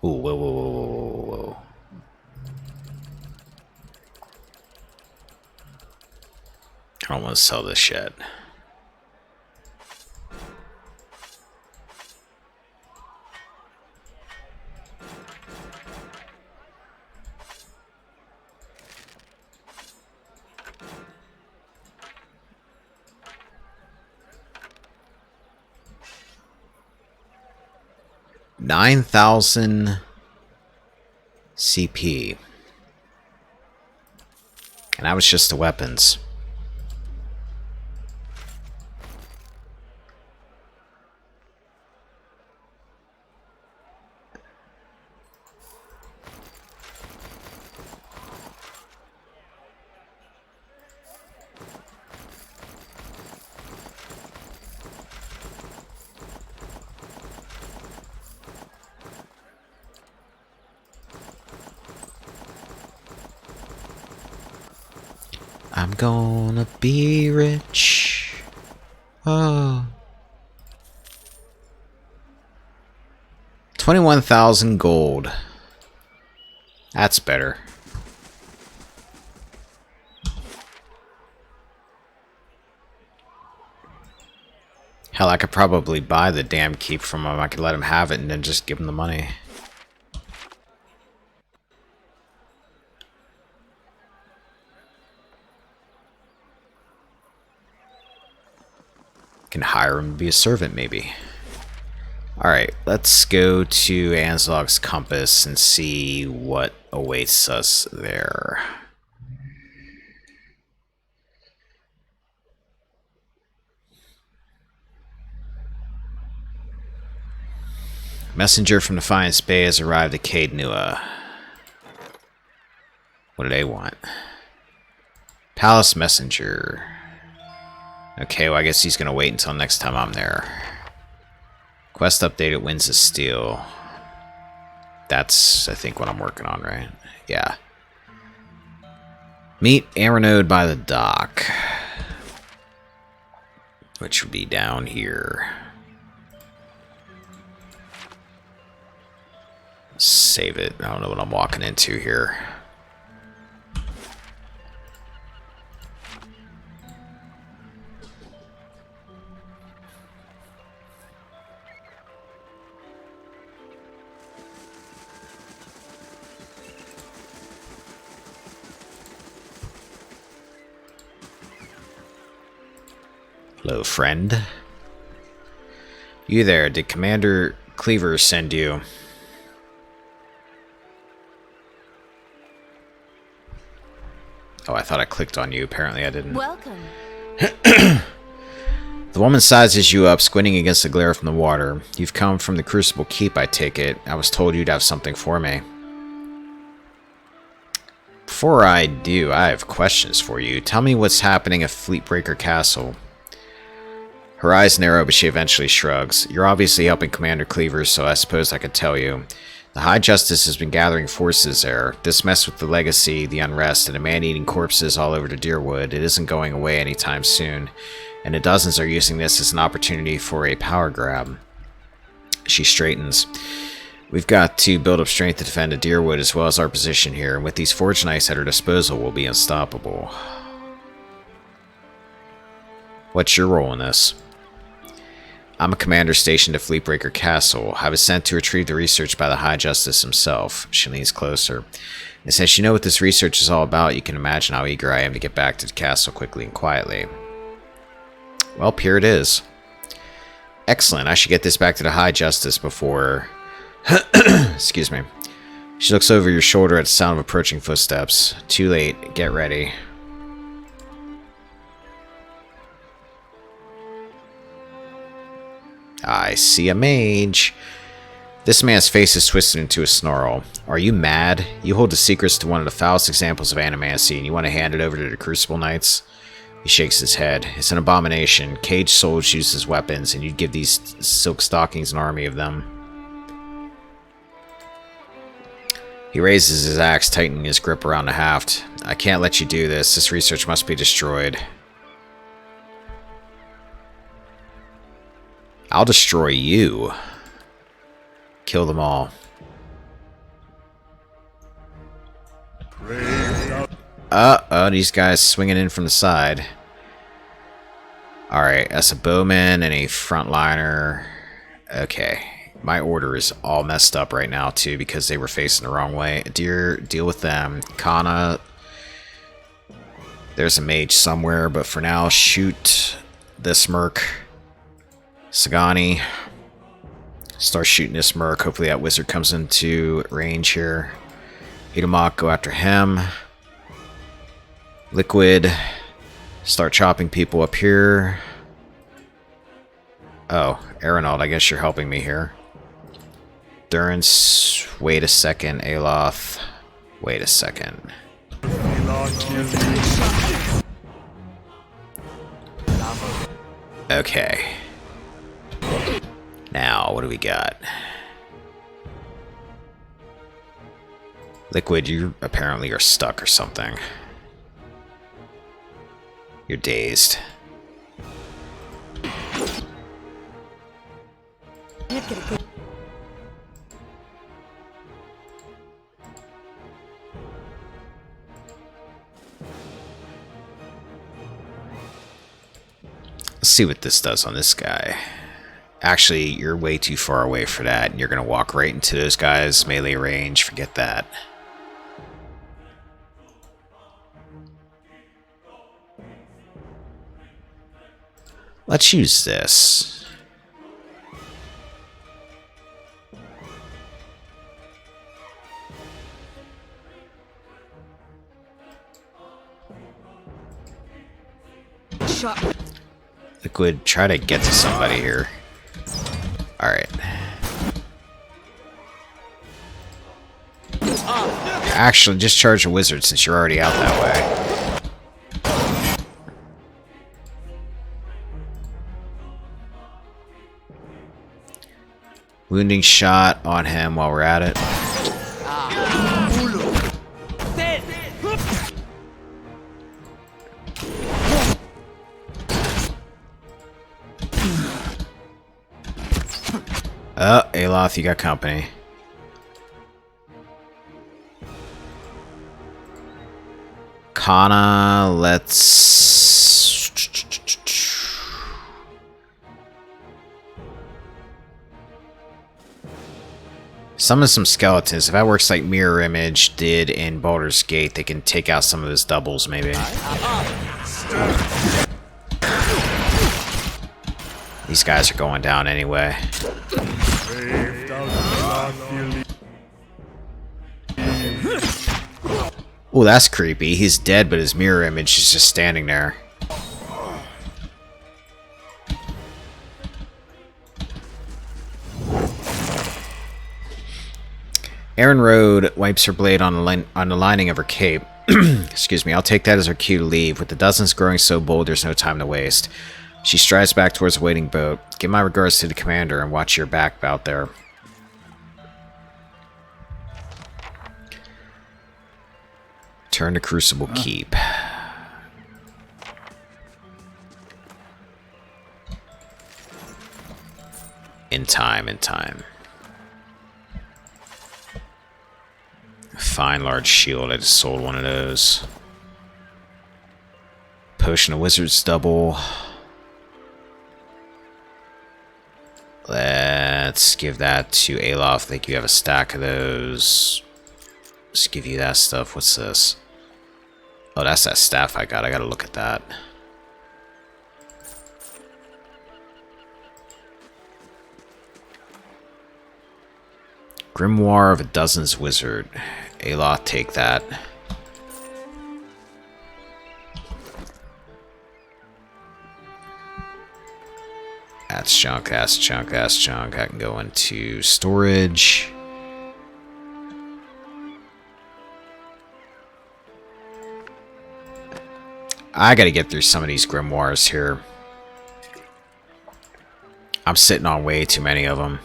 Ooh, whoa, whoa, whoa, whoa, whoa, whoa. I don't want to sell this yet. $9,000 CP. And that was just the weapons. I'm gonna be rich. Oh. 21,000 gold. That's better. Hell, I could probably buy the damn keep from him. I could let him have it and then just give him the money. Can hire him to be a servant, maybe. Alright, let's go to Anslog's compass and see what awaits us there. Messenger from Defiance Bay has arrived at Caed Nua. What do they want? Palace Messenger. Okay, well I guess he's gonna wait until next time I'm there. Quest updated, Winds of Steel. That's, I think, what I'm working on, right? Yeah. Meet Aranode by the dock. Which would be down here. Save it. I don't know what I'm walking into here. Hello, friend. You there? Did Commander Cleaver send you? Oh, I thought I clicked on you. Apparently I didn't. Welcome. The woman sizes you up, squinting against the glare from the water. You've come from the Crucible Keep, I take it. I was told you'd have something for me. Before I do, I have questions for you. Tell me what's happening at Fleetbreaker Castle. Her eyes narrow, but she eventually shrugs. You're obviously helping Commander Cleaver, so I suppose I could tell you. The High Justice has been gathering forces there. This mess with the Legacy, the unrest, and the man-eating corpses all over to Deerwood, it isn't going away anytime soon. And the dozens are using this as an opportunity for a power grab. She straightens. We've got to build up strength to defend the Deerwood as well as our position here, and with these Forge Knights at our disposal, we'll be unstoppable. What's your role in this? I'm a commander stationed at Fleetbreaker Castle. I was sent to retrieve the research by the High Justice himself. She leans closer. And since you know what this research is all about, you can imagine how eager I am to get back to the castle quickly and quietly. Well, here it is. Excellent. I should get this back to the High Justice before... Excuse me. She looks over your shoulder at the sound of approaching footsteps. Too late. Get ready. I see a mage. This man's face is twisted into a snarl. Are you mad? You hold the secrets to one of the foulest examples of animacy, and you want to hand it over to the Crucible Knights? He shakes his head. It's an abomination. Caged souls use as weapons, and you'd give these silk stockings an army of them. He raises his axe, tightening his grip around the haft. I can't let you do this. This research must be destroyed. I'll destroy you. Kill them all. Uh-oh, these guys swinging in from the side. Alright, that's a bowman and a frontliner. Okay. My order is all messed up right now, too, because they were facing the wrong way. Deal with them. Kana. There's a mage somewhere, but for now, shoot this merc. Sagani. Start shooting this merc. Hopefully that wizard comes into range here. Itamok, go after him. Liquid. Start chopping people up here. Oh, Aeronaut, I guess you're helping me here. Durance, wait a second. Aloth, wait a second. Okay. Now, what do we got? Liquid, you apparently are stuck or something. You're dazed. Let's see what this does on this guy. Actually, you're way too far away for that, and you're going to walk right into those guys' melee range. Forget that. Let's use this. Shot. Liquid, try to get to somebody here. Alright. Actually, just charge a wizard since you're already out that way. Wounding shot on him while we're at it. Oh, Aloth, you got company. Kana, let's... Summon some skeletons. If that works like Mirror Image did in Baldur's Gate, they can take out some of his doubles, maybe. These guys are going down anyway. Oh, that's creepy. He's dead, but his mirror image is just standing there. Erin Road wipes her blade on the lining of her cape. Excuse me, I'll take that as her cue to leave. With the dozens growing so bold, there's no time to waste. She strides back towards the waiting boat. Give my regards to the commander and watch your back out there. Turn to Crucible Keep. In time, in time. Fine large shield, I just sold one of those. Potion of Wizard's double. Let's give that to Alof. I think you have a stack of those. Just give you that stuff. What's this? Oh, that's that staff I got. I gotta look at that. Grimoire of a Dozen's Wizard. Alof, take that. That's junk, that's junk, that's junk. I can go into storage. I gotta get through some of these grimoires here. I'm sitting on way too many of them.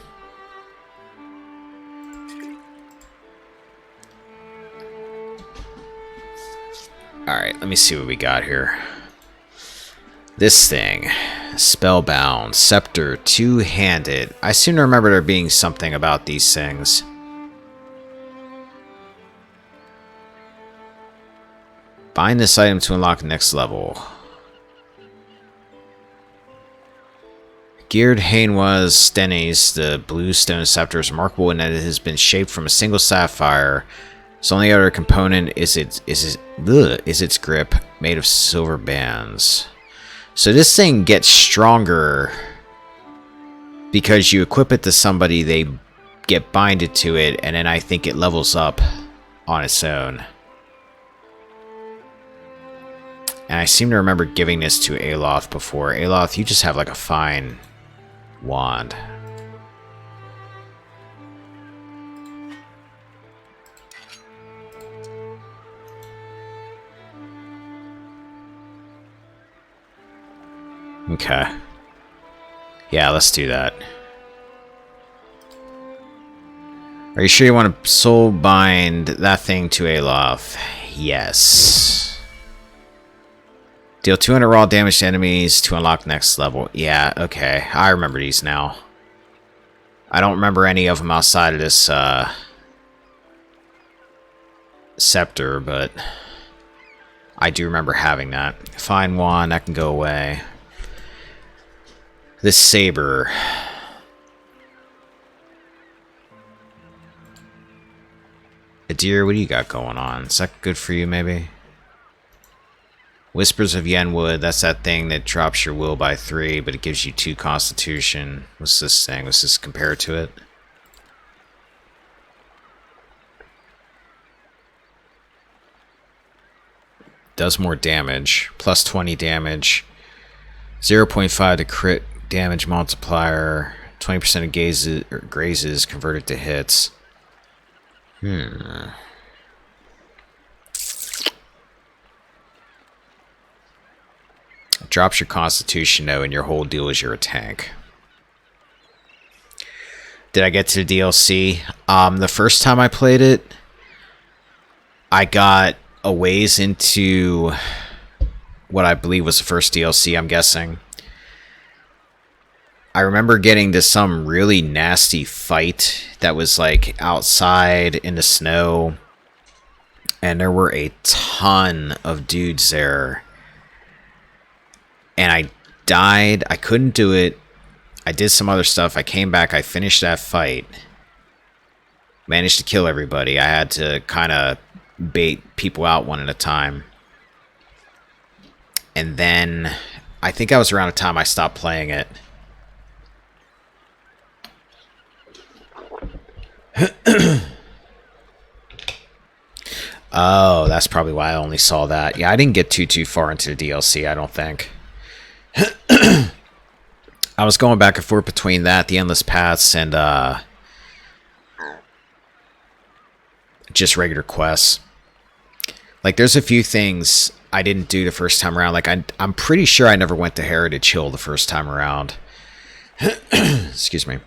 Alright, let me see what we got here. This thing. Spellbound. Scepter. Two-handed. I seem to remember there being something about these things. Bind this item to unlock the next level. Geared Hainwa's Stennies, the blue stone scepter, is remarkable in that it has been shaped from a single sapphire. Its only other component is its grip, made of silver bands. So this thing gets stronger because you equip it to somebody, they get binded to it, and then I think it levels up on its own. And I seem to remember giving this to Alof before. Alof, you just have like a fine wand. Okay. Yeah, let's do that. Are you sure you want to soul bind that thing to Alof? Yes. Deal 200 raw damage to enemies to unlock next level. Yeah, okay. I remember these now. I don't remember any of them outside of this scepter, but I do remember having that. Fine wand, that can go away. This saber. Adir, what do you got going on? Is that good for you, maybe? Whispers of Yenwood, that's that thing that drops your will by 3, but it gives you 2 constitution. What's this thing? What's this compared to it? Does more damage. Plus 20 damage. 0.5 to crit damage multiplier. 20% of grazes converted to hits. Drops your constitution though, and your whole deal is you're a tank. Did I get to the DLC? The first time I played it, I got a ways into what I believe was the first DLC, I'm guessing. I remember getting to some really nasty fight that was like outside in the snow, and there were a ton of dudes there. And I died. I couldn't do it. I did some other stuff. I came back. I finished that fight. Managed to kill everybody. I had to kind of bait people out one at a time. And then I think I was around the time I stopped playing it. Oh, that's probably why I only saw that. Yeah, I didn't get too far into the DLC, I don't think. I was going back and forth between that, the Endless Paths, and just regular quests. Like, there's a few things I didn't do the first time around. Like, I'm pretty sure I never went to Heritage Hill the first time around. Excuse me.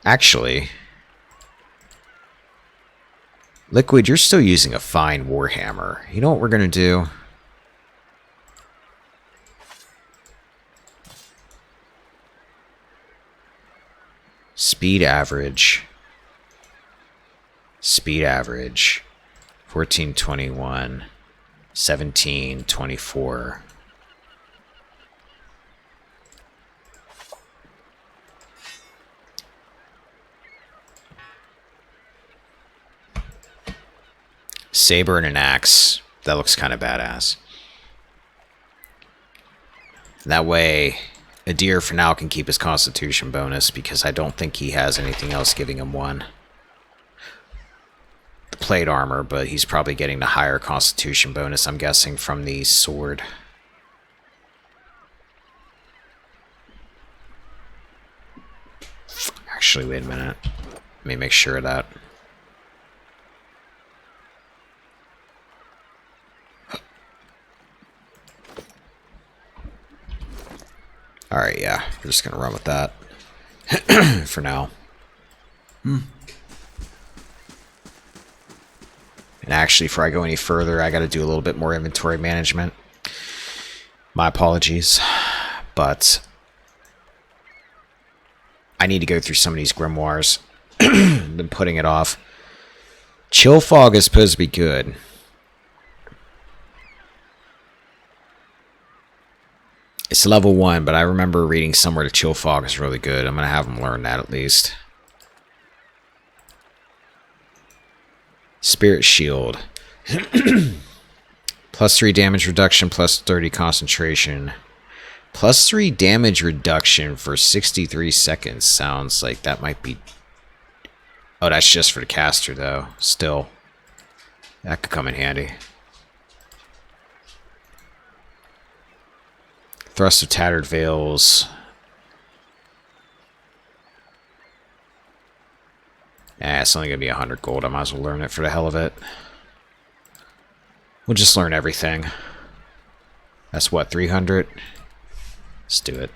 Actually, Liquid, you're still using a fine Warhammer. You know what we're gonna do? Speed average. Speed average. 1421. 1724. Saber and an axe. That looks kind of badass. That way, Adir for now can keep his constitution bonus because I don't think he has anything else giving him one. The plate armor, but he's probably getting the higher constitution bonus, I'm guessing, from the sword. Actually, wait a minute. Let me make sure of that. Alright, yeah. We're just going to run with that. For now. And actually, before I go any further, I got to do a little bit more inventory management. My apologies. But I need to go through some of these grimoires. Been putting it off. Chill Fog is supposed to be good. It's level 1, but I remember reading somewhere that Chill Fog is really good. I'm going to have them learn that at least. Spirit Shield. Plus 3 damage reduction, plus 30 concentration. Plus 3 damage reduction for 63 seconds. Sounds like that might be... Oh, that's just for the caster, though. Still. That could come in handy. Thrust of Tattered Veils. It's only going to be 100 gold. I might as well learn it for the hell of it. We'll just learn everything. That's what, 300? Let's do it.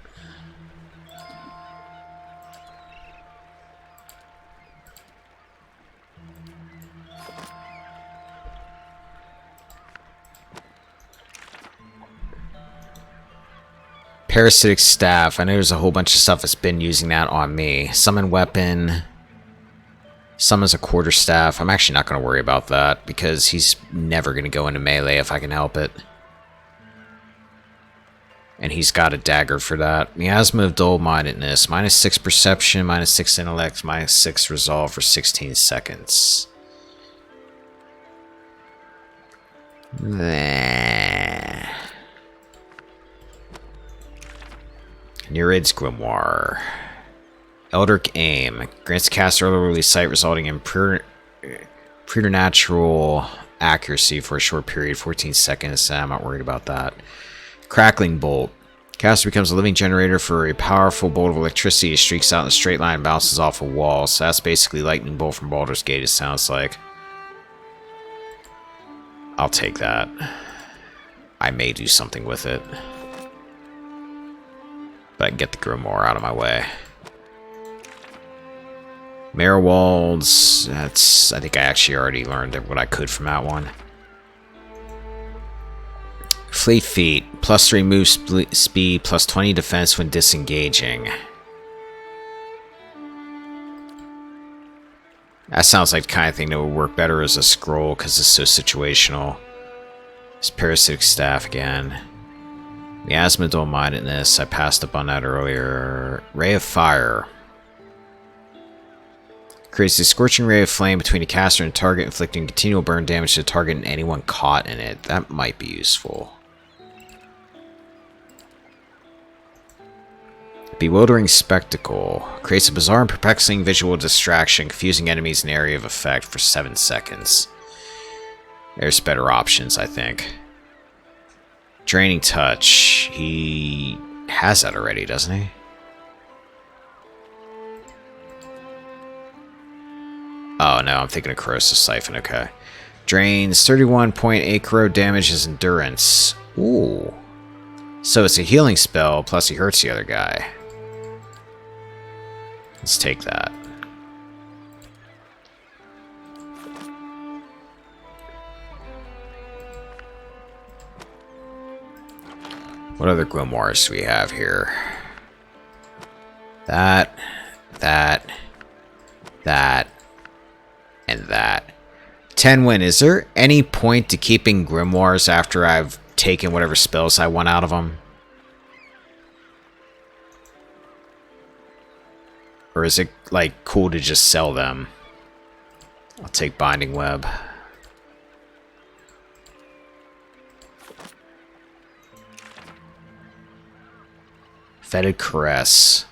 Parasitic Staff. I know there's a whole bunch of stuff that's been using that on me. Summon Weapon. Summons a Quarterstaff. I'm actually not going to worry about that because he's never going to go into melee if I can help it. And he's got a dagger for that. Miasma of Dull-Mindedness. Minus 6 Perception, minus 6 Intellect, minus 6 Resolve for 16 seconds. Nereid's Grimoire. Eldritch Aim. Grants the caster early sight resulting in preternatural accuracy for a short period, 14 seconds. I'm not worried about that. Crackling Bolt. Caster becomes a living generator for a powerful bolt of electricity. It streaks out in a straight line and bounces off a wall. So that's basically Lightning Bolt from Baldur's Gate, it sounds like. I'll take that. I may do something with it. But I can get the Grimoire out of my way. Marewalds, I think I actually already learned what I could from that one. Fleet Feet, plus 3 move speed, plus 20 defense when disengaging. That sounds like the kind of thing that would work better as a scroll because it's so situational. It's Parasitic Staff again. Miasma Dull-Mindedness, I passed up on that earlier. Ray of Fire. Creates a scorching ray of flame between the caster and target, inflicting continual burn damage to the target and anyone caught in it. That might be useful. Bewildering Spectacle. Creates a bizarre and perplexing visual distraction, confusing enemies in the area of effect for 7 seconds. There's better options, I think. Draining Touch. He has that already, doesn't he? Oh, no, I'm thinking of Corrosive Siphon, okay. Drains 31.8 corrode damage as endurance. Ooh. So it's a healing spell, plus he hurts the other guy. Let's take that. What other grimoires do we have here? That, and that. 10 win. Is there any point to keeping grimoires after I've taken whatever spells I want out of them? Or is it, like, cool to just sell them? I'll take Binding Web. Fetid Caress.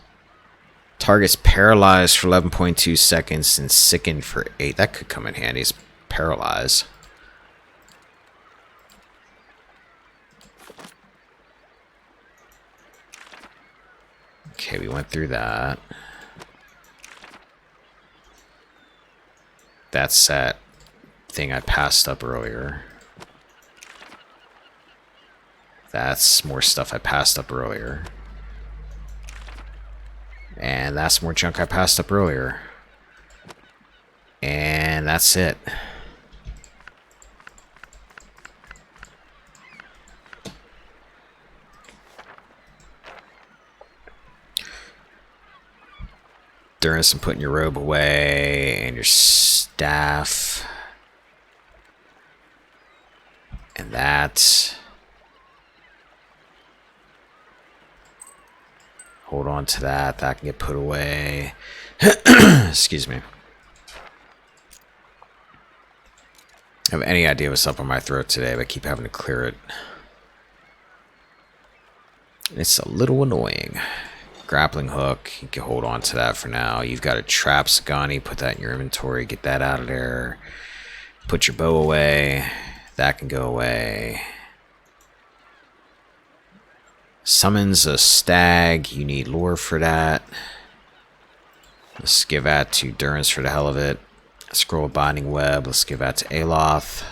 Target's paralyzed for 11.2 seconds and sickened for 8. That could come in handy. It's paralyzed. Okay, we went through that. That's that thing I passed up earlier. That's more stuff I passed up earlier. And that's more junk I passed up earlier. And that's it. During some putting your robe away and your staff. And that. Hold on to that. That can get put away. Excuse me. I have any idea what's up on my throat today, but I keep having to clear it. It's a little annoying. Grappling hook, you can hold on to that for now. You've got a trap, Sagani, put that in your inventory, get that out of there. Put your bow away, that can go away. Summons a stag, you need lore for that. Let's give that to Durance for the hell of it. Scroll of Binding Web, let's give that to Aloth.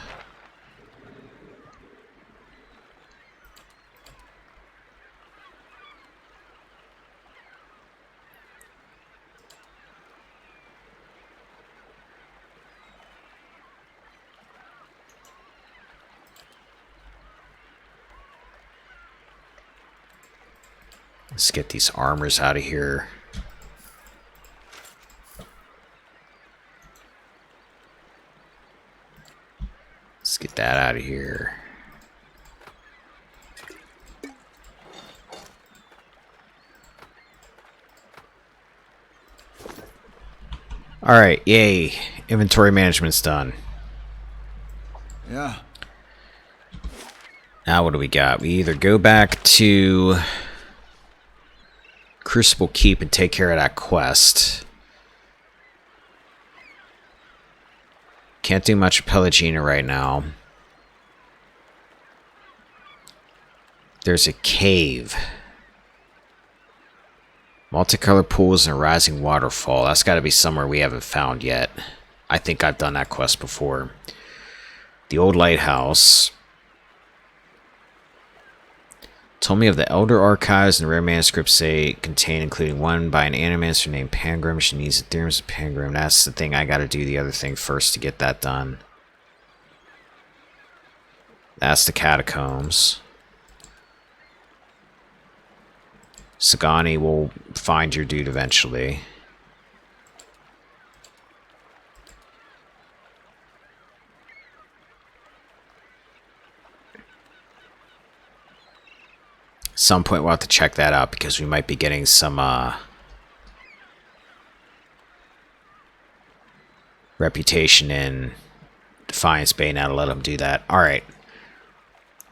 Let's get these armors out of here. Let's get that out of here. Alright, yay. Inventory management's done. Yeah. Now what do we got? We either go back to Crucible Keep and take care of that quest. Can't do much of Pelagina right now. There's a cave. Multicolored pools and a rising waterfall. That's got to be somewhere we haven't found yet. I think I've done that quest before. The old lighthouse. Told me of the Elder Archives and rare manuscripts they contain, including one by an animancer named Pangrim. She needs the theorems of Pangrim. That's the thing I gotta do the other thing first to get that done. That's the catacombs. Sagani will find your dude eventually. Some point we'll have to check that out because we might be getting some reputation in Defiance Bay now to let them do that. Alright.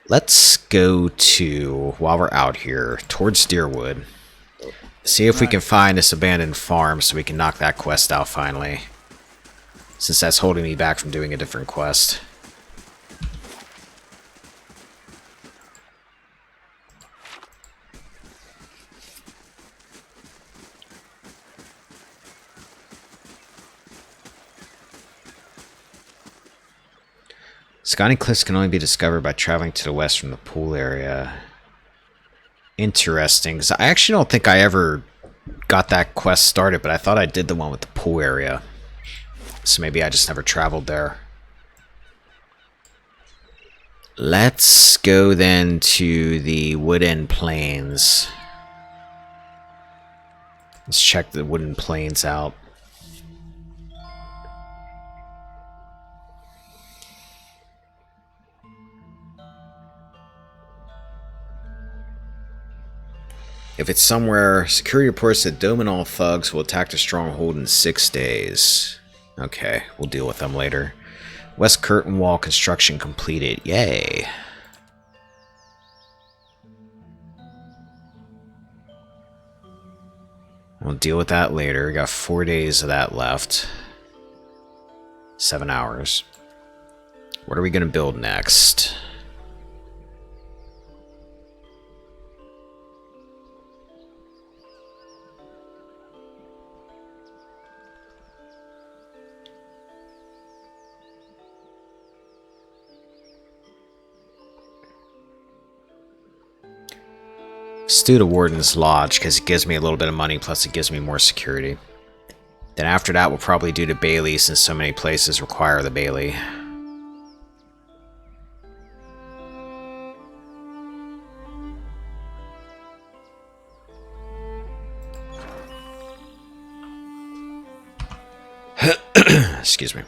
Let's go to, while we're out here, towards Deerwood. See if we can find this abandoned farm so we can knock that quest out finally. Since that's holding me back from doing a different quest. Scotty Cliffs can only be discovered by traveling to the west from the pool area. Interesting, because I actually don't think I ever got that quest started, but I thought I did the one with the pool area. So maybe I just never traveled there. Let's go then to the Wooden Plains. Let's check the Wooden Plains out. If it's somewhere, security reports that Dominal thugs will attack the stronghold in 6 days. Okay, we'll deal with them later. West Curtain Wall construction completed. Yay. We'll deal with that later. We got 4 days of that left. 7 hours. What are we going to build next? Let's do the Warden's Lodge, because it gives me a little bit of money, plus it gives me more security. Then after that, we'll probably do the Bailey, since so many places require the Bailey. Excuse me.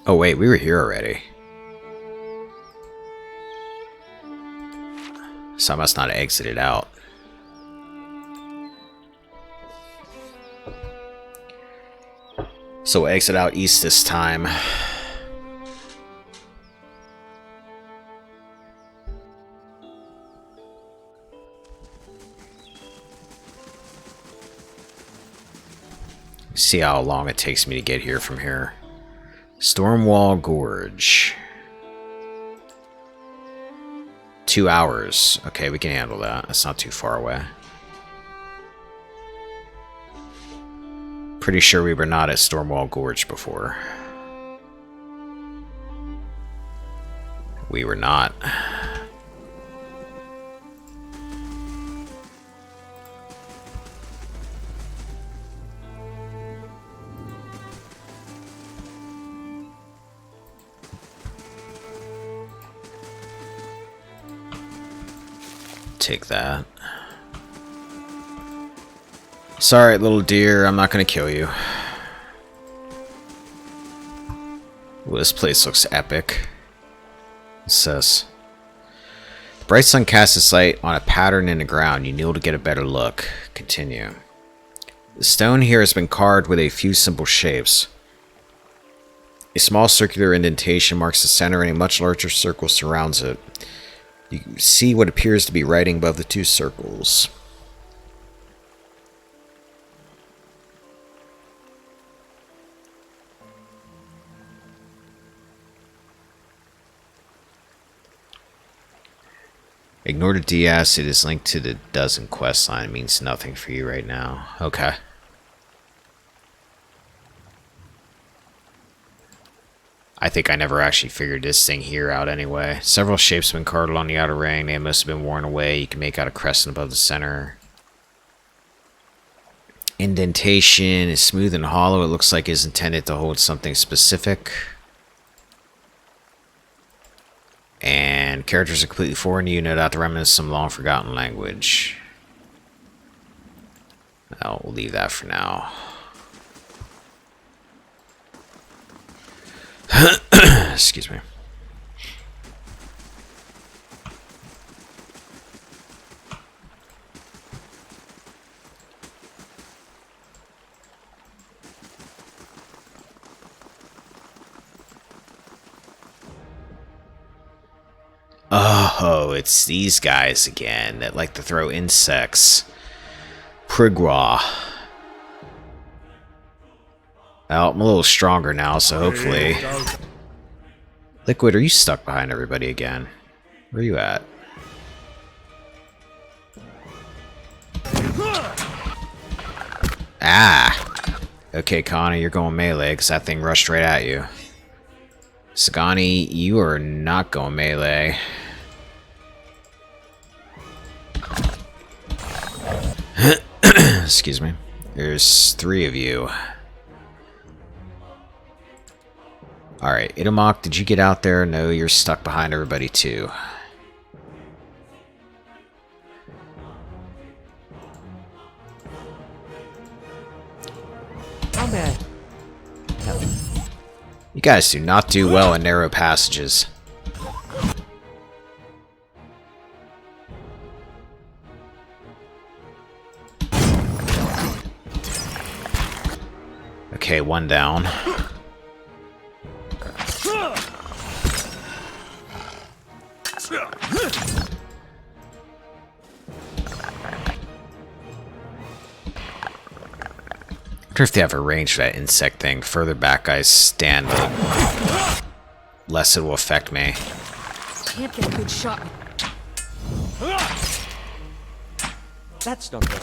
Oh wait, we were here already. So I must not have exited out. So we'll exit out east this time. See how long it takes me to get here from here. Stormwall Gorge. 2 hours. Okay, we can handle that. That's not too far away. Pretty sure we were not at Stormwall Gorge before. We were not. Take that. Sorry, little deer, I'm not gonna kill you. Well, this place looks epic. What's this? The bright sun casts its light on a pattern in the ground. You kneel to get a better look. Continue. The stone here has been carved with a few simple shapes. A small circular indentation marks the center and a much larger circle surrounds it. You can see what appears to be writing above the two circles. Ignore the DS, it is linked to the dozen quest line. It means nothing for you right now. Okay. I think I never actually figured this thing here out anyway. Several shapes have been carved along the outer ring. They must have been worn away. You can make out a crescent above the center. Indentation is smooth and hollow. It looks like it's intended to hold something specific. And characters are completely foreign to you. No doubt the remnants of some long-forgotten language. Well, we'll leave that for now. Excuse me. Oh, it's these guys again that like to throw insects. Prigwa. Well, I'm a little stronger now, so hopefully... Liquid, are you stuck behind everybody again? Where are you at? Ah! Okay, Connie, you're going melee, because that thing rushed right at you. Sagani, you are not going melee. Excuse me. There's 3 of you. Alright, Itamok, did you get out there? No, you're stuck behind everybody too. Combat. You guys do not do well in narrow passages. Okay, 1 down. wonder if they have a range for that insect thing. Further back I stand, the less it will affect me. Can't get a good shot. That's not good.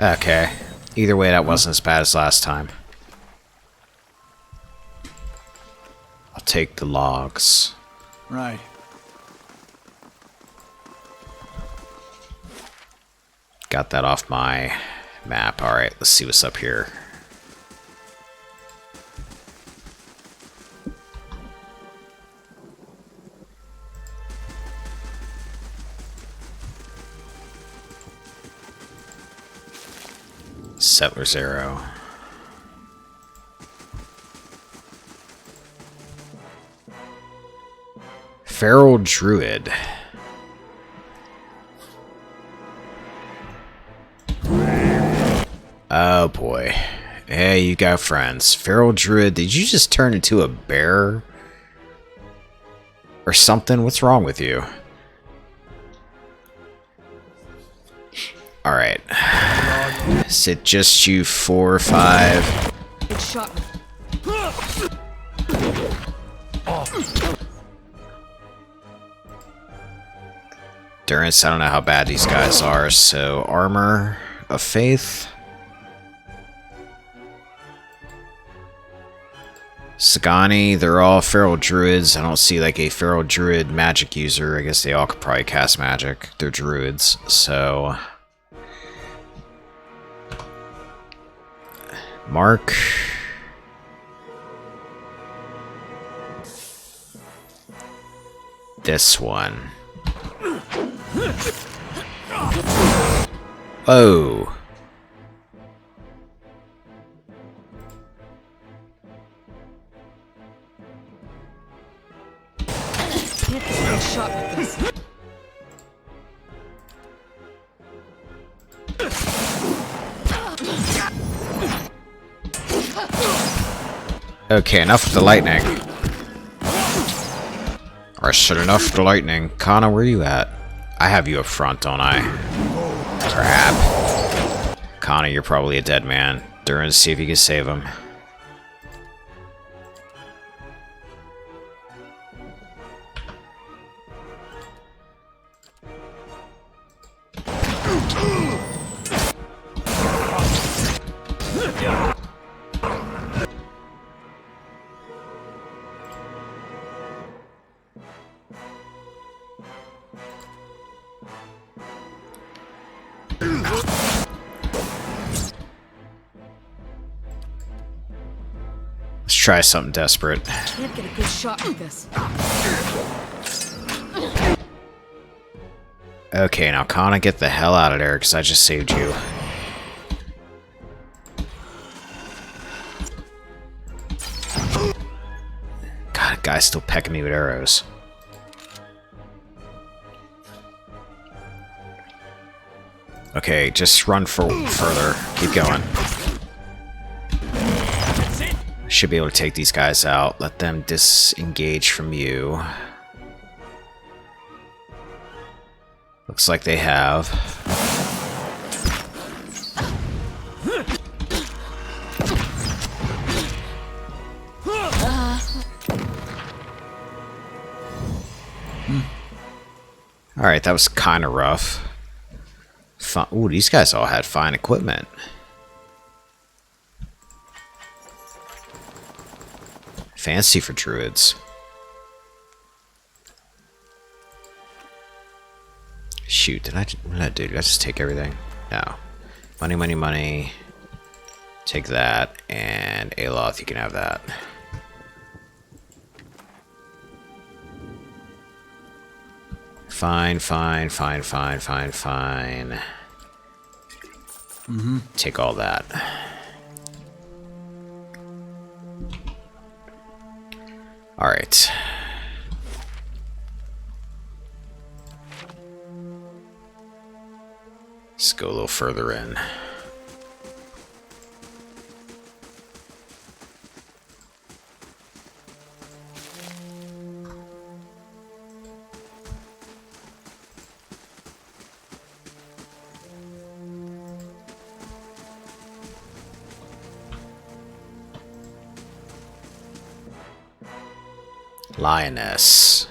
Okay. Either way, that wasn't as bad as last time. I'll take the logs. Right. Got that off my map. Alright, let's see what's up here. Settler's Arrow. Feral Druid. Oh boy. Hey, you got friends. Feral Druid, did you just turn into a bear? Or something? What's wrong with you? Alright. Is it just you 4 or 5? Good shot. Durance, I don't know how bad these guys are, so Armor of Faith. Sagani, they're all feral druids. I don't see like a feral druid magic user. I guess they all could probably cast magic. They're druids, so... Mark. This one. Oh. Can't get a good shot with this. Okay, enough of the lightning. Or I said enough of the lightning. Kana, where are you at? I have you up front, don't I? Crap. Kana, you're probably a dead man. Durance, see if you can save him. Let's try something desperate. Can't get a good shot with this. Okay, now Kana, get the hell out of there, because I just saved you. God, guy's still pecking me with arrows. Okay, just run further. Keep going. Should be able to take these guys out. Let them disengage from you. Looks like they have. Alright, that was kind of rough. Ooh, these guys all had fine equipment. Fancy for druids. Shoot, what did I do? Did I just take everything? No. Money, money, money. Take that, and Aloth, you can have that. Fine, fine, fine, fine, fine, fine. Take all that. Alright. Let's go a little further in. Lioness.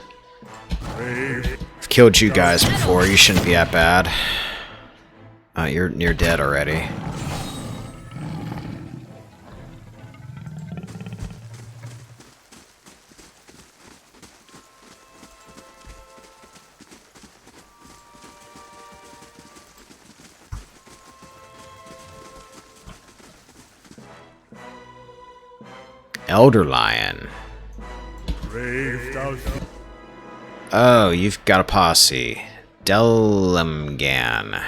I've killed you guys before. You shouldn't be that bad. You're near dead already. Elder Lion. Oh, you've got a posse. Delimgan.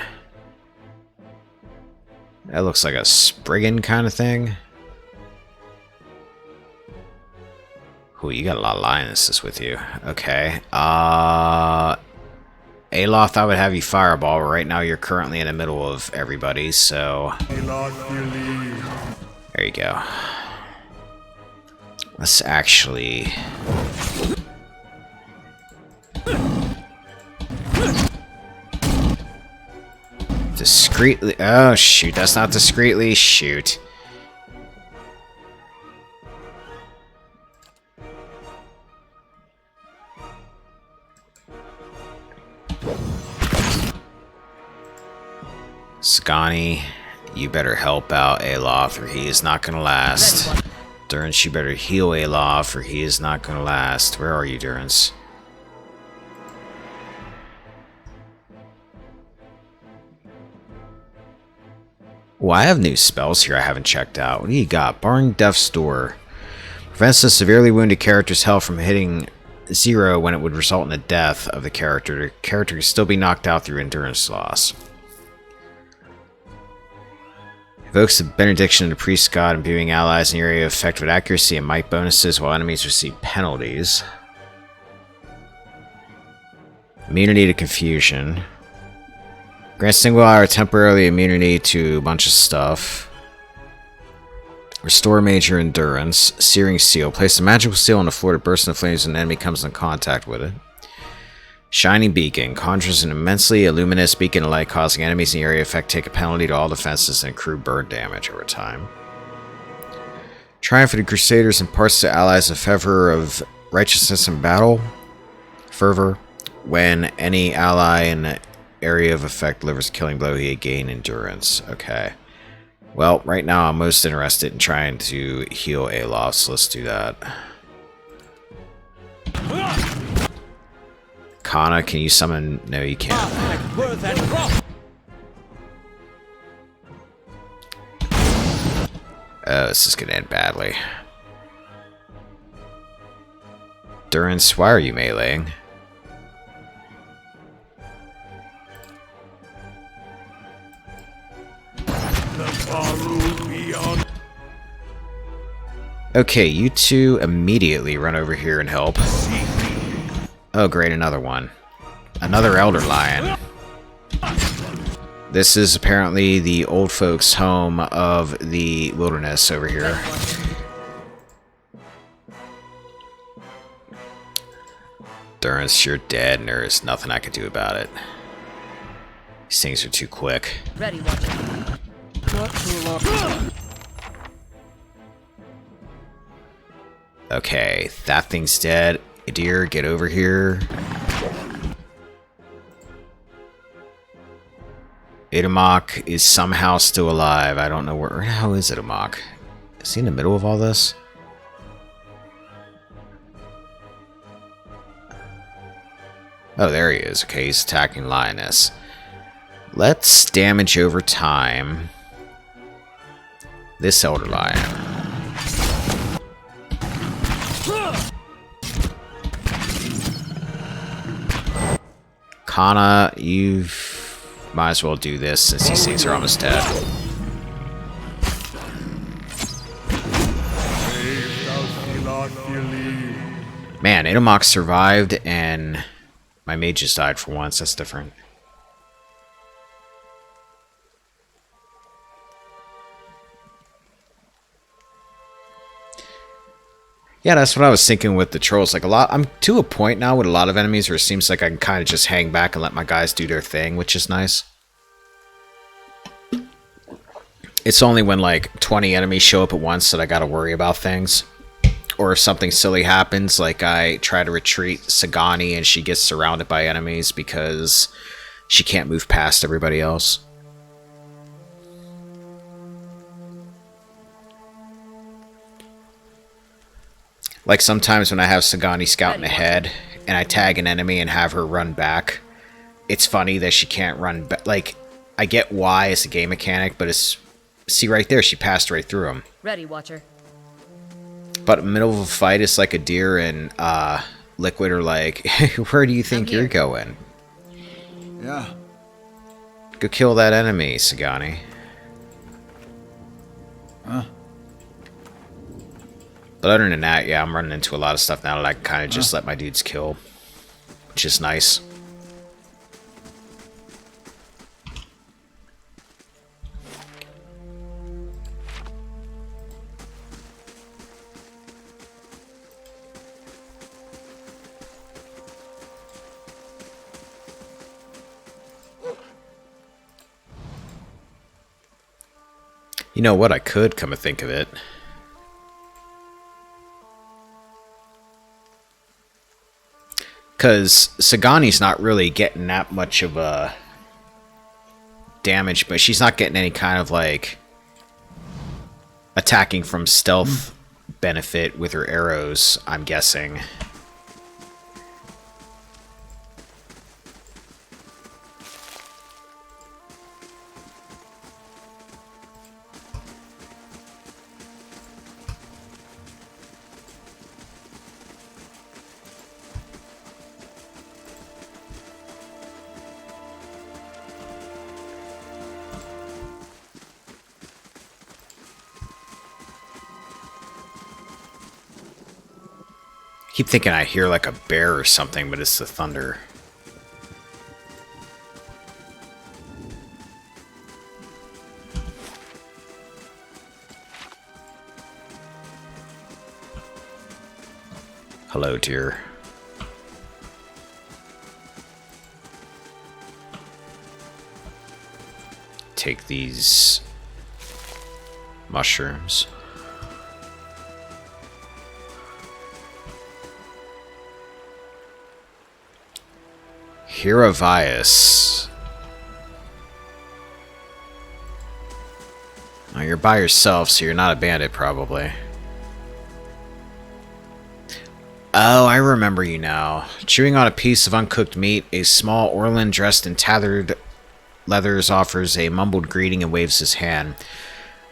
That looks like a Spriggan kind of thing. Ooh, you got a lot of lionesses with you. Okay. Aloth, I would have you fireball. Right now you're currently in the middle of everybody, so... There you go. Let's actually... Discreetly... Oh, shoot. That's not discreetly. Shoot. Scani, you better help out Aloth or he is not gonna last. Durance, you better heal Aloth or he is not gonna last. Where are you, Durance? Oh, I have new spells here I haven't checked out. What do you got? Barring Death's Door. Prevents a severely wounded character's health from hitting 0 when it would result in the death of the character. The character can still be knocked out through endurance loss. Evokes the benediction of the priest god, imbuing allies in the area of effect with accuracy and might bonuses while enemies receive penalties. Immunity to confusion. Grants single hour temporarily immunity to a bunch of stuff. Restore major endurance. Searing seal. Place a magical seal on the floor to burst into flames when an enemy comes in contact with it. Shining beacon. Conjures an immensely luminous beacon of light, causing enemies in the area of effect take a penalty to all defenses and accrue burn damage over time. Triumph of the Crusaders imparts to allies a fervor of righteousness in battle. Fervor. When any ally in the area of effect delivers a killing blow, he gain endurance. Okay. Well, right now I'm most interested in trying to heal Aloth, so let's do that. Kana, can you summon? No, you can't. Oh, this is gonna end badly. Durance, why are you meleeing? Okay, you two immediately run over here and help. Oh great, another one. Another Elder Lion. This is apparently the old folks' home of the wilderness over here. Durance, you're dead and there is nothing I can do about it. These things are too quick. Ready, watcher. Okay, that thing's dead. Dear, get over here. Itamok is somehow still alive. I don't know where the hell is Itamok. Is he in the middle of all this? Oh, there he is. Okay, he's attacking Lioness. Let's damage over time this Elder Lion. Kana, you might as well do this since these things are almost dead. Man, Itamok survived and my mage just died for once. That's different. Yeah, that's what I was thinking with the trolls. Like I'm to a point now with a lot of enemies where it seems like I can kind of just hang back and let my guys do their thing, which is nice. It's only when like 20 enemies show up at once that I gotta worry about things. or if something silly happens, like I try to retreat Sagani and she gets surrounded by enemies because she can't move past everybody else. Like sometimes when I have Sagani scouting ahead and I tag an enemy and have her run back, it's funny that she can't run back. Like, I get why it's a game mechanic, but it's... See right there, she passed right through him. Ready, Watcher. But in the middle of a fight, it's like a deer and Liquid are like, where do you think you're going? Yeah. Go kill that enemy, Sagani. Huh? But other than that, yeah, I'm running into a lot of stuff now that I can kind of just let my dudes kill. Which is nice. You know what? I could come to think of it. Because Sagani's not really getting that much of a damage, but she's not getting any kind of like attacking from stealth benefit with her arrows, I'm guessing. Keep thinking I hear like a bear or something, but it's the thunder. Hello, dear. Take these mushrooms. Hiravias. Now you're by yourself, so you're not a bandit, probably. Oh, I remember you now. Chewing on a piece of uncooked meat, a small Orlin dressed in tattered leathers offers a mumbled greeting and waves his hand.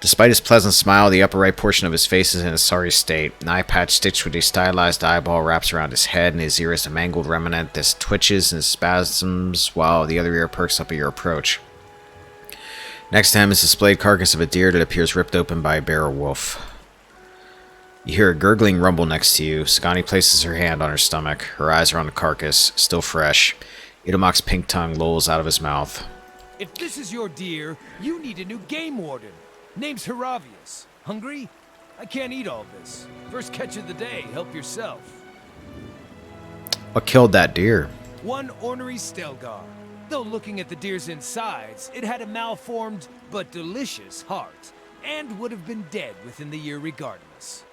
Despite his pleasant smile, the upper right portion of his face is in a sorry state. An eye patch stitched with a stylized eyeball wraps around his head, and his ear is a mangled remnant that twitches and spasms while the other ear perks up at your approach. Next to him is the splayed carcass of a deer that appears ripped open by a bear or wolf. You hear a gurgling rumble next to you. Sagani places her hand on her stomach. Her eyes are on the carcass, still fresh. Itamok's pink tongue lolls out of his mouth. If this is your deer, you need a new game warden. Name's Hiravius. Hungry? I can't eat all this. First catch of the day, help yourself. What killed that deer? One ornery Stelgar. Though looking at the deer's insides, it had a malformed but delicious heart, and would have been dead within the year regardless.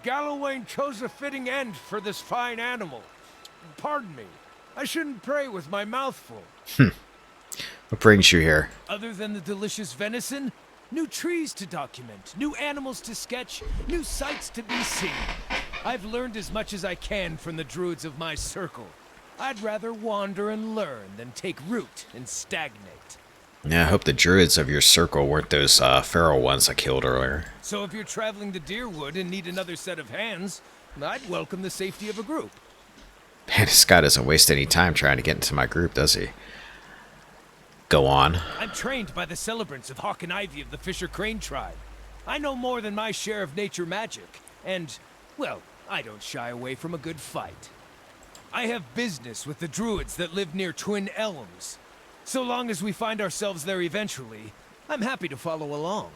Gallowayne chose a fitting end for this fine animal. Pardon me, I shouldn't pray with my mouth full. What brings you here? Other than the delicious venison, new trees to document, new animals to sketch, new sights to be seen. I've learned as much as I can from the druids of my circle. I'd rather wander and learn than take root and stagnate. Yeah, I hope the druids of your circle weren't those feral ones I killed earlier. So if you're traveling to Deerwood and need another set of hands, I'd welcome the safety of a group. Man, this guy doesn't waste any time trying to get into my group, does he? Go on. I'm trained by the celebrants of Hawk and Ivy of the Fisher Crane tribe. I know more than my share of nature magic, and, well, I don't shy away from a good fight. I have business with the druids that live near Twin Elms. So long as we find ourselves there eventually, I'm happy to follow along.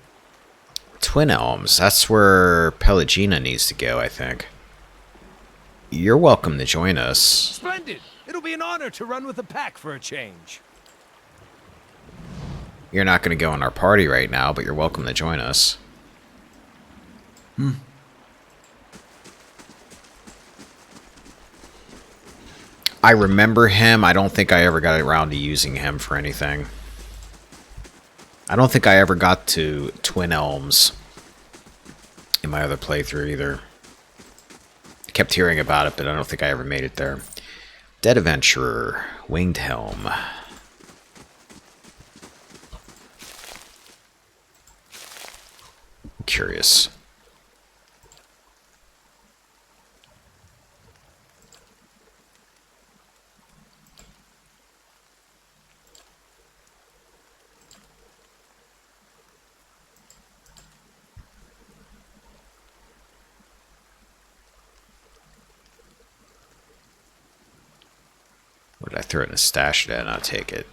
Twin Elms, that's where Pelagina needs to go, I think. You're welcome to join us. Splendid! It'll be an honor to run with a pack for a change. You're not going to go in our party right now, but you're welcome to join us. I remember him. I don't think I ever got around to using him for anything. I don't think I ever got to Twin Elms in my other playthrough either. I kept hearing about it, but I don't think I ever made it there. Dead Adventurer, Winged Helm. I'm curious. What did I throw it in a stash at and I'll take it?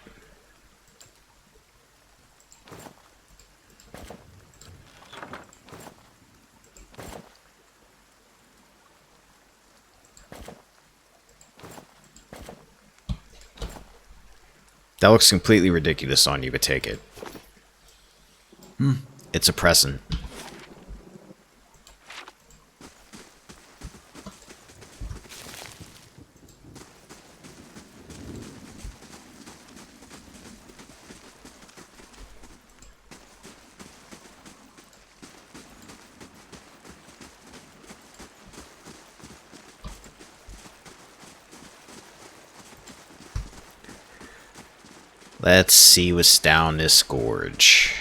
That looks completely ridiculous on you, but take it. It's a present. Let's see what's down this gorge.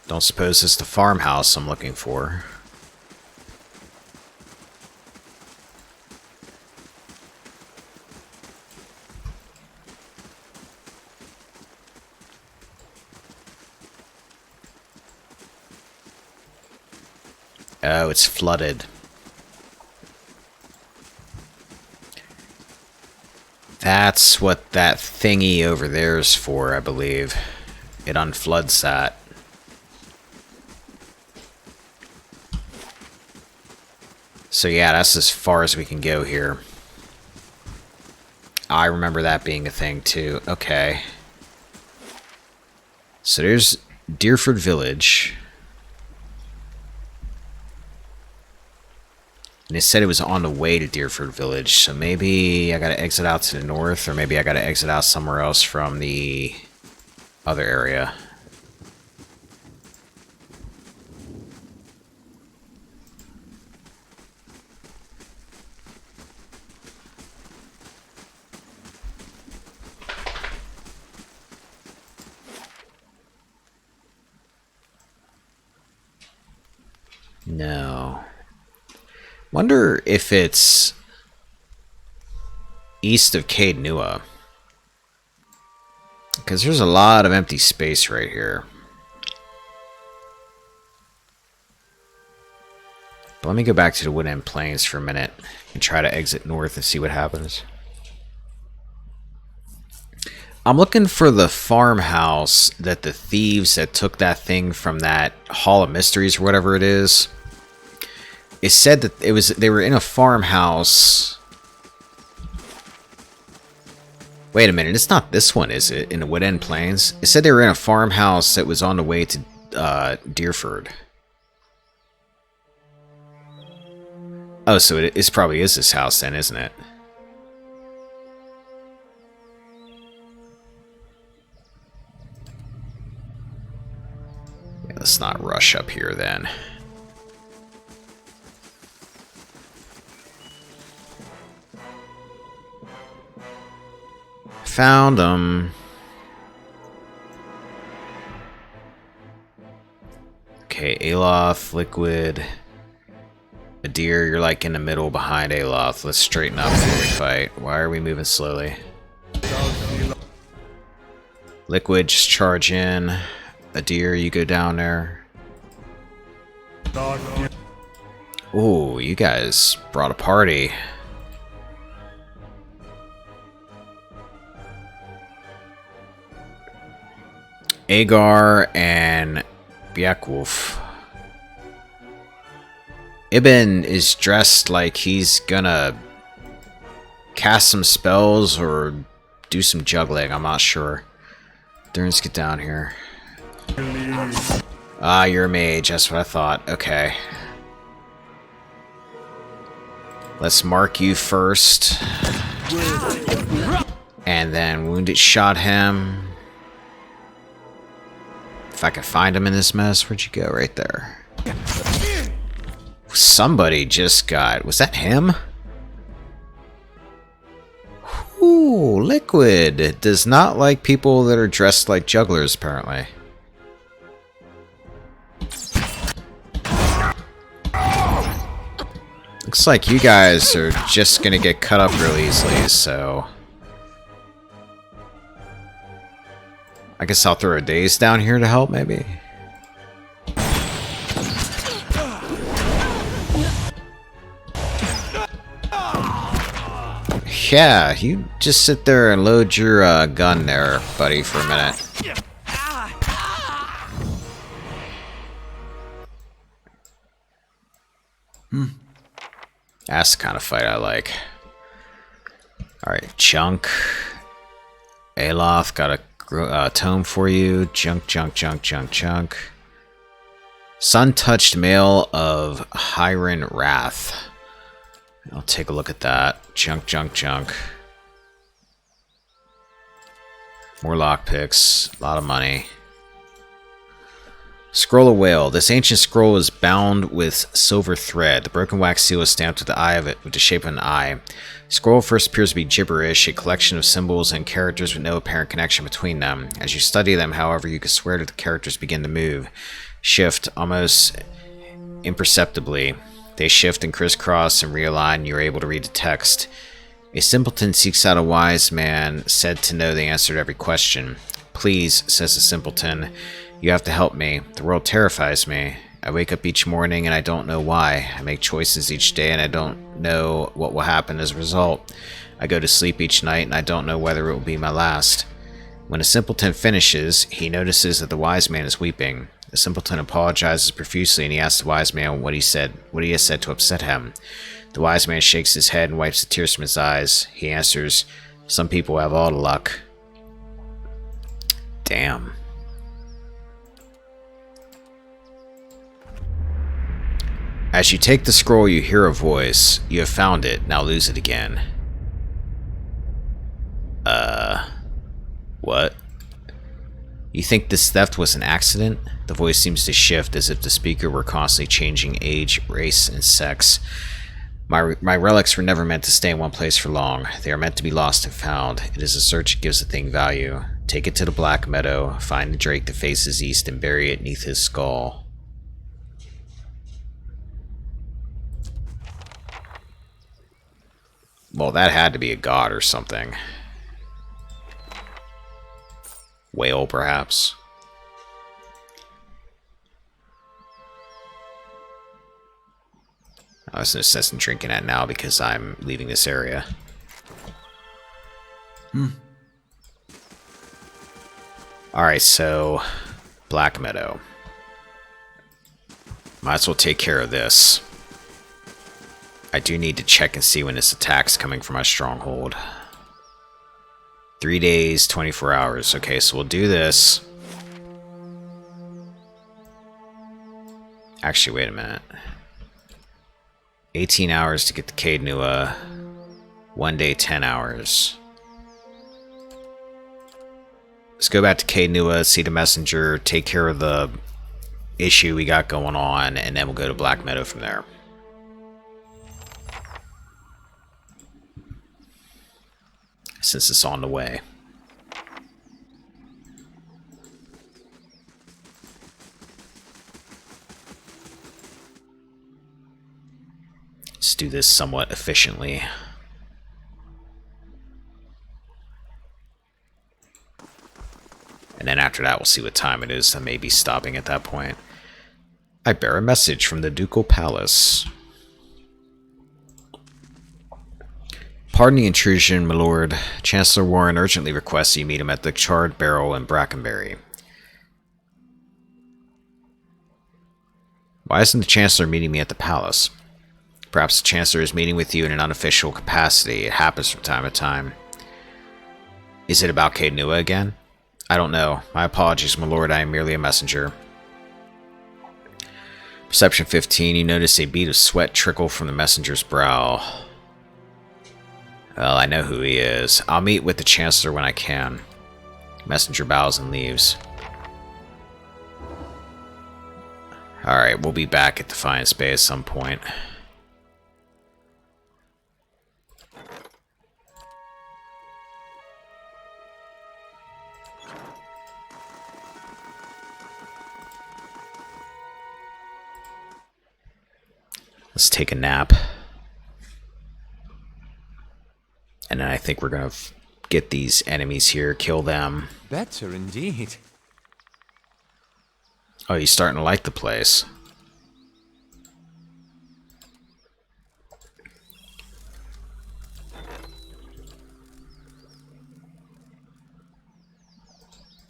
Don't suppose it's the farmhouse I'm looking for. Oh, it's flooded. That's what that thingy over there is for, I believe. It unfloods that. So yeah, that's as far as we can go here. I remember that being a thing too. Okay. So there's Deerford Village. And it said it was on the way to Deerford Village, so maybe I gotta exit out to the north, or maybe I gotta exit out somewhere else from the other area. No. Wonder if it's east of Caed Nua. Because there's a lot of empty space right here. But let me go back to the Woodend Plains for a minute and try to exit north and see what happens. I'm looking for the farmhouse that the thieves that took that thing from that Hall of Mysteries or whatever it is. It said that they were in a farmhouse. Wait a minute, it's not this one, is it? In the Woodend Plains? It said they were in a farmhouse that was on the way to Deerford. Oh, so it probably is this house then, isn't it? Yeah, let's not rush up here then. Found them. Okay, Aloth, Liquid, Adir, you're like in the middle behind Aloth. Let's straighten up before we fight. Why are we moving slowly? Liquid, just charge in. Adir, you go down there. Ooh, you guys brought a party. Agar and Beowulf. Ibn is dressed like he's gonna cast some spells or do some juggling. I'm not sure. Let's get down here. Ah, you're a mage. That's what I thought. Okay. Let's mark you first. And then wounded shot him. If I can find him in this mess, where'd you go? Right there. Somebody just got... Was that him? Ooh, Liquid does not like people that are dressed like jugglers, apparently. Looks like you guys are just gonna get cut up real easily, so... I guess I'll throw a daze down here to help, maybe? Yeah, you just sit there and load your gun there, buddy, for a minute. That's the kind of fight I like. Alright, Chunk. Aloth, got a tome for you. Junk. Sun-touched mail of Hiron Wrath. I'll take a look at that. Junk. More lockpicks. A lot of money. Scroll of Whale. This ancient scroll is bound with silver thread. The broken wax seal is stamped with the eye of it, with the shape of an eye. Scroll first appears to be gibberish, a collection of symbols and characters with no apparent connection between them. As you study them, however, you can swear that the characters begin to move. Shift, almost imperceptibly. They shift and crisscross and realign, and you're able to read the text. A simpleton seeks out a wise man, said to know the answer to every question. Please, says the simpleton, you have to help me. The world terrifies me. I wake up each morning and I don't know why. I make choices each day and I don't know what will happen as a result. I go to sleep each night and I don't know whether it will be my last. When the simpleton finishes, he notices that the wise man is weeping. The simpleton apologizes profusely and he asks the wise man what he has said to upset him. The wise man shakes his head and wipes the tears from his eyes. He answers, some people have all the luck. Damn. As you take the scroll, you hear a voice. You have found it. Now lose it again. What? You think this theft was an accident? The voice seems to shift as if the speaker were constantly changing age, race, and sex. My relics were never meant to stay in one place for long. They are meant to be lost and found. It is a search that gives a thing value. Take it to the Black Meadow, find the drake that faces east, and bury it neath his skull. Well, that had to be a god or something. Whale, perhaps. There's no sense in drinking that now because I'm leaving this area. Alright, so... Black Meadow. Might as well take care of this. I do need to check and see when this attack's coming from my stronghold. 3 days, 24 hours. Okay, so we'll do this. Actually, wait a minute. 18 hours to get to Caed Nua. 1 day, 10 hours. Let's go back to Caed Nua, see the messenger, take care of the issue we got going on, and then we'll go to Black Meadow from there. Since it's on the way. Let's do this somewhat efficiently. And then after that, we'll see what time it is. I may be stopping at that point. I bear a message from the Ducal Palace. Pardon the intrusion, my lord. Chancellor Warren urgently requests you meet him at the Charred Barrel in Brackenbury. Why isn't the Chancellor meeting me at the palace? Perhaps the Chancellor is meeting with you in an unofficial capacity. It happens from time to time. Is it about Caed Nua again? I don't know. My apologies, my lord. I am merely a messenger. Perception 15, you notice a bead of sweat trickle from the messenger's brow. Well, I know who he is. I'll meet with the Chancellor when I can. Messenger bows and leaves. Alright, we'll be back at Defiance Bay at some point. Let's take a nap. And then I think we're going to get these enemies here, kill them. Better indeed. Oh, he's starting to like the place.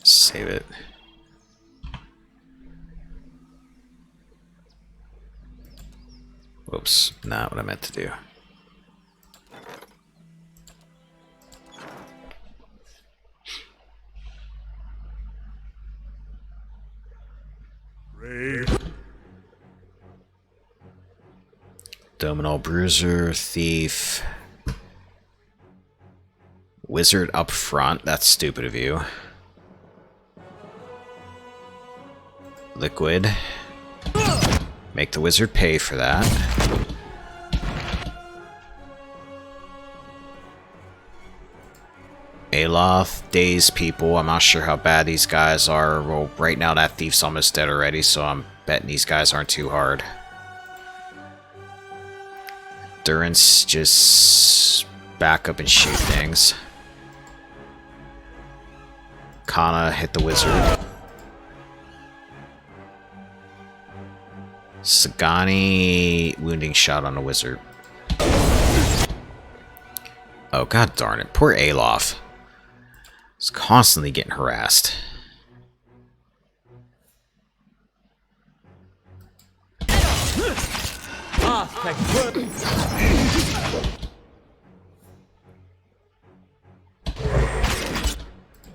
Save it. Whoops, not what I meant to do. Brave. Domino Bruiser, Thief. Wizard up front, that's stupid of you. Liquid. Make the wizard pay for that. Aloth, Daze people. I'm not sure how bad these guys are. Well, right now that thief's almost dead already, so I'm betting these guys aren't too hard. Durance, just back up and shoot things. Kana, hit the wizard. Sagani, wounding shot on the wizard. Oh, god darn it. Poor Alof. He's constantly getting harassed.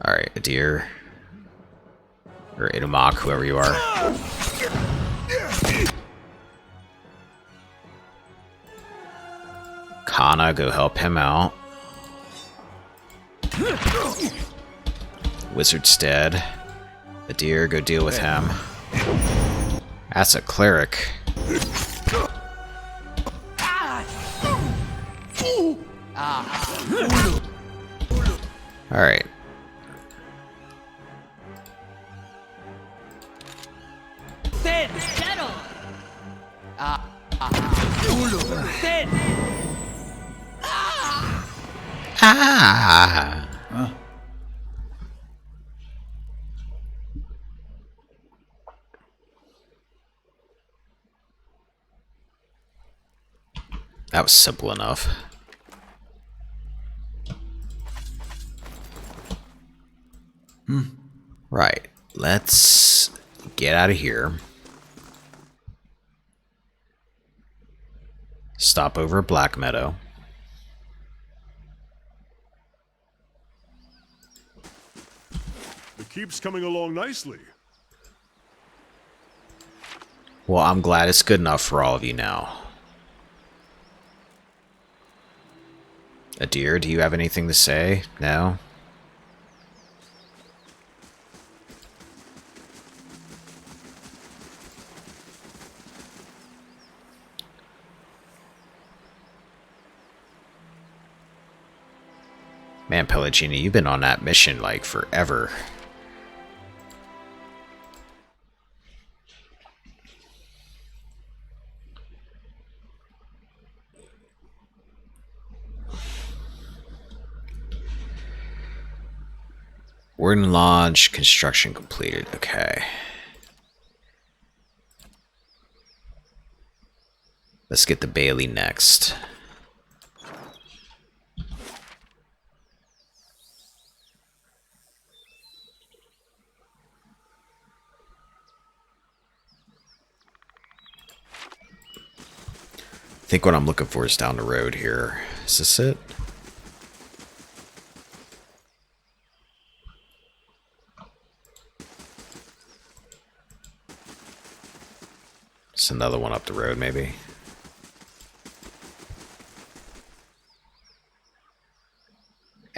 Alright, Adir. Or Idamak, whoever you are. Kana, go help him out. Wizard's dead. Adir, go deal with him. That's a cleric. Alright. Ah! That was simple enough. Right. Let's get out of here. Stop over at Black Meadow. The keep's coming along nicely. Well, I'm glad it's good enough for all of you now. Adir, do you have anything to say? No? Man, Pellegrini, you've been on that mission, like, forever. Warden Lodge, construction completed. Okay. Let's get the Bailey next. I think what I'm looking for is down the road here. Is this it? There's another one up the road, maybe.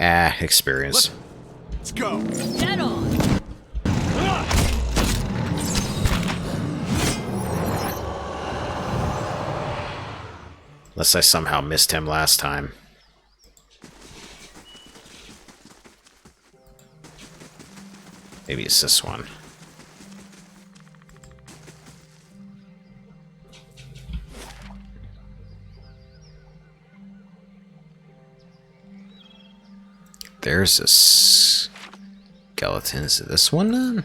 Ah, experience. Let's go. Dead on! Unless I somehow missed him last time. Maybe it's this one. There's a skeleton. Is it this one then?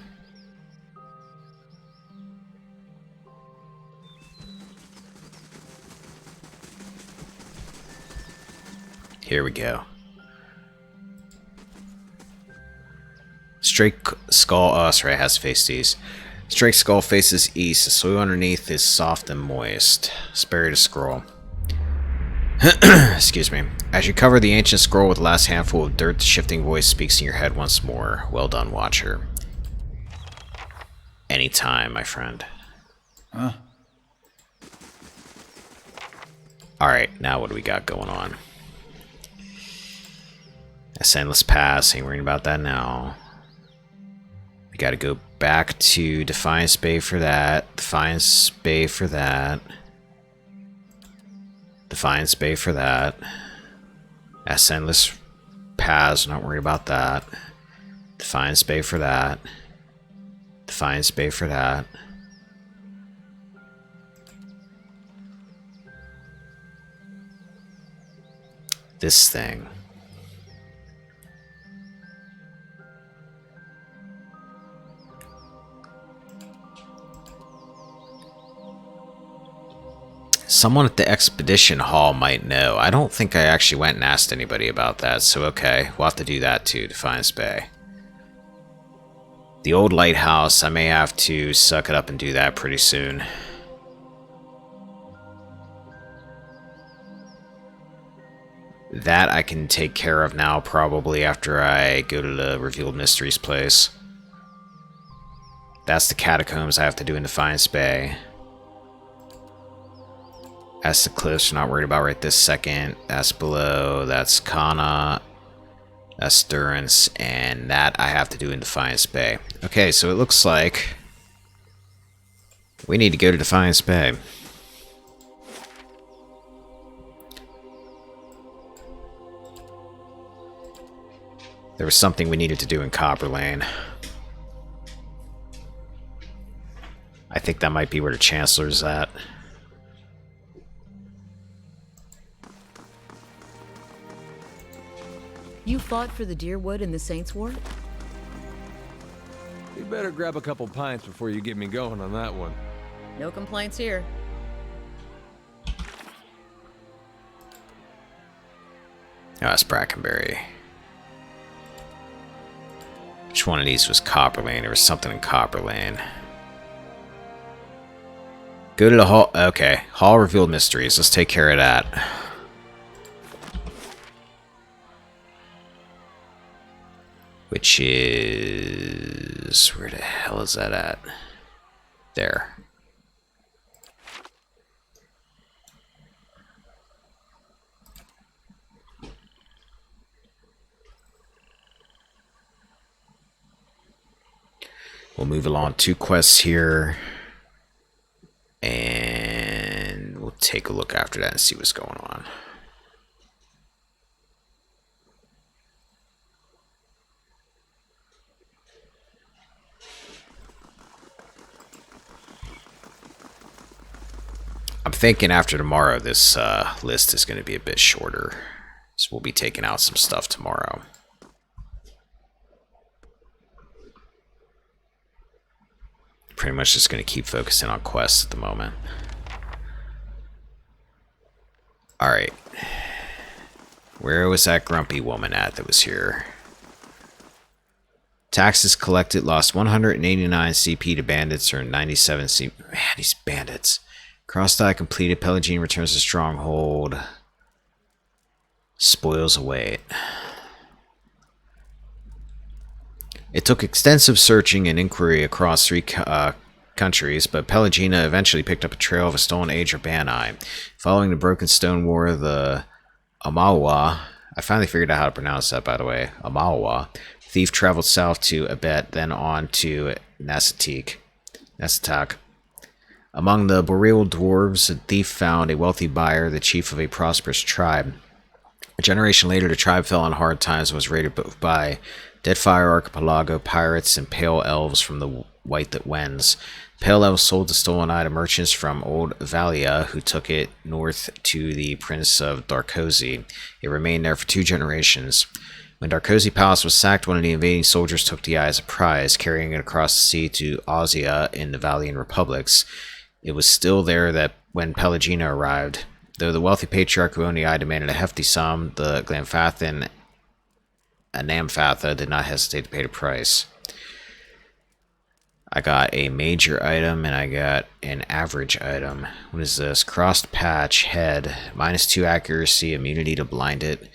Here we go. Straight skull. Oh, sorry, it has to face these. Straight skull faces east. The soil underneath is soft and moist. Spare to scroll. Excuse me. As you cover the ancient scroll with the last handful of dirt, the shifting voice speaks in your head once more. Well done, Watcher. Anytime, my friend. Huh? Alright, now what do we got going on? That's Endless Pass. Ain't worrying about that now. We gotta go back to Defiance Bay for that. Defiance Bay for that. Defiance Bay for that. That's Endless Pass. Not worried about that. Defiance Bay for that. Defiance Bay for that. This thing. Someone at the expedition hall might know. I don't think I actually went and asked anybody about that, so okay. We'll have to do that too, Defiance Bay. The old lighthouse, I may have to suck it up and do that pretty soon. That I can take care of now, probably after I go to the Revealed Mysteries place. That's the catacombs I have to do in Defiance Bay. That's the cliffs, we're not worried about right this second. That's below, that's Kana, that's Durance, and that I have to do in Defiance Bay. Okay, so it looks like we need to go to Defiance Bay. There was something we needed to do in Copper Lane. I think that might be where the Chancellor's at. You fought for the Deerwood in the Saints' War? You better grab a couple pints before you get me going on that one. No complaints here. Oh, that's Brackenberry. Which one of these was Copper Lane? There was something in Copper Lane. Go to the hall. Okay, Hall Revealed Mysteries. Let's take care of that. Which is... where the hell is that at? There. We'll move along 2 quests here. And we'll take a look after that and see what's going on. I'm thinking after tomorrow this list is going to be a bit shorter. So we'll be taking out some stuff tomorrow. Pretty much just going to keep focusing on quests at the moment. Alright. Where was that grumpy woman at that was here? Taxes collected, lost 189 CP to bandits, or 97 CP. Man, these bandits. Cross-die completed. Pelagine returns to Stronghold. Spoils await. It took extensive searching and inquiry across 3 countries, but Pelagina eventually picked up a trail of a stolen age or Banai. Following the Broken Stone War, the Amawa, I finally figured out how to pronounce that, by the way, Amawa, thief traveled south to Abet, then on to Nasatak. Among the boreal dwarves, the thief found a wealthy buyer, the chief of a prosperous tribe. A generation later, the tribe fell on hard times and was raided by Deadfire Archipelago pirates and pale elves from the White That Wends. Pale elves sold the stolen item to merchants from Old Valia, who took it north to the Prince of Darkozy. It remained there for 2 generations. When Darkozy Palace was sacked, one of the invading soldiers took the eye as a prize, carrying it across the sea to Ozia in the Valian Republics. It was still there that when Pelagina arrived. Though the wealthy patriarch who owned the eye demanded a hefty sum, the Glanfathan Anamfatha did not hesitate to pay the price. I got a major item and I got an average item. What is this? Crossed patch, head, -2 accuracy, immunity to blind it,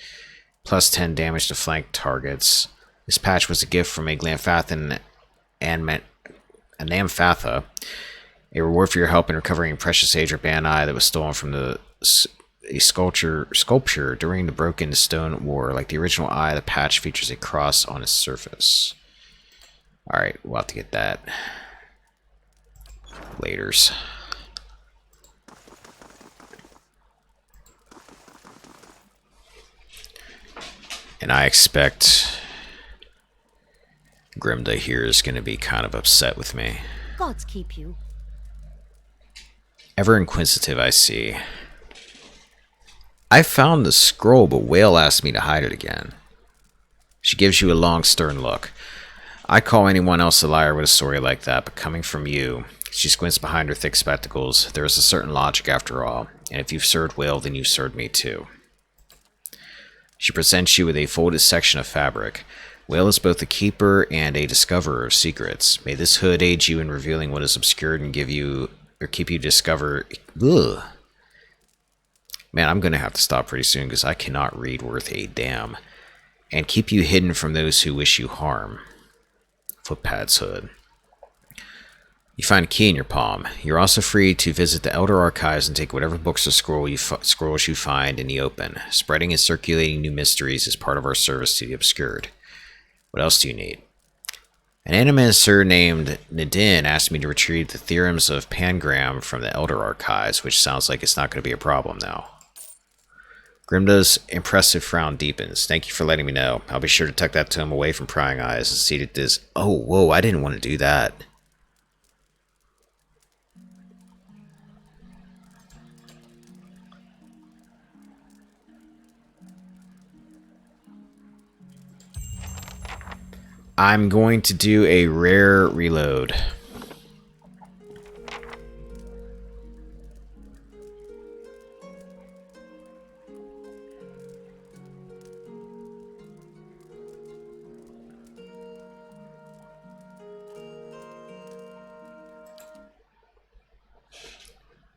+10 damage to flank targets. This patch was a gift from a Glanfathan Anamfatha, a reward for your help in recovering a precious age or Banai that was stolen from a sculpture during the Broken Stone War. Like the original eye, the patch features a cross on its surface. Alright, we'll have to get that. Laters. And I expect Grimda here is going to be kind of upset with me. Gods keep you. Ever inquisitive, I see. I found the scroll, but Whale asked me to hide it again. She gives you a long, stern look. I call anyone else a liar with a story like that, but coming from you, she squints behind her thick spectacles. There is a certain logic after all, and if you've served Whale, then you've served me too. She presents you with a folded section of fabric. Whale is both a keeper and a discoverer of secrets. May this hood aid you in revealing what is obscured and give you, or keep you discover. Ugh. Man, I'm gonna have to stop pretty soon because I cannot read worth a damn. And keep you hidden from those who wish you harm. Footpad's hood. You find a key in your palm. You're also free to visit the Elder Archives and take whatever books or scrolls you find in the open. Spreading and circulating new mysteries is part of our service to the obscured. What else do you need? An animator named Nadine asked me to retrieve the theorems of Pangram from the Elder Archives, which sounds like it's not going to be a problem now. Grimda's impressive frown deepens. Thank you for letting me know. I'll be sure to tuck that tome away from prying eyes and see that this... Oh, whoa, I didn't want to do that. I'm going to do a rare reload.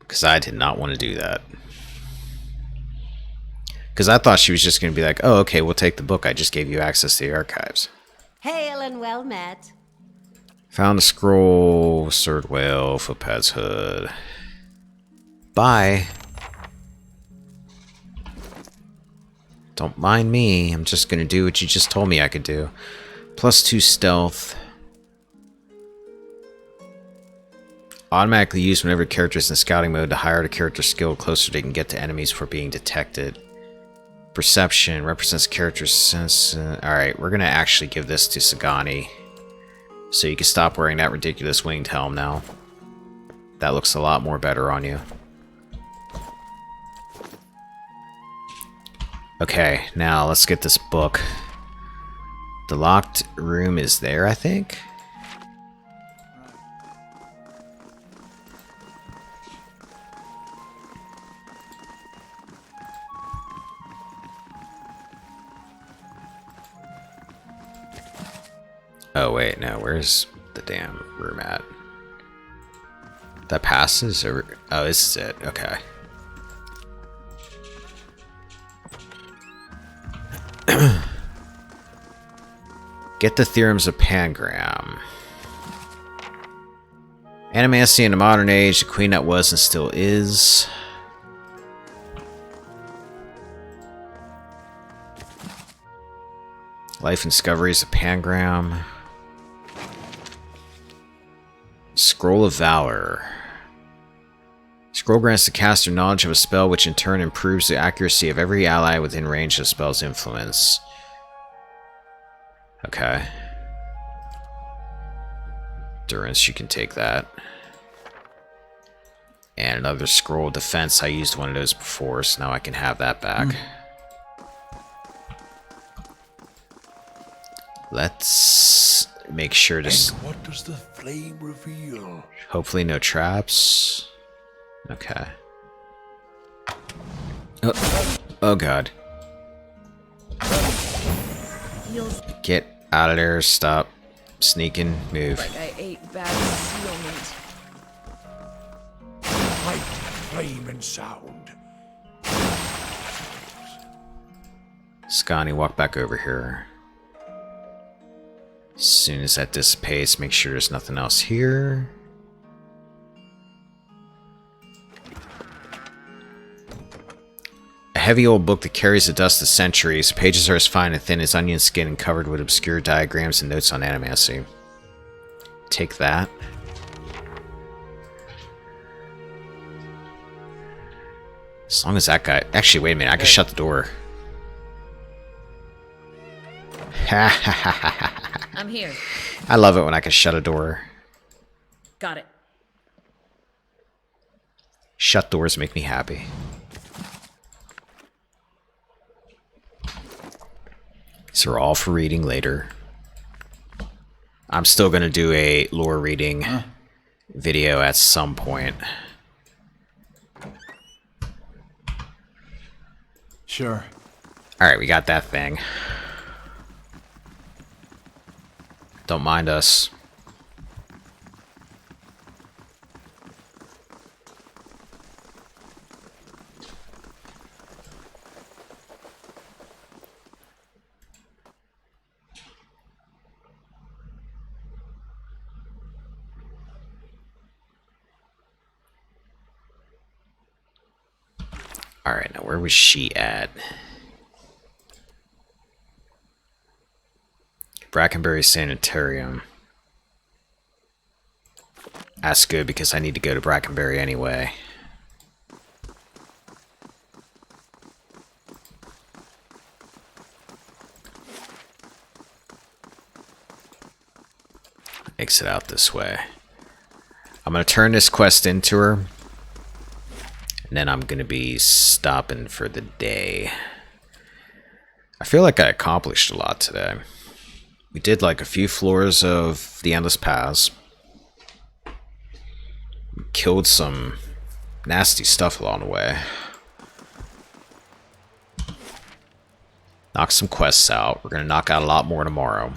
Because I did not want to do that. Because I thought she was just going to be like, oh, okay, we'll take the book. I just gave you access to the archives. Hail and well met. Found a scroll, Sword Whale, Footpad's hood. Bye. Don't mind me. I'm just going to do what you just told me I could do. +2 stealth. Automatically used whenever a character is in scouting mode to hire the character skill closer they can get to enemies before being detected. Perception represents character's sense. Alright, we're going to actually give this to Sagani. So you can stop wearing that ridiculous winged helm now. That looks a lot more better on you. Okay, now let's get this book. The locked room is there, I think? Oh wait, no, where's the damn room at? That passes over... Oh, this is it, okay. Get the theorems of Pangram. Animacy in the modern age, the queen that was and still is. Life and Discoveries of Pangram. Scroll of Valor. Scroll grants the caster knowledge of a spell, which in turn improves the accuracy of every ally within range of the spell's influence. Okay. Durance, you can take that. And another Scroll of Defense. I used one of those before, so now I can have that back. Let's make sure to... What does the flame reveal? Hopefully no traps. Okay. Oh god. Feels Get out of there. Stop sneaking. Move. like I ate bad sealment. Light, flame, and sound. Scotty, walk back over here. As soon as that dissipates, make sure there's nothing else here. A heavy old book that carries the dust of centuries. Pages are as fine and thin as onion skin and covered with obscure diagrams and notes on animacy. Take that. As long as that guy... Actually, wait a minute. I can shut the door. I'm here. I love it when I can shut a door. Got it. Shut doors make me happy. These are all for reading later. I'm still going to do a lore reading video at some point. Sure. Alright, we got that thing. Don't mind us. Alright, now where was she at? Brackenbury Sanitarium. That's good because I need to go to Brackenbury anyway. Exit out this way. I'm going to turn this quest into her. And then I'm going to be stopping for the day. I feel like I accomplished a lot today. We did like a few floors of the Endless Paths. We killed some nasty stuff along the way. Knocked some quests out. We're going to knock out a lot more tomorrow.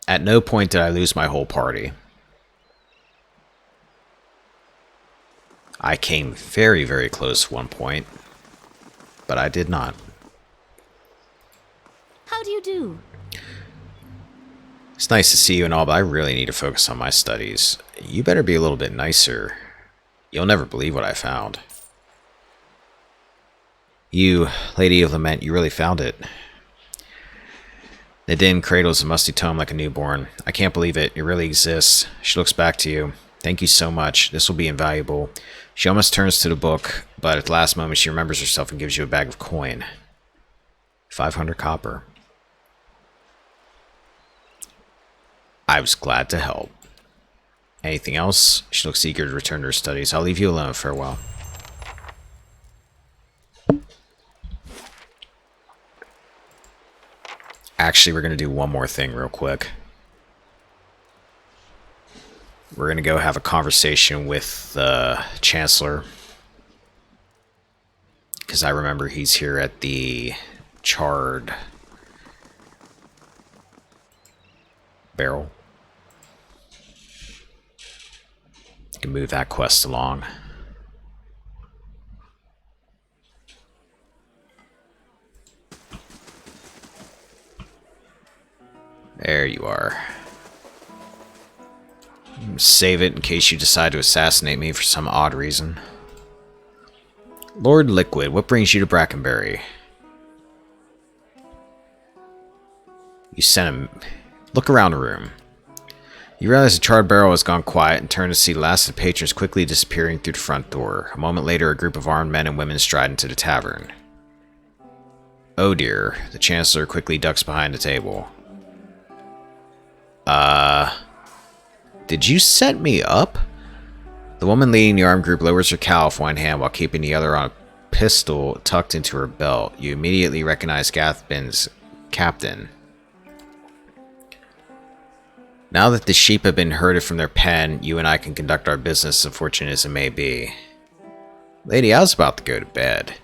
At no point did I lose my whole party. I came very, very close at one point, but I did not. How do you do? It's nice to see you and all, but I really need to focus on my studies. You better be a little bit nicer. You'll never believe what I found. You, Lady of Lament, you really found it. Nadine cradles a musty tome like a newborn. I can't believe it. It really exists. She looks back to you. Thank you so much. This will be invaluable. She almost turns to the book, but at the last moment she remembers herself and gives you a bag of coin. 500 copper. I was glad to help. Anything else? She looks eager to return to her studies. I'll leave you alone. Farewell. Actually, we're going to do one more thing real quick. We're going to go have a conversation with the Chancellor. Because I remember he's here at the Charred Barrel. You can move that quest along. There you are. Save it in case you decide to assassinate me for some odd reason. Lord Liquid, what brings you to Brackenbury? You sent him. Look around the room. You realize the charred barrel has gone quiet and turn to see the last of the patrons quickly disappearing through the front door. A moment later, a group of armed men and women stride into the tavern. Oh dear. The Chancellor quickly ducks behind the table. Did you set me up? The woman leading the armed group lowers her cowl with one hand while keeping the other on a pistol tucked into her belt. You immediately recognize Gathbin's captain. Now that the sheep have been herded from their pen, you and I can conduct our business, unfortunate as it may be. Lady, I was about to go to bed.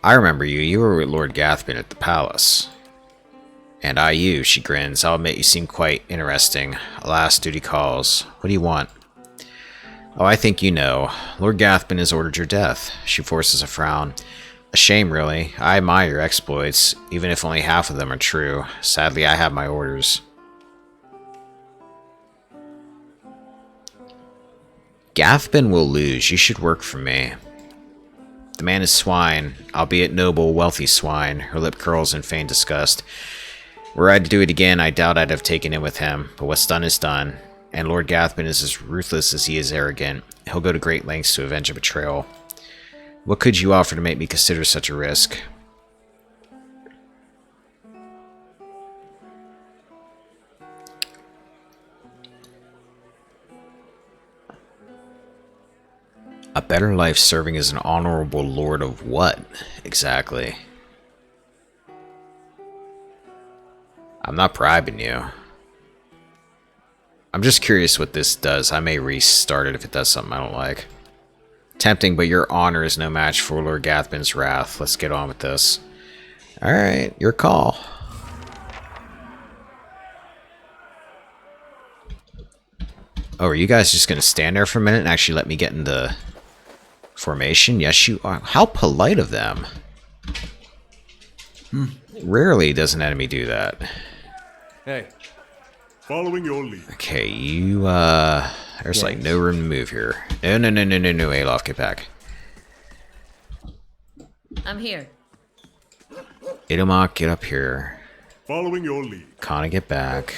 I remember you. You were with Lord Gathbin at the palace. And I you, she grins. I'll admit you seem quite interesting. Alas, duty calls. What do you want? Oh, I think you know. Lord Gathbin has ordered your death. She forces a frown. A shame, really. I admire your exploits, even if only half of them are true. Sadly, I have my orders. Gathbin will lose. You should work for me. The man is swine, albeit noble, wealthy swine. Her lip curls in feigned disgust. Were I to do it again, I doubt I'd have taken it with him. But what's done is done. And Lord Gathbin is as ruthless as he is arrogant. He'll go to great lengths to avenge a betrayal. What could you offer to make me consider such a risk? A better life serving as an honorable lord of what, exactly? I'm not bribing you. I'm just curious what this does. I may restart it if it does something I don't like. Tempting, but your honor is no match for Lord Gathbin's wrath. Let's get on with this. Alright, your call. Oh, are you guys just going to stand there for a minute and actually let me get into formation? Yes, you are. How polite of them. Rarely does an enemy do that. Hey. Following your lead. Okay, you, there's like no room to move here. No, Alof, get back. I'm here. Idomok, get up here. Following your lead. Kana, get back.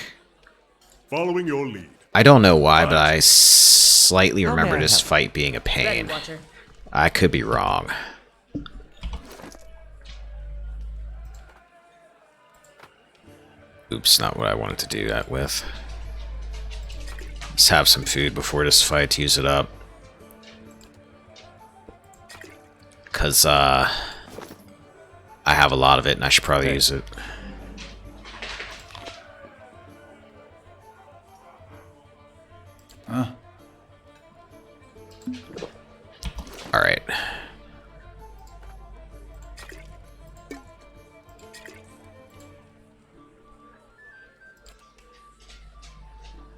Following your lead. I don't know why, but I slightly remember may I this help? fight being a Ready, pain. Watcher. I could be wrong. Oops, not what I wanted to do that with. Let's have some food before this fight to use it up. Because, I have a lot of it and I should probably use it. Alright.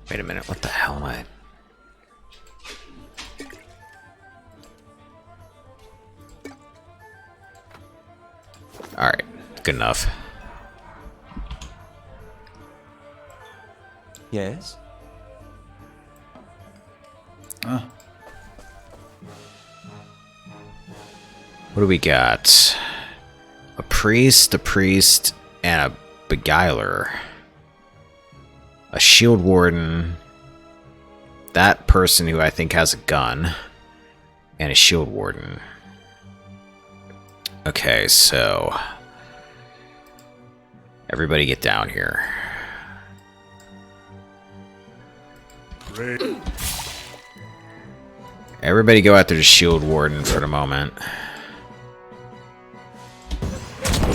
Wait a minute, what the hell am I... Alright, good enough. Yes? What do we got? A priest, and a beguiler. A shield warden. That person who I think has a gun. And a shield warden. Okay, so... everybody get down here. Great. Everybody go after the shield warden for the moment.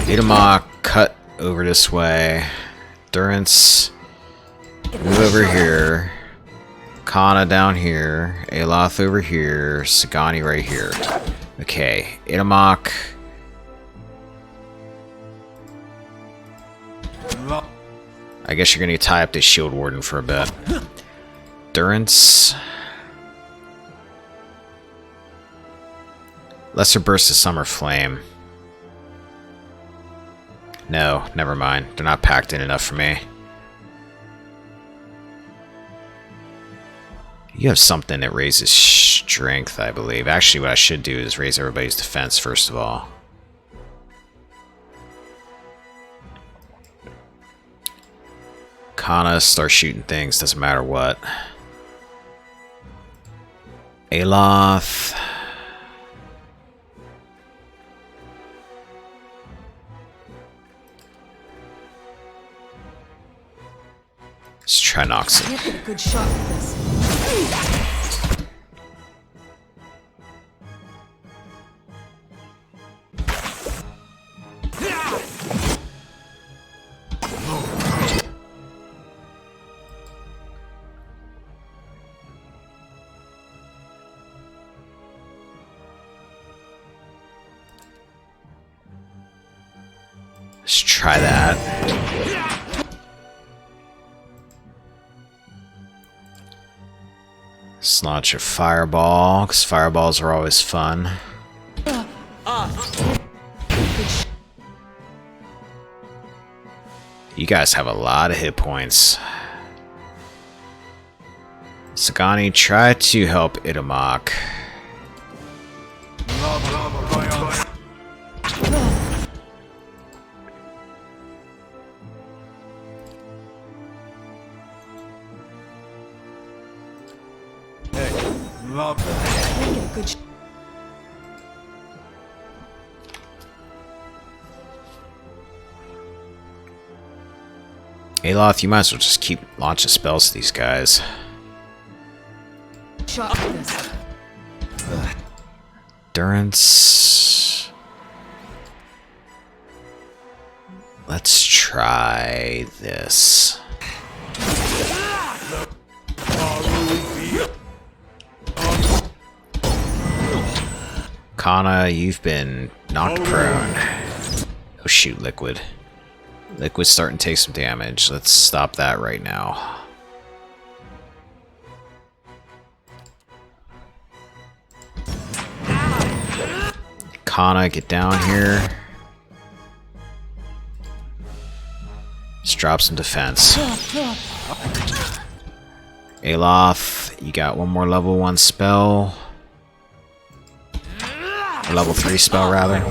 Idomok, cut over this way. Durance, move over here. Kana down here. Aloth over here. Sagani right here. Okay, Idomok. I guess you're gonna tie up this shield warden for a bit. Durance. Lesser burst of summer flame. No, never mind. They're not packed in enough for me. You have something that raises strength, I believe. Actually, what I should do is raise everybody's defense first of all. Kana, start shooting things, doesn't matter what. Aloth. Let's try Noxon. Can't get a good shot at this. Let's try that. Let's launch a fireball, because fireballs are always fun. You guys have a lot of hit points. Sagani, try to help Itamok. Can't get a good shot. Aloth, you might as well just keep launching spells to these guys. Shot at this. Endurance. Let's try this. Kana, you've been knocked prone. Oh shoot, Liquid. Liquid's starting to take some damage. Let's stop that right now. Kana, get down here. Let's drop some defense. Aloth, you got one more level 1 spell. Or level 3 spell, rather.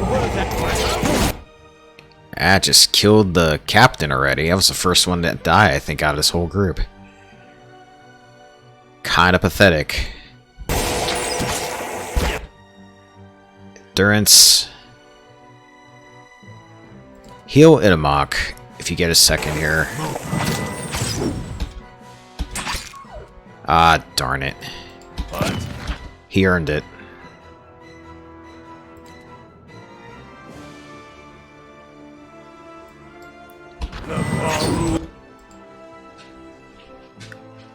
I just killed the captain already. I was the first one to die, I think, out of this whole group. Kinda pathetic. Endurance. Heal Itamok if you get a second here. Ah, darn it. He earned it.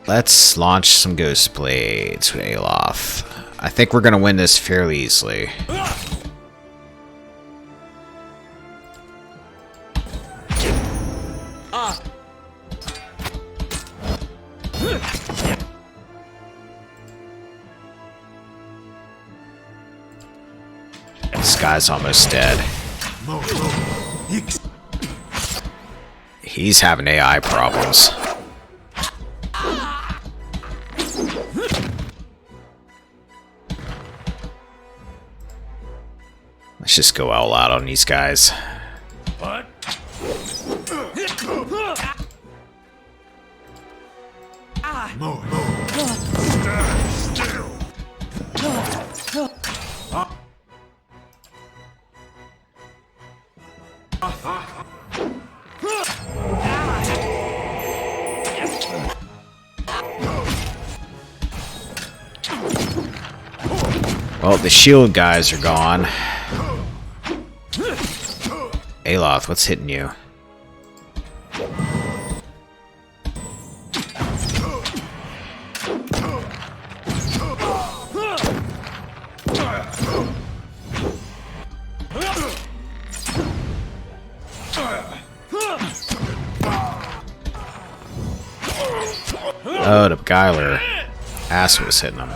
Let's launch some Ghost Blades with Aloth. I think we're gonna win this fairly easily. This guy's almost dead. He's having AI problems. Let's just go all out on these guys. What? Stand still. Well, the shield guys are gone. Aloth, what's hitting you? Oh, the Geiler. Ass was hitting him.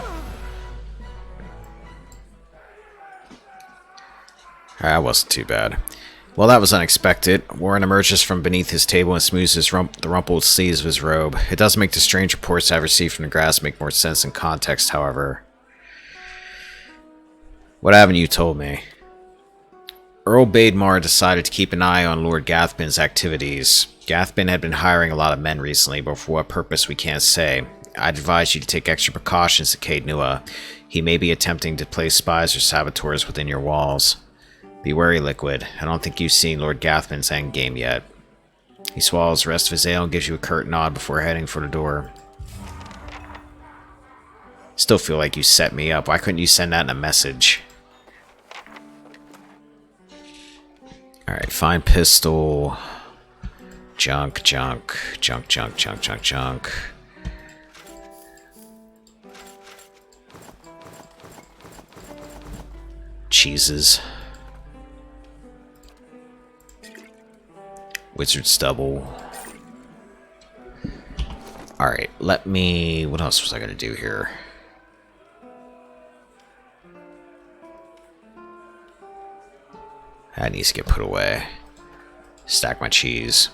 That wasn't too bad. Well, that was unexpected. Warren emerges from beneath his table and smooths the rumpled sleeves of his robe. It does make the strange reports I've received from the grass make more sense in context, however. What haven't you told me? Earl Bademar decided to keep an eye on Lord Gathbin's activities. Gathbin had been hiring a lot of men recently, but for what purpose we can't say. I'd advise you to take extra precautions at Caed Nua. He may be attempting to place spies or saboteurs within your walls. Be wary, Liquid. I don't think you've seen Lord Gathbin's endgame yet. He swallows the rest of his ale and gives you a curt nod before heading for the door. Still feel like you set me up. Why couldn't you send that in a message? Alright, find pistol. Junk, junk, junk, junk, junk, junk, junk. Cheeses. Wizard stubble. Alright, let me... What else was I going to do here? That needs to get put away. Stack my cheese.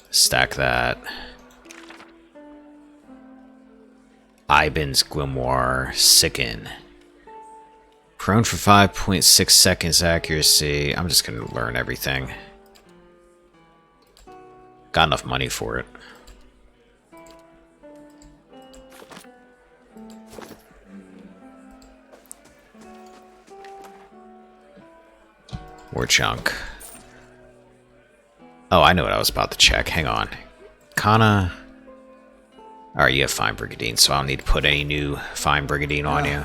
Stack that. Iban's Grimoire. Sicken. Prone for 5.6 seconds accuracy. I'm just going to learn everything. Got enough money for it. More junk. Oh, I know what I was about to check. Hang on. Kana. Alright, you have Fine Brigadine, so I don't need to put any new Fine Brigadine on you.